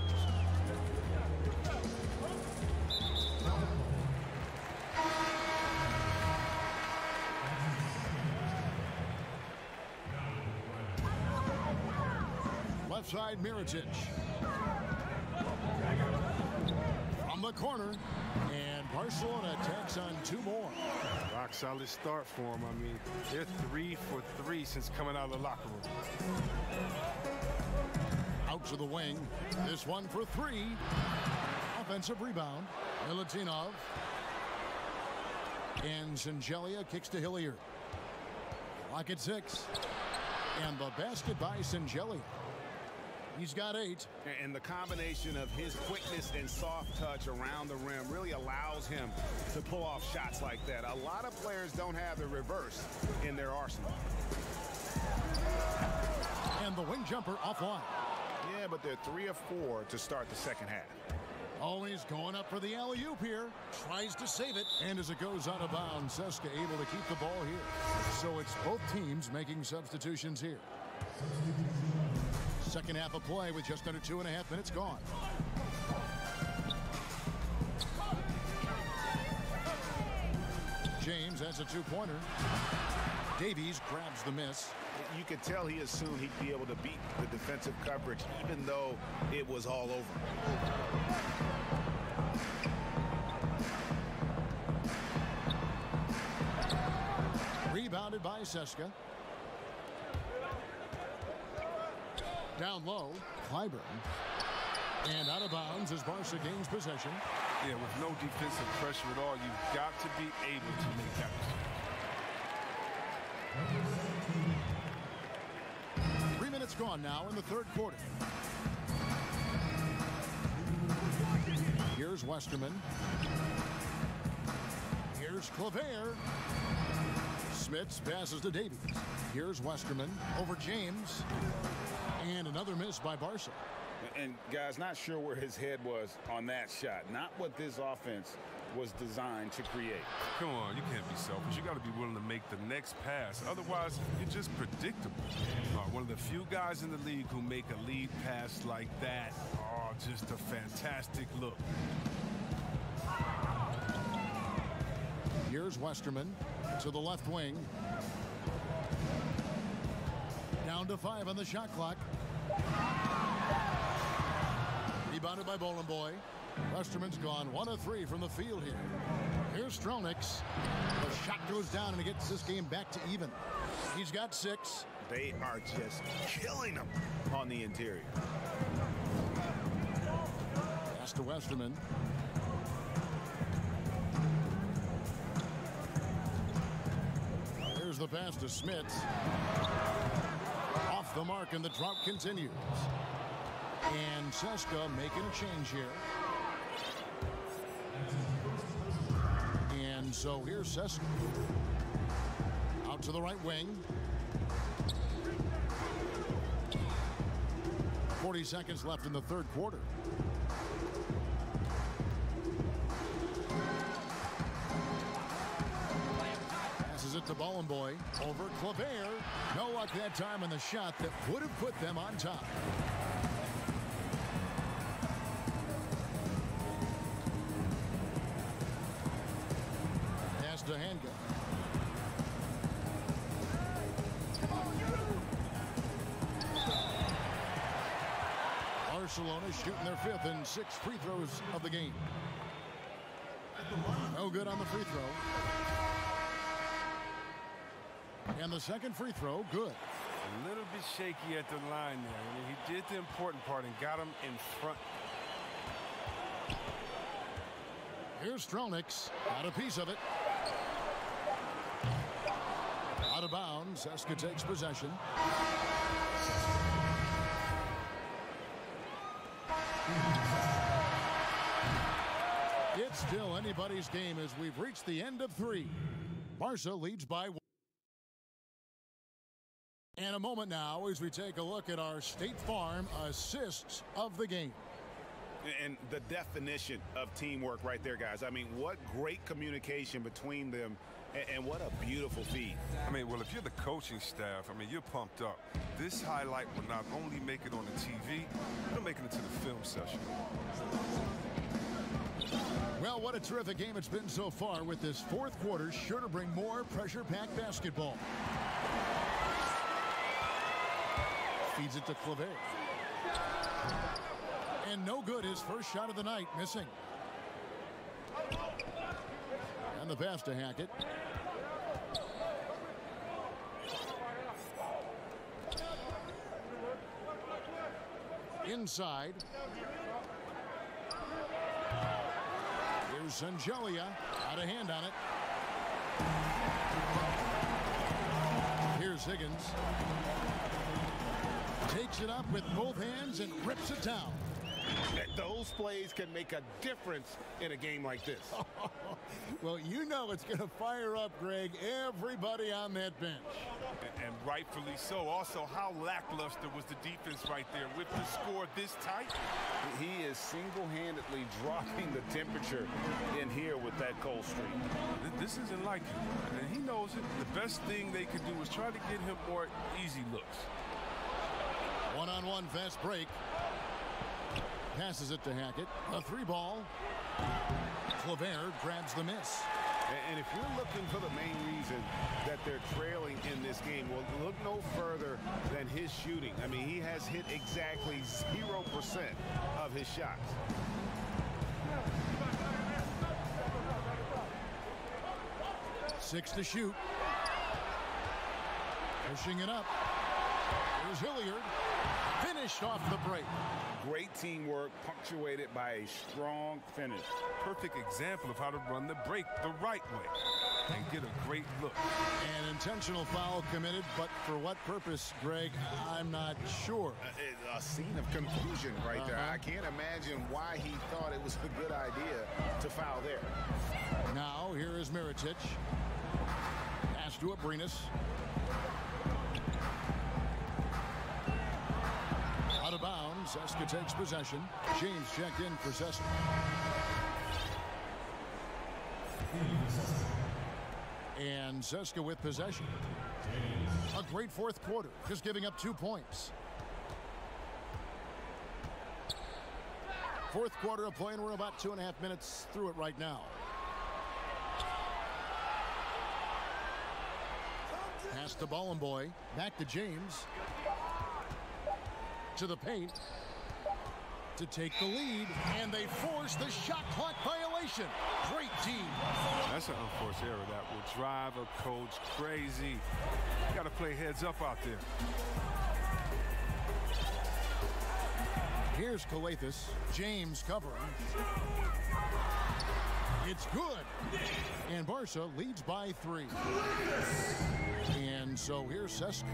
Left side, Mirotic. From the corner. And Barcelona tacks on 2 more. Rock solid start for them. I mean, they're 3 for 3 since coming out of the locker room. Out to the wing. This one for 3. Offensive rebound. Milutinov. And Sangelia kicks to Hilliard. Clock at 6. And the basket by Sangelia. He's got 8. And the combination of his quickness and soft touch around the rim really allows him to pull off shots like that. A lot of players don't have the reverse in their arsenal. And the wing jumper offline. Yeah, but they're 3 of 4 to start the second half. Always going up for the alley-oop here. Tries to save it. And as it goes out of bounds, Seska able to keep the ball here. So it's both teams making substitutions here. Second half of play with just under 2.5 minutes gone. James has a 2-pointer. Davies grabs the miss. You could tell he assumed he'd be able to beat the defensive coverage even though it was all over. Rebounded by Seska. Down low, Clyburn. And out of bounds as Barca gains possession. Yeah, with no defensive pressure at all, you've got to be able to make that mistake. 3 minutes gone now in the third quarter. Here's Westerman. Here's Claver. Smits passes to Davies. Here's Westerman over James. And another miss by Barca. And guys, not sure where his head was on that shot. Not what this offense was designed to create. Come on, you can't be selfish. You got to be willing to make the next pass. Otherwise, you're just predictable. One of the few guys in the league who make a lead pass like that. Oh, just a fantastic look. Here's Westerman to the left wing. Down to 5 on the shot clock. Rebounded by Boy. Westerman's gone 1 of 3 from the field here. Here's Stronix. The shot goes down and it gets this game back to even. He's got 6. They are just killing him on the interior. Pass to Westerman. Here's the pass to Smits. Off the mark and the drought continues. And Seska making a change here. And so here's Seska. Out to the right wing. 40 seconds left in the third quarter. Passes it to Boy. Over Claver. No luck that time on the shot that would have put them on top. Pass to Handgun. Barcelona shooting their 5th and 6th free throws of the game. No good on the free throw. And the second free throw, good. A little bit shaky at the line there. I mean, he did the important part and got him in front. Here's Stronix. Got a piece of it. Out of bounds. Seska takes possession. It's still anybody's game as we've reached the end of 3. Barca leads by 1. And a moment now as we take a look at our State Farm assists of the game. And the definition of teamwork right there, guys. I mean, what great communication between them, and what a beautiful feed. I mean, well, if you're the coaching staff, I mean, you're pumped up. This highlight will not only make it on the TV, it'll make it into the film session. Well, what a terrific game it's been so far, with this fourth quarter sure to bring more pressure-packed basketball. Feeds it to CLA. And no good, his first shot of the night, missing. And the pass to Hackett. Inside. Here's Sangelia, out of hand on it. Here's Higgins. Takes it up with both hands and rips it down. Those plays can make a difference in a game like this. Well, you know it's going to fire up, Greg, everybody on that bench. And rightfully so. Also, how lackluster was the defense right there with the score this tight? He is single-handedly dropping the temperature in here with that cold streak. This isn't like him, and he knows it. The best thing they could do is try to get him more easy looks. One-on-one fast break. Passes it to Hackett. A three ball. Claver grabs the miss. And if you're looking for the main reason that they're trailing in this game, well, look no further than his shooting. I mean, he has hit exactly 0% of his shots. Six to shoot. Pushing it up. Here's Hilliard. Finished off the break. Great teamwork, punctuated by a strong finish. Perfect example of how to run the break the right way and get a great look. An intentional foul committed, but for what purpose, Greg, I'm not sure. A scene of confusion right there. I can't imagine why he thought it was a good idea to foul there. Now, here is Mirotic. Pass to Abrinas. Out of bounds. Seska takes possession. James checked in for Seska. And Seska with possession. A great fourth quarter, just giving up 2 points. Fourth quarter of play, and we're about 2.5 minutes through it right now. Pass to Bollenboy. Back to James. To the paint to take the lead, and they force the shot clock violation. Great team. That's an unforced error that will drive a coach crazy. You got to play heads up out there. Here's Calathis. James covering. It's good. And Barca leads by 3. And so here's Seska.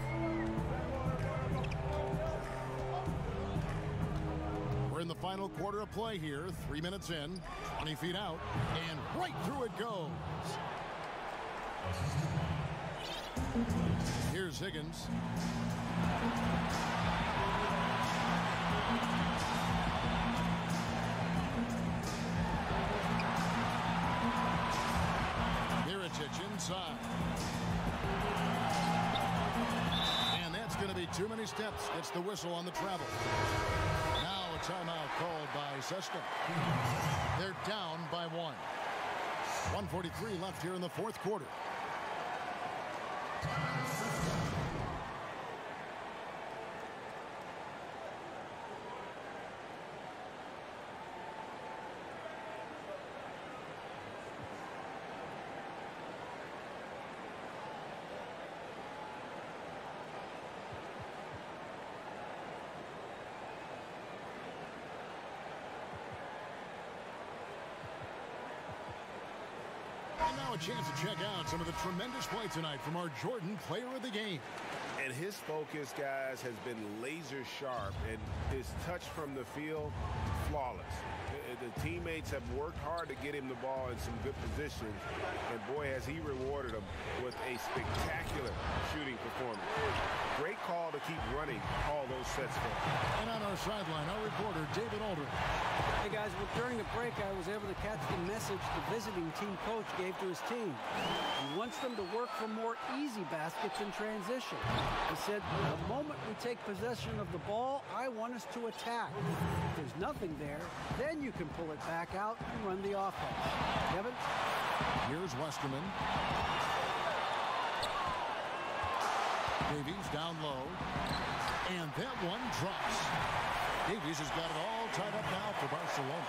We're in the final quarter of play here. 3 minutes in, 20 feet out, and right through it goes. Here's Higgins. Mirotic inside. And that's going to be too many steps. It's the whistle on the travel. Now a timeout called by Seska. They're down by 1. 1:43 left here in the fourth quarter. And now a chance to check out some of the tremendous play tonight from our Jordan Player of the Game. And his focus, guys, has been laser sharp, and his touch from the field, flawless. The teammates have worked hard to get him the ball in some good positions, and boy, has he rewarded them with a spectacular shooting performance. Great call to keep running all those sets for him. And on our sideline, our reporter, David Aldridge. Hey, guys, well, during the break, I was able to catch the message the visiting team coach gave to his team. He wants them to work for more easy baskets in transition. He said, the moment we take possession of the ball, I want us to attack. If there's nothing there, then you can pull it back out and run the offense. Kevin? Here's Westerman. Davies down low. And that one drops. Davies has got it all tied up now for Barcelona.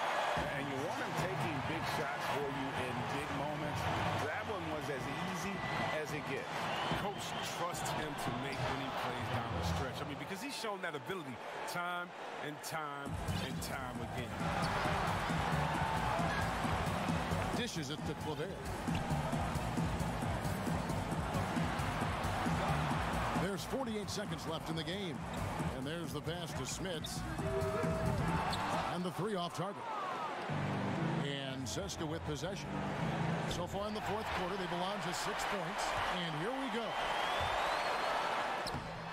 And you want him taking big shots for you in big moments. That one was as easy as it gets. Coach trusts him to make when he plays down the stretch. I mean, because he's shown that ability time and time and time again. Dishes it to Claver. There's 48 seconds left in the game. And there's the pass to Smits. And the three off target. And Seska with possession. So far in the fourth quarter, they belong to 6 points. And here we go.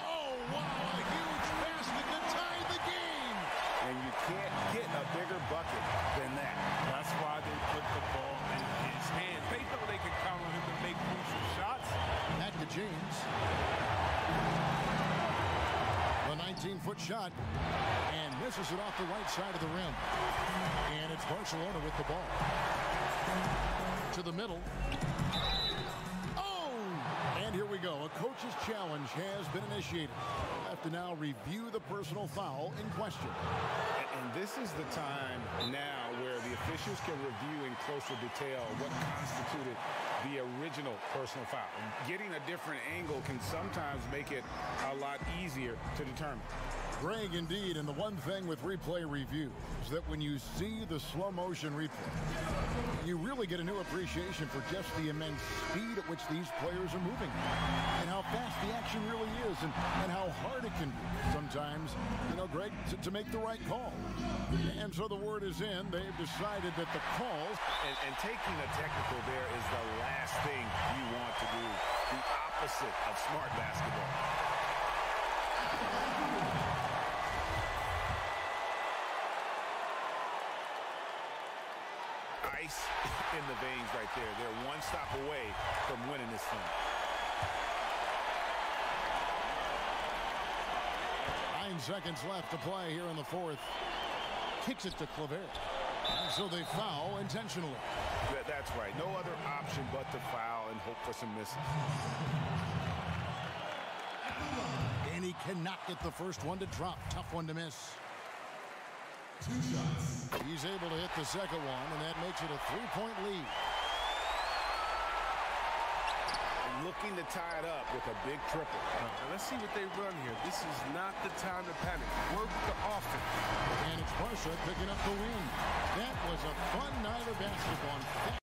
Oh, wow, a huge basket to tie the game. And you can't get a bigger bucket than that. That's why they put the ball in his hand. They know they can count on him to make crucial shots. Back to James. A 19-foot shot, and misses it off the right side of the rim. And it's Barcelona with the ball. To the middle. Oh! And here we go. A coach's challenge has been initiated. We'll have to now review the personal foul in question. And this is the time now where the officials can review in closer detail what constituted the original personal foul. Getting a different angle can sometimes make it a lot easier to determine. Greg, indeed, and the one thing with replay review is that when you see the slow motion replay, you really get a new appreciation for just the immense speed at which these players are moving and how fast the action really is and how hard it can be sometimes, you know, Greg, to make the right call. And so the word is in. They've decided that the call... And taking a technical there is the last thing you want to do. The opposite of smart basketball. Ice in the veins right there. They're one stop away from winning this thing. 9 seconds left to play here in the fourth. Kicks it to Claver. And so they foul intentionally. That's right. No other option but to foul and hope for some misses. And he cannot get the first one to drop. Tough one to miss. 2 shots. He's able to hit the second one, and that makes it a 3-point lead. Looking to tie it up with a big triple. Now let's see what they run here. This is not the time to panic. Work the offense. And it's Barca picking up the win. That was a fun night of basketball.